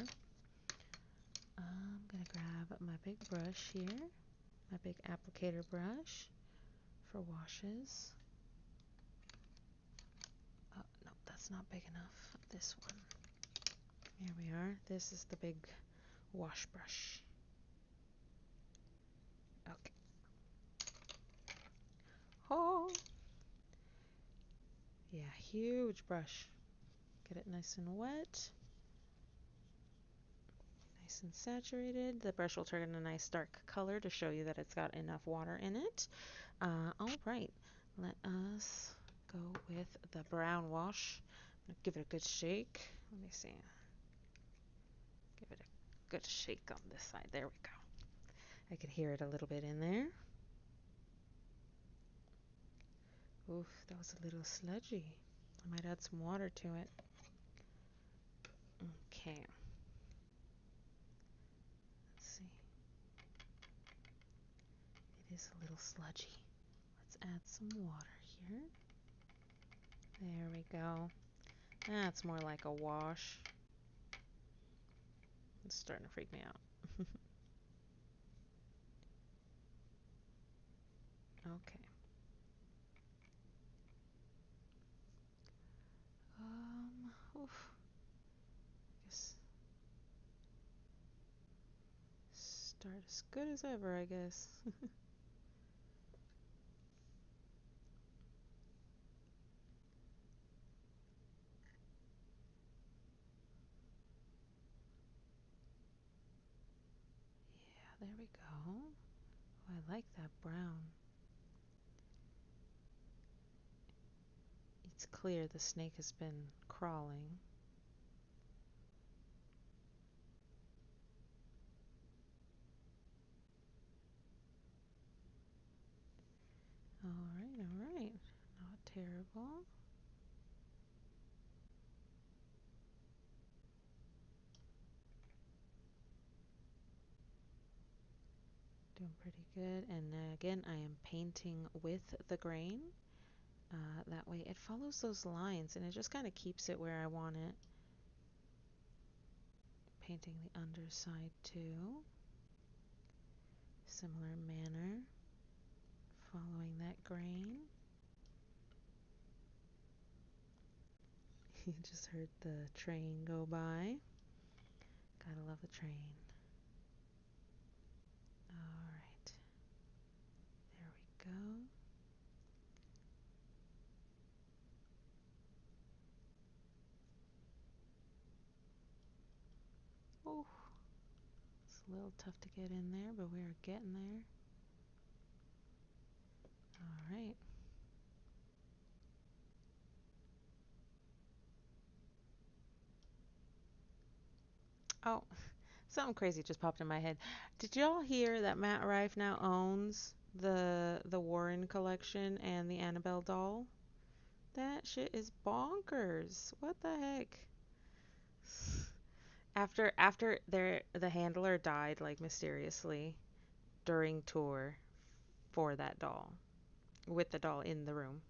Speaker 2: I'm going to grab my big brush here, my big applicator brush for washes. No, that's not big enough. This one. Here we are. This is the big wash brush. Okay. Oh! Yeah, huge brush. Get it nice and wet. Nice and saturated. The brush will turn a nice dark color to show you that it's got enough water in it. All right, let us go with the brown wash. I'm gonna give it a good shake. Let me see. Give it a good shake on this side. There we go. I can hear it a little bit in there. Oof, that was a little sludgy. I might add some water to it. Okay. Let's see. It is a little sludgy. Let's add some water here. There we go. That's more like a wash. It's starting to freak me out. Okay. Oof. I guess start as good as ever, I guess. Yeah, there we go. Oh, I like that brown. It's clear the snake has been crawling. Alright, alright. Not terrible. Doing pretty good. And again, I am painting with the grain. That way it follows those lines and it just kind of keeps it where I want it. Painting the underside too. Similar manner. Following that grain. You just heard the train go by. Gotta love the train. Alright. There we go. Oh, it's a little tough to get in there, but we are getting there. Alright. Oh, something crazy just popped in my head. Did y'all hear that Matt Rife now owns the Warren collection and the Annabelle doll? That shit is bonkers. What the heck? After the handler died like mysteriously during tour for that doll, with the doll in the room.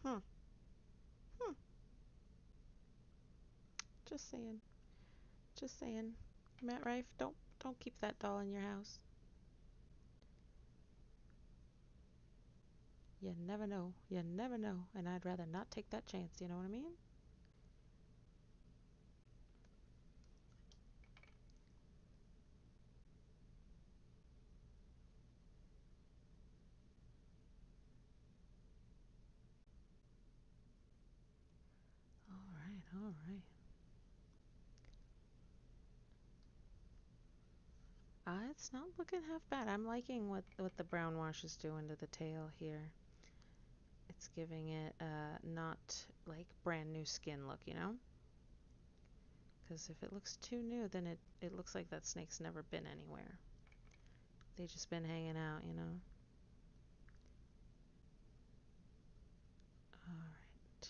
Speaker 2: Hmm. Hmm. Just saying. Just saying. Matt Rife, don't keep that doll in your house. You never know. You never know. And I'd rather not take that chance, you know what I mean? Alright, alright. It's not looking half bad. I'm liking what the brown wash is doing to the tail here. It's giving it not like brand new skin look, you know? Because if it looks too new, then it looks like that snake's never been anywhere. They just been hanging out, you know? Alright.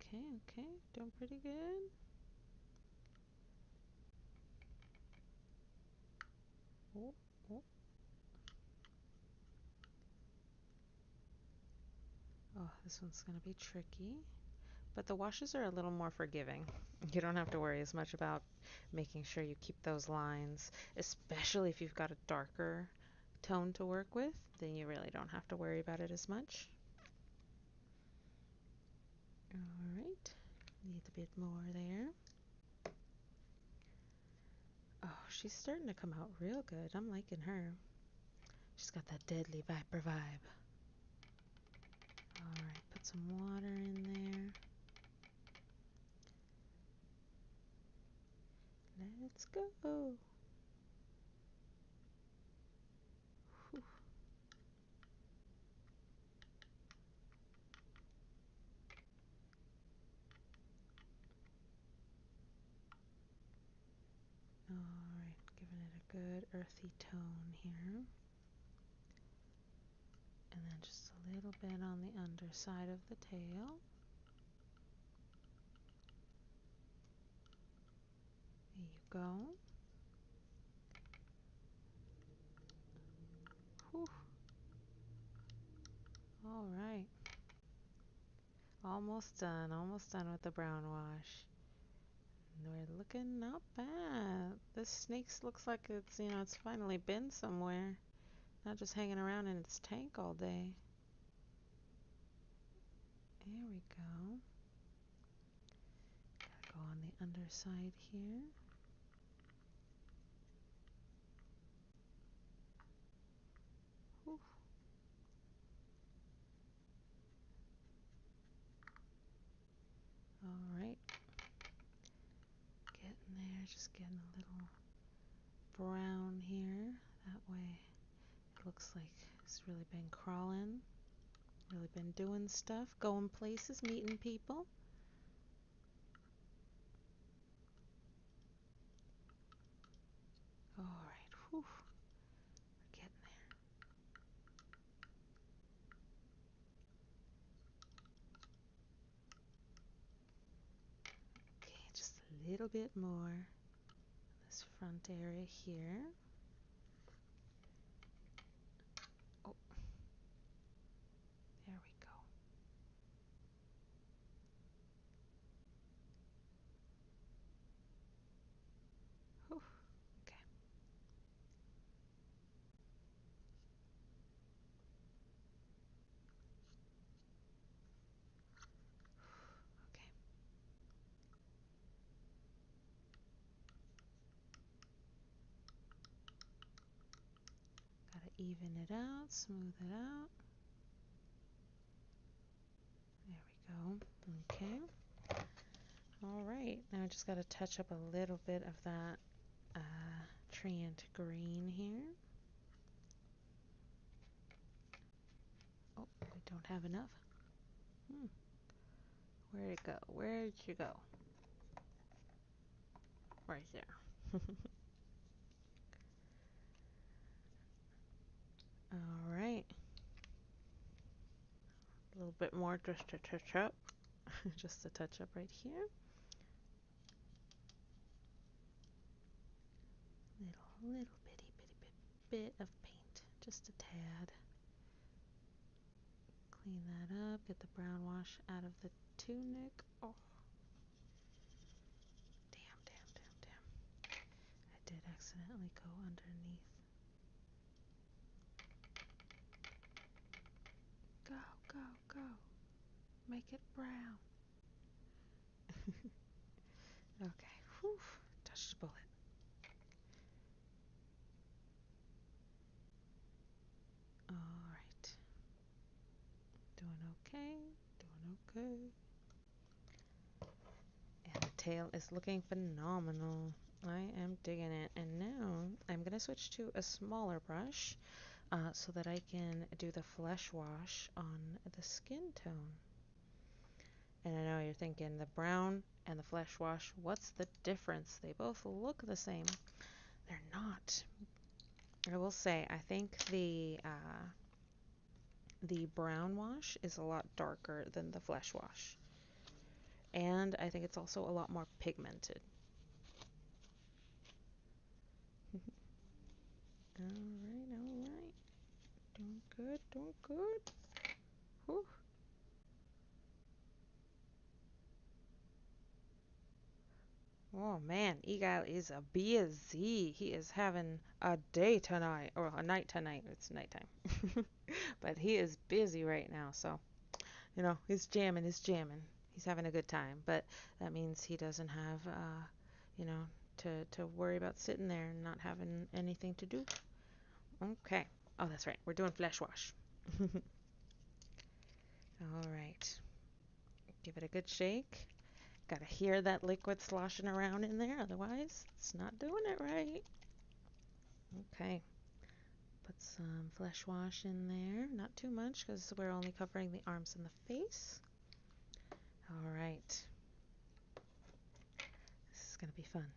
Speaker 2: Okay, okay. Doing pretty good. Oh, oh. Oh, this one's going to be tricky. But the washes are a little more forgiving. You don't have to worry as much about making sure you keep those lines, especially if you've got a darker tone to work with, then you really don't have to worry about it as much. Alright, need a bit more there. Oh, she's starting to come out real good. I'm liking her. She's got that deadly viper vibe. Alright, put some water in there. Let's go. Whew. Alright, giving it a good earthy tone here. And then just a little bit on the underside of the tail. There you go. almost done with the brown wash. We're looking not bad. This snake looks like it's, it's finally been somewhere. Not just hanging around in its tank all day. There we go. Gotta go on the underside here. Whew. Alright. Getting there, just getting a little brown here. That way it looks like it's really been crawling. Really been doing stuff, going places, meeting people. Alright, whew. We're getting there. Okay, just a little bit more. This front area here. Oh, there we go. Whew. Okay. Okay. Gotta even it out, smooth it out. There we go. Okay. Alright, now I just gotta touch up a little bit of that Treant green here. Oh, we don't have enough. Where'd it go? Where'd you go? Right there. Alright. A little bit more just to touch up. Just to touch up right here. Little bitty bit of paint. Just a tad. Clean that up. Get the brown wash out of the tunic. Oh. Damn. I did accidentally go underneath. Go. Make it brown. Okay. Whew. Touched the bullet. Alright. Doing okay. And the tail is looking phenomenal. I am digging it. And now I'm going to switch to a smaller brush so that I can do the flesh wash on the skin tone. And I know you're thinking the brown and the flesh wash, what's the difference? They both look the same. They're not. I will say, I think the brown wash is a lot darker than the flesh wash. And I think it's also a lot more pigmented. Alright. Doing good. Whew. Oh man, Egal is a busy. He is having a day tonight, or a night tonight. It's nighttime. But he is busy right now, so, he's jamming. He's having a good time, but that means he doesn't have, to worry about sitting there and not having anything to do. Okay. Oh, that's right. We're doing flesh wash. All right. Give it a good shake. Gotta hear that liquid sloshing around in there, otherwise it's not doing it right. Okay. Put some flesh wash in there. Not too much because we're only covering the arms and the face. All right. This is gonna be fun.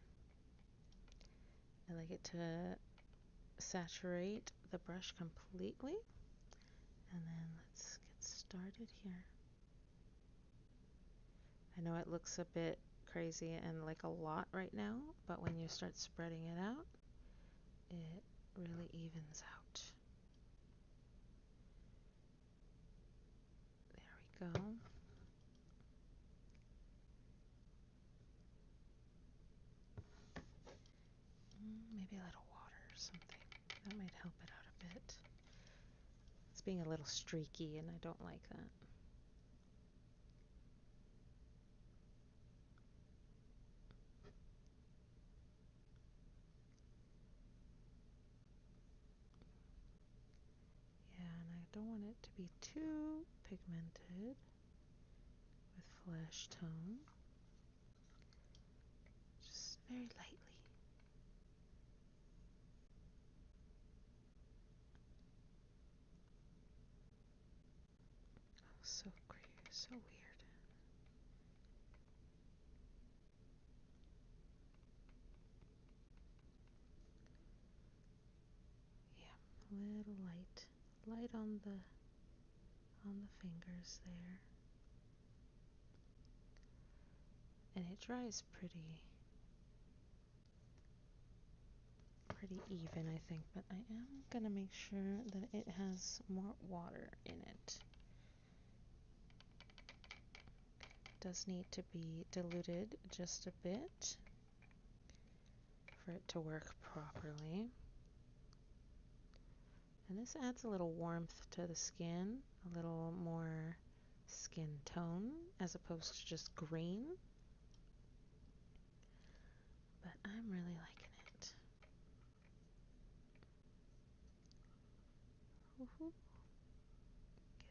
Speaker 2: I like it to saturate the brush completely. And then let's get started here. I know it looks a bit crazy and like a lot right now, but when you start spreading it out, it really evens out. There we go. maybe a little water or something. That might help it out a bit. It's being a little streaky and I don't like that. Yeah, and I don't want it to be too pigmented with flesh tone. Just very lightly. Oh, so weird, so weird. Yeah, a little light on the fingers there, and it dries pretty even, I think, but I am gonna make sure that it has more water in it. It does need to be diluted just a bit for it to work properly. And this adds a little warmth to the skin, a little more skin tone as opposed to just green. But I'm really liking it. Woohoo.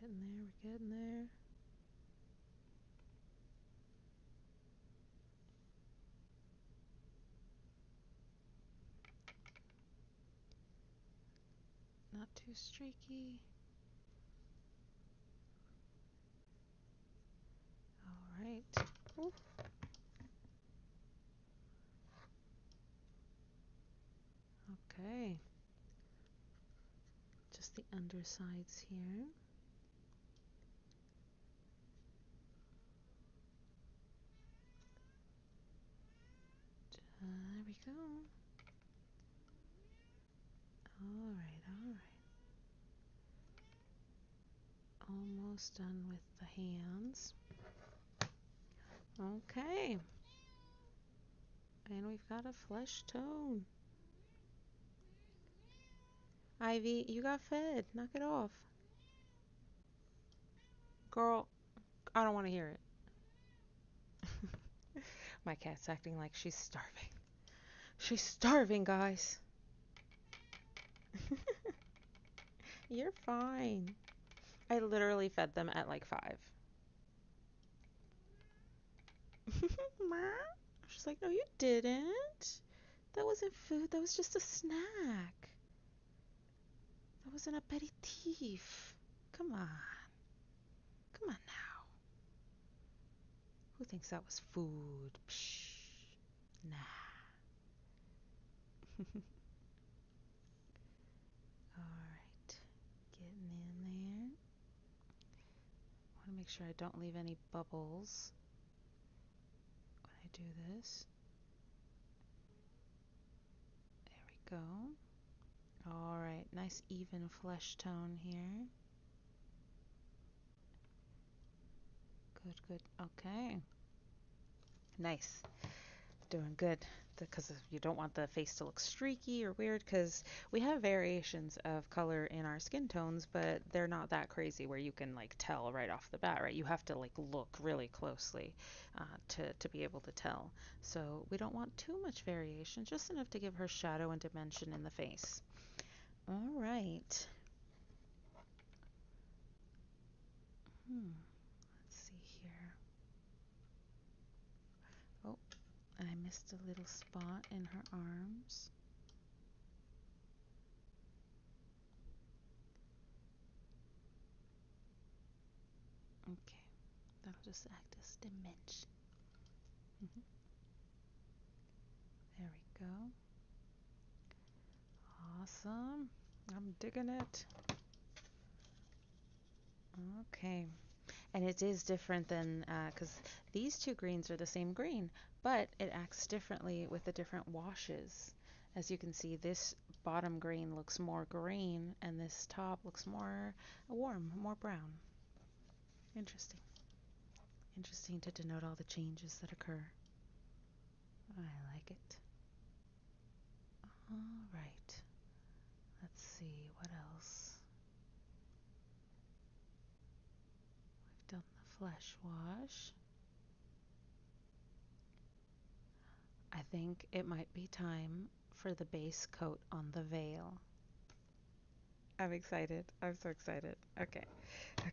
Speaker 2: Getting there, we're getting there. Not too streaky. All right. Ooh. Okay. Just the undersides here. There we go. All right, all right. Almost done with the hands. Okay. And we've got a flesh tone. Ivy, you got fed. Knock it off. Girl, I don't want to hear it. My cat's acting like she's starving. She's starving, guys. You're fine. I literally fed them at like 5. Ma? She's like, no, you didn't. That wasn't food. That was just a snack. That was an aperitif. Come on. Come on now. Who thinks that was food? Psh. Nah. Alright. Getting in there. I want to make sure I don't leave any bubbles when I do this. There we go. Alright. Nice even flesh tone here. Good, good. Okay. Nice. Doing good. Because you don't want the face to look streaky or weird, because we have variations of color in our skin tones, but they're not that crazy where you can like tell right off the bat, right? You have to like look really closely to be able to tell. So we don't want too much variation, just enough to give her shadow and dimension in the face. All right. Let's see here. Oh, I missed a little spot in her arms. Okay, that'll just act as dimension. There we go. Awesome. I'm digging it. Okay. And it is different than, because these two greens are the same green, but it acts differently with the different washes. As you can see, this bottom green looks more green, and this top looks more warm, more brown. Interesting. Interesting to denote all the changes that occur. I like it. see, what else? We've done the flesh wash. I think it might be time for the base coat on the veil. I'm excited. I'm so excited. Okay. I'm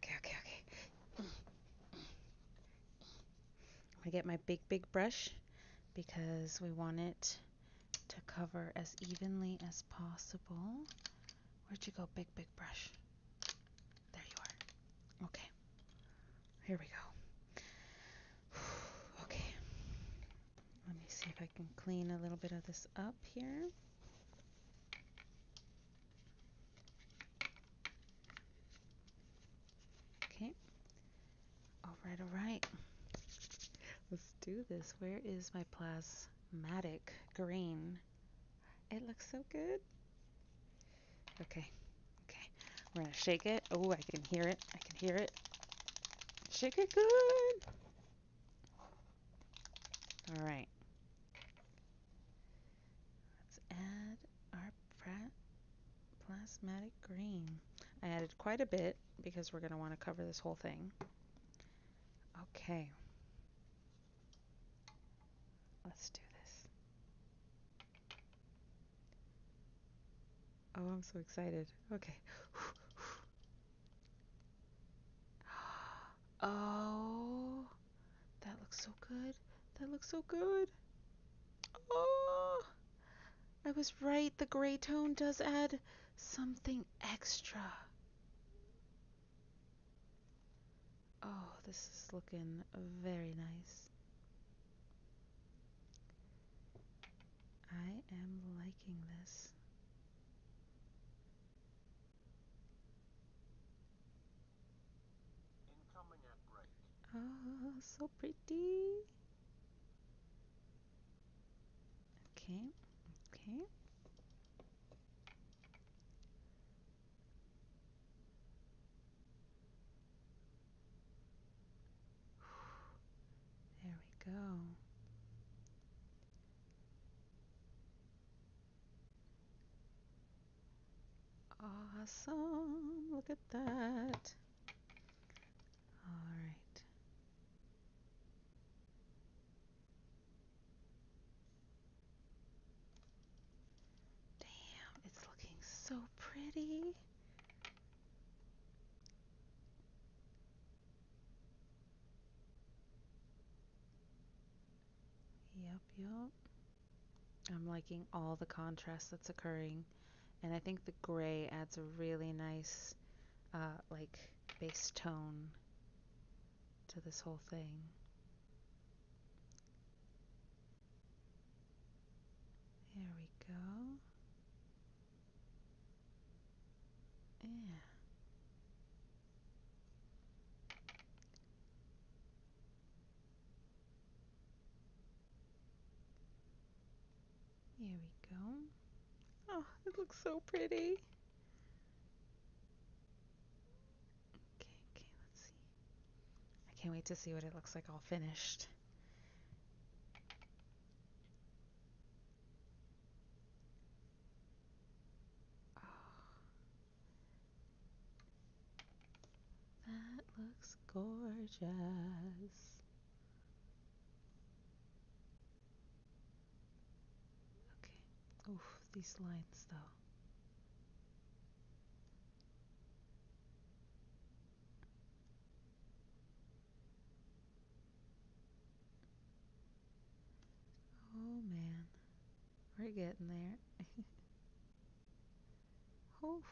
Speaker 2: gonna get my big brush because we want it to cover as evenly as possible. Where'd you go, big brush? There you are. Okay. Here we go. Okay. Let me see if I can clean a little bit of this up here. Okay. All right. Let's do this. Where is my plasmatic green? It looks so good. Okay. We're going to shake it. Oh, I can hear it. Shake it good. All right. Let's add our plasmatic green. I added quite a bit because we're going to want to cover this whole thing. Okay. Let's do this. Oh, I'm so excited. Okay. Oh, that looks so good. Oh, I was right. The gray tone does add something extra. Oh, this is looking very nice. I am liking this.
Speaker 3: Incoming at break.
Speaker 2: Oh, so pretty. Okay. There we go. Awesome. Look at that. All right. Damn, it's looking so pretty. Yup. I'm liking all the contrast that's occurring. And I think the gray adds a really nice, like, base tone to this whole thing. There we go. Yeah. Here we go. Oh, it looks so pretty. Okay, let's see. I can't wait to see what it looks like all finished. Oh, that looks gorgeous. Okay. Oof, these lines though. Oh man, we're getting there. Oof.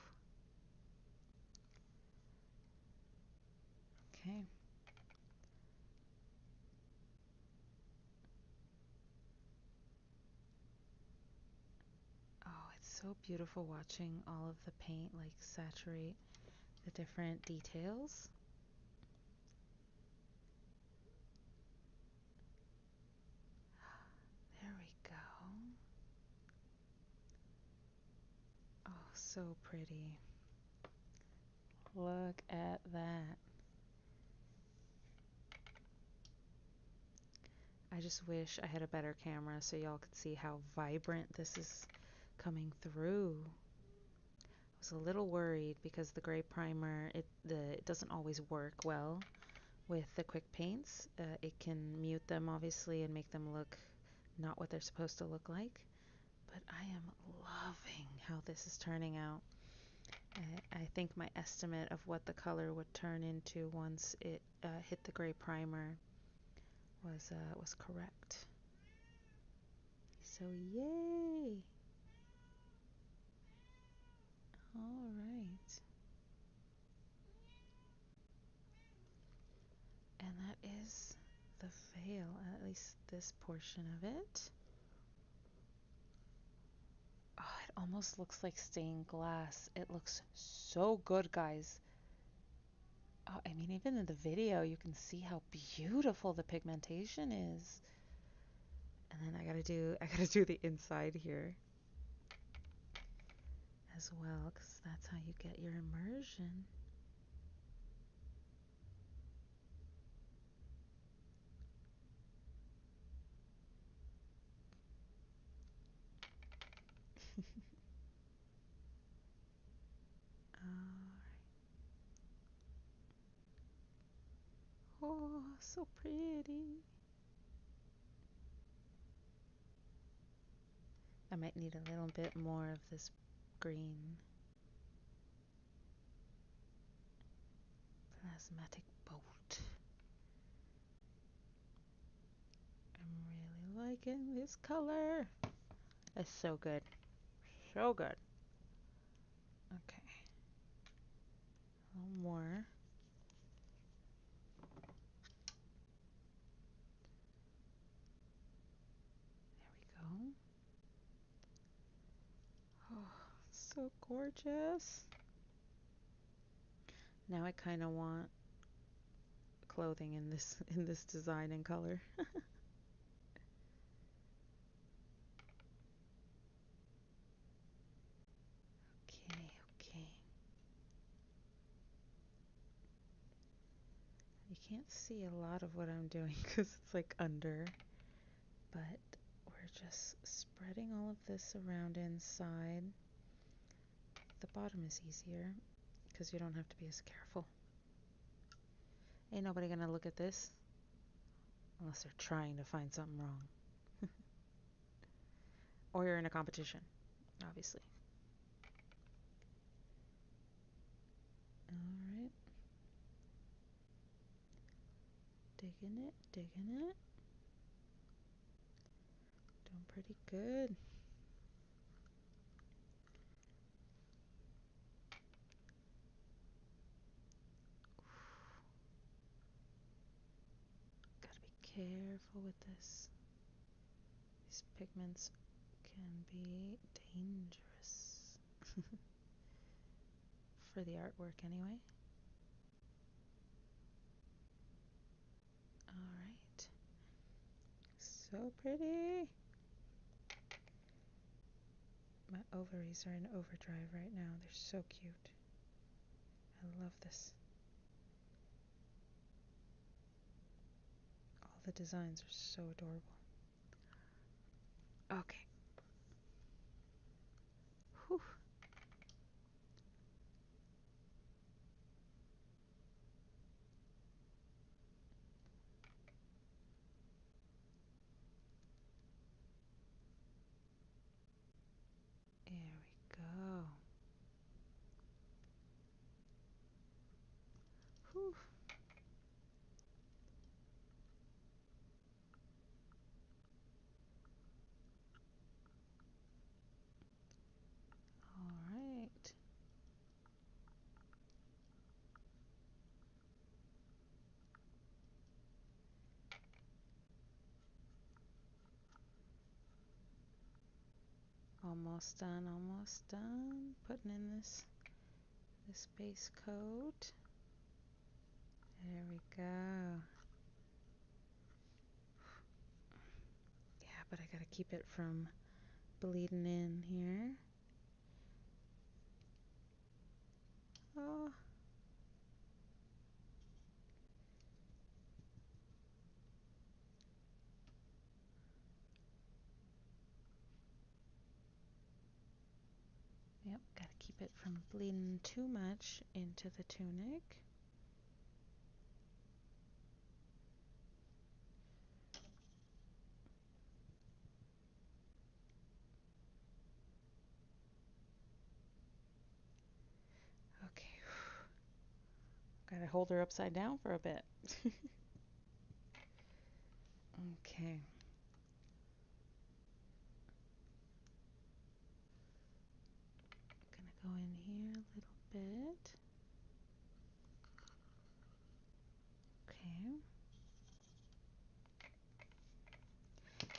Speaker 2: Okay. Oh, it's so beautiful watching all of the paint like saturate the different details. There we go. Oh, so pretty. Look at that. I just wish I had a better camera so y'all could see how vibrant this is coming through. was a little worried because the gray primer, it doesn't always work well with the quick paints. It can mute them obviously and make them look not what they're supposed to look like. But I am loving how this is turning out. I think my estimate of what the color would turn into once it hit the gray primer was correct. So yay! All right. And that is the veil, at least this portion of it. Oh, it almost looks like stained glass. It looks so good, guys. Oh, I mean, even in the video, you can see how beautiful the pigmentation is. And then I gotta do the inside here as well, because that's how you get your immersion. Oh, so pretty. I might need a little bit more of this green. Plasmatic bolt. I'm really liking this color. It's so good. So good. Okay. A little more. There we go. Oh, so gorgeous. Now I kind of want clothing in this design and color. Okay, okay. You can't see a lot of what I'm doing because it's like under, but we're just spreading all of this around inside. The bottom is easier because you don't have to be as careful. Ain't nobody gonna look at this unless they're trying to find something wrong. Or you're in a competition, obviously. Alright. Digging it, digging it. Doing pretty good. Gotta be careful with this. These pigments can be dangerous. For the artwork anyway. Alright. So pretty. My ovaries are in overdrive right now. They're so cute. I love this. All the designs are so adorable. Okay. Whew. There we go. Whew. Alright. Almost done, almost done. Putting in this base coat. There we go. Yeah, but I gotta keep it from bleeding in here. Oh. Yep, gotta keep it from bleeding too much into the tunic. Okay.
Speaker 1: Gotta hold her upside down for a bit. Okay.
Speaker 2: Gonna go in here a little bit. Okay.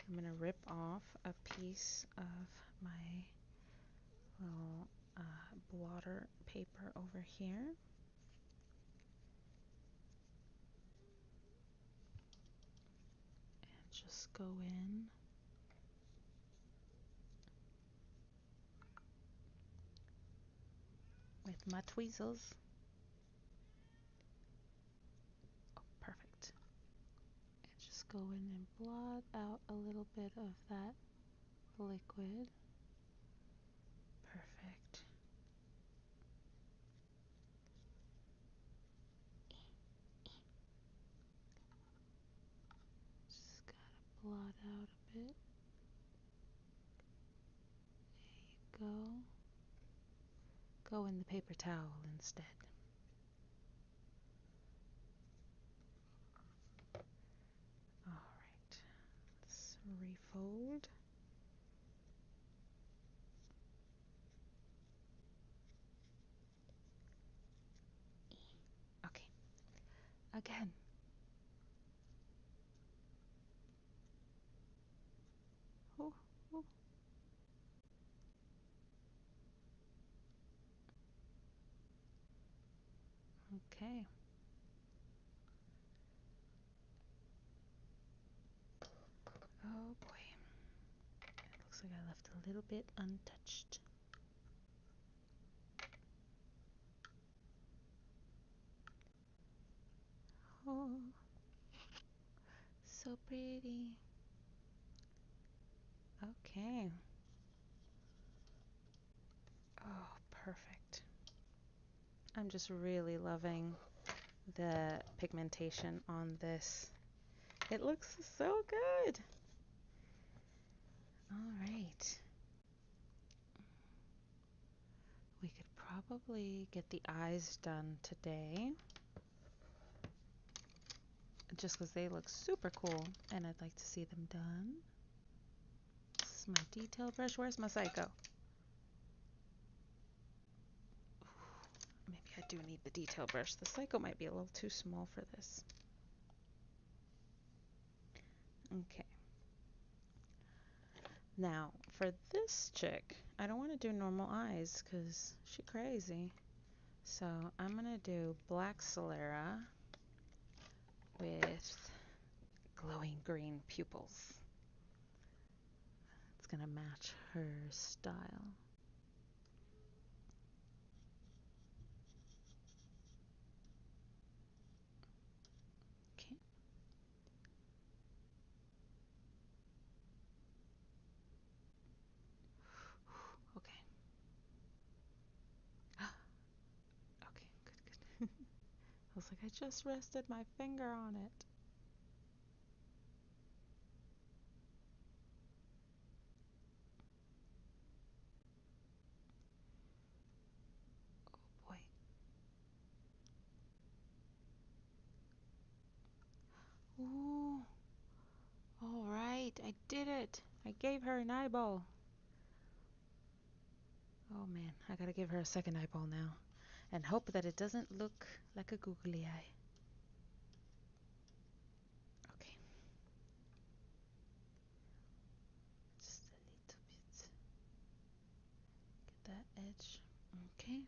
Speaker 2: I'm gonna rip off a piece of my little blotter paper over here. And just go in with my tweezers. Oh, perfect. And just go in and blot out a little bit of that liquid. Perfect. Just gotta blot out a bit. There you go. Go in the paper towel instead. Alright, let's refold. Okay, again. Ooh, ooh. Okay. Oh boy. It looks like I left a little bit untouched. Oh, so pretty. Okay. Oh, perfect. I'm just really loving the pigmentation on this. It looks so good. All right. We could probably get the eyes done today, just because they look super cool and I'd like to see them done. This is my detail brush. Where's my Psycho? Maybe I do need the detail brush. The Psycho might be a little too small for this. Okay. Now, for this chick, I don't want to do normal eyes because she's crazy. So I'm going to do black sclera with glowing green pupils. It's going to match her style. Okay. Okay. Okay, good. I was like, I just rested my finger on it. Oh boy. Ooh. All right, I did it. I gave her an eyeball. Oh man, I gotta give her a second eyeball now. And hope that it doesn't look like a googly eye. Okay. Just a little bit. Get that edge. Okay.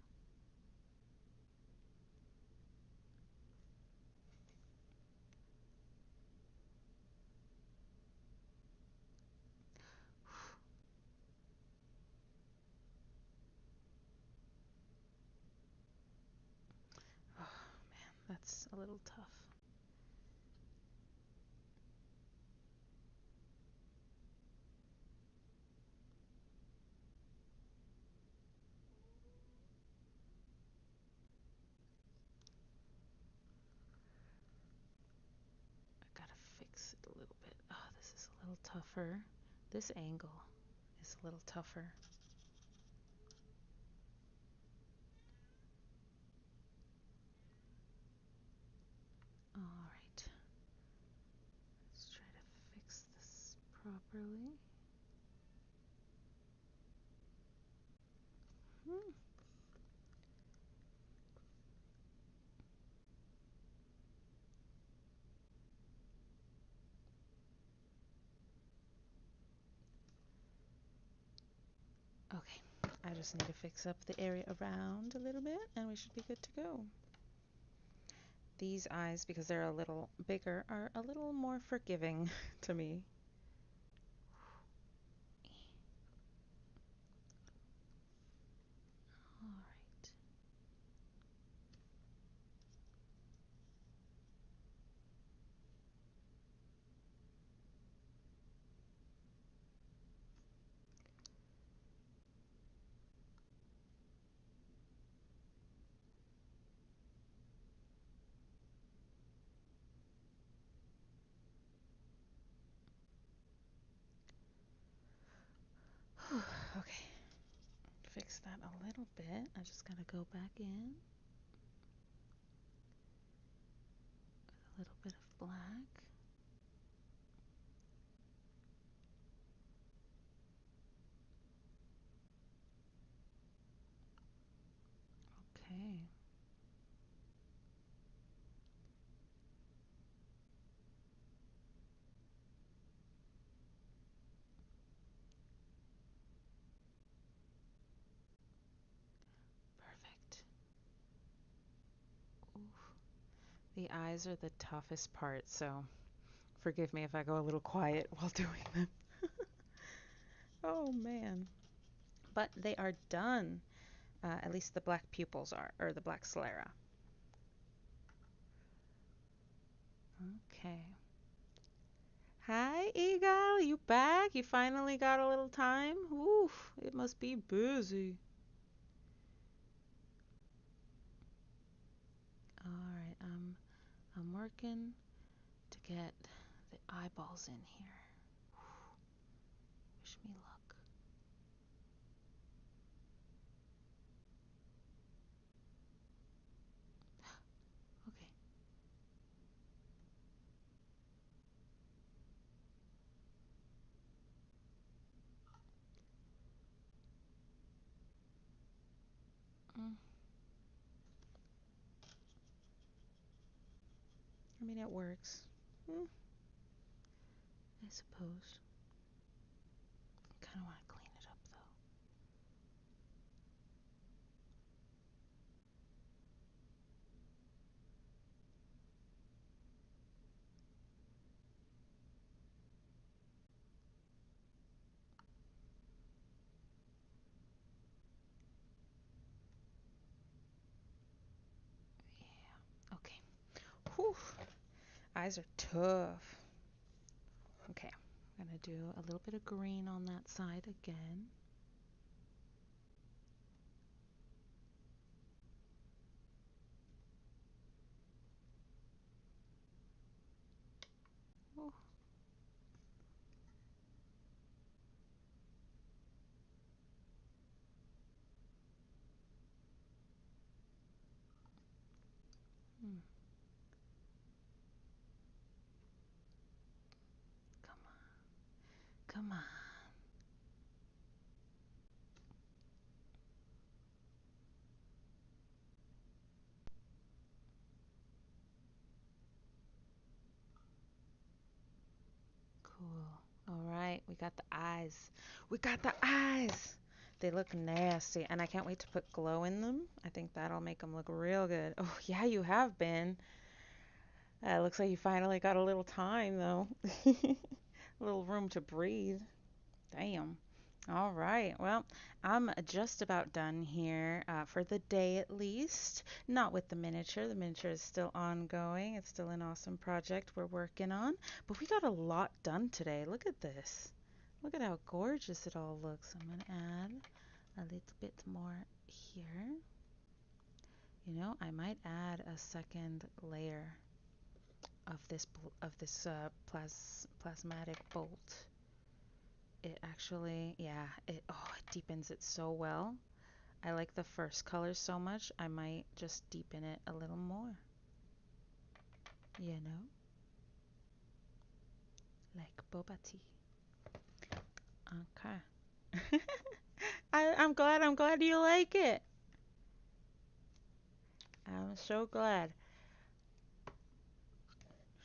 Speaker 2: Oh man, that's a little tough. little tougher. This angle is a little tougher. All right. Let's try to fix this properly. Hmm. Okay, I just need to fix up the area around a little bit and we should be good to go. These eyes, because they're a little bigger, are a little more forgiving to me. All right. Okay, fix that a little bit. I just gotta go back in with a little bit of black. Okay. Perfect. Oof. The eyes are the toughest part, so forgive me if I go a little quiet while doing them. Oh man. But they are done. At least the black pupils are, or the black sclera. Okay. Hi, Eagle. You back? You finally got a little time? Oof, it must be busy. All right, I'm working to get the eyeballs in here. Wish me luck. Okay. Mm, I mean, it works. Mm, I suppose. I kind of want to clean it up though. Yeah. Okay. Whew. Eyes are tough. Okay. I'm gonna do a little bit of green on that side again. Oh. Hmm. Come on. Come on. Cool. All right, we got the eyes. We got the eyes. They look nasty, and I can't wait to put glow in them. I think that'll make them look real good. Oh, yeah, you have been. Looks like you finally got a little time, though. A little room to breathe. Damn. All right. Well, I'm just about done here for the day at least. Not with the miniature. The miniature is still ongoing. It's still an awesome project we're working on. But we got a lot done today. Look at this. Look at how gorgeous it all looks. I'm going to add a little bit more here. You know, I might add a second layer
Speaker 1: plasmatic bolt. It actually, yeah, it deepens it so well. I like the first color so much, I might just deepen it a little more. You know, like boba tea. Okay. I'm glad you like it. I'm so glad.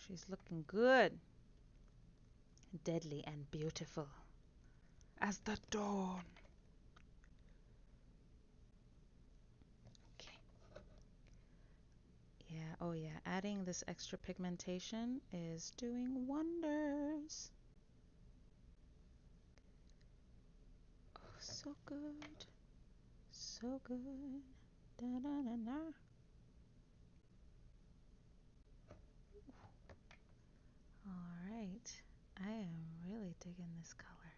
Speaker 1: She's looking good. Deadly and beautiful as the dawn. Okay. Yeah, oh yeah, adding this extra pigmentation is doing wonders. Oh, so good. So good. Da da da da. All right. I am really digging this color.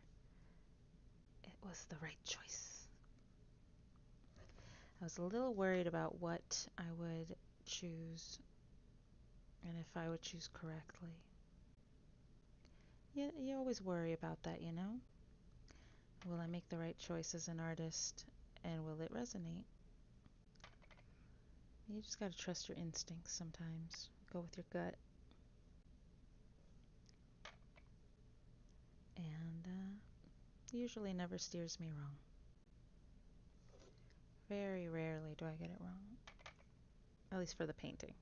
Speaker 1: It was the right choice. I was a little worried about what I would choose and if I would choose correctly. Yeah, you always worry about that, you know? Will I make the right choice as an artist and will it resonate? You just gotta trust your instincts sometimes. Go with your gut. And usually never steers me wrong. Very rarely do I get it wrong. At least for the painting.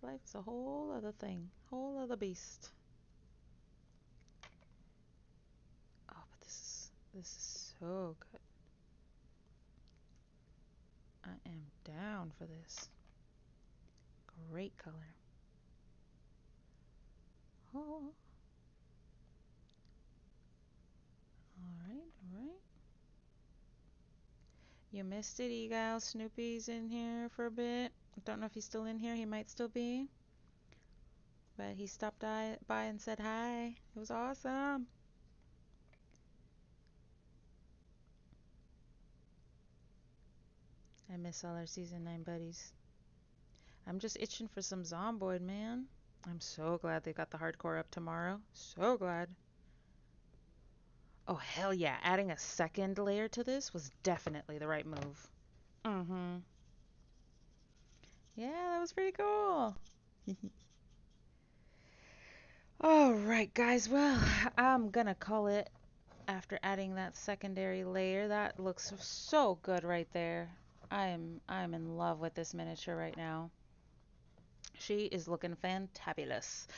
Speaker 1: Life's a whole other thing. Whole other beast. Oh, but this is so good. I am down for this. Great color. Oh, all right. You missed it, Egal. Snoopy's in here for a bit. Don't know if he's still in here. He might still be. But he stopped by and said hi. It was awesome. I miss all our season 9 buddies. I'm just itching for some Zomboid, man. I'm so glad they got the hardcore up tomorrow. So glad. Oh, hell yeah. Adding a second layer to this was definitely the right move. Mm-hmm. Yeah, that was pretty cool. All right, guys. Well, I'm gonna call it after adding that secondary layer. That looks so good right there. I'm in love with this miniature right now. She is looking fantabulous,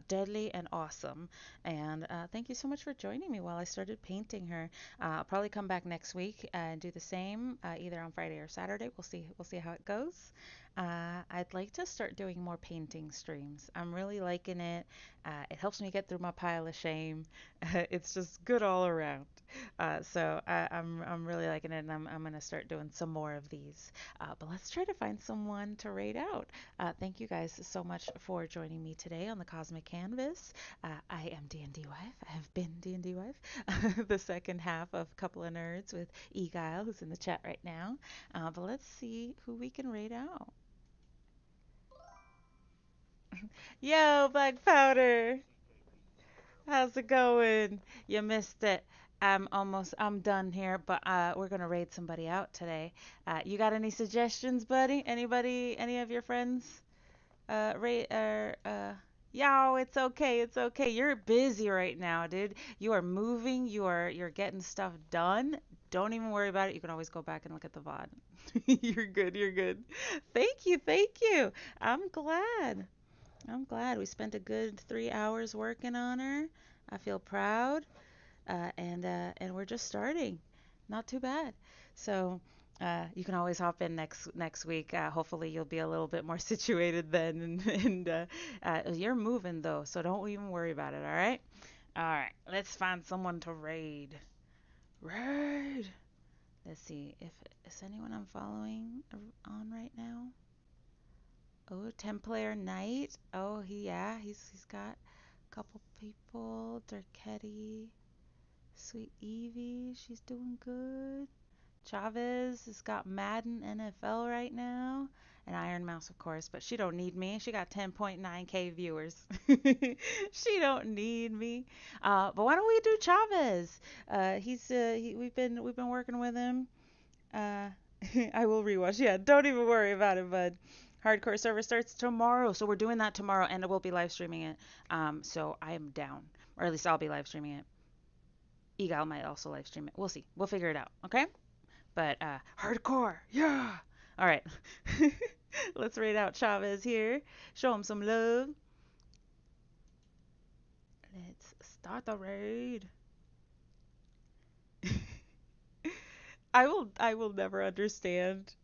Speaker 1: deadly and awesome. And thank you so much for joining me while I started painting her. I'll probably come back next week and do the same, either on Friday or Saturday. We'll see. We'll see how it goes. I'd like to start doing more painting streams. I'm really liking it. It helps me get through my pile of shame. It's just good all around. So I'm really liking it, and I'm gonna start doing some more of these. But let's try to find someone to rate out. Thank you guys so much for joining me today on the Cosmic Canvas. I am DnDWife. I have been DnDWife, the second half of Couple of Nerds with Egile, who's in the chat right now. But let's see who we can rate out. Yo, Black Powder! How's it going? You missed it. I'm done here, but we're gonna raid somebody out today. You got any suggestions, buddy? Anybody, any of your friends? Ray, yo, it's okay. You're busy right now, dude. You are moving. You're getting stuff done. Don't even worry about it. You can always go back and look at the VOD. You're good. You're good. Thank you. Thank you. I'm glad. I'm glad we spent a good 3 hours working on her. I feel proud, and we're just starting. Not too bad. So you can always hop in next week. Hopefully you'll be a little bit more situated then, and you're moving though, so don't even worry about it. All right. All right. Let's find someone to raid. Raid. Let's see if is anyone I'm following on right now. Oh, 10-player Knight. Oh, he's got a couple people. Durketti, Sweet Evie, she's doing good. Chavez has got Madden NFL right now. an Iron Mouse, of course, but she don't need me. She got 10.9K viewers. She don't need me. But why don't we do Chavez? We've been working with him. Uh, I will rewatch. Yeah, don't even worry about it, bud. Hardcore server starts tomorrow, so we're doing that tomorrow, and we'll be live streaming it. So I am down, or at least I'll be live streaming it. Egal might also live stream it. We'll see. We'll figure it out. Okay. But hardcore, yeah. All right. Let's raid out Chavez here. Show him some love. Let's start the raid. I will never understand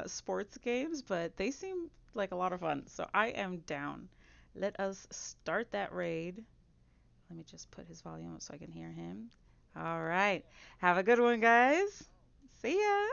Speaker 1: sports games, but they seem like a lot of fun. So I am down. Let us start that raid. Let me just put his volume up so I can hear him. All right. Have a good one, guys. See ya.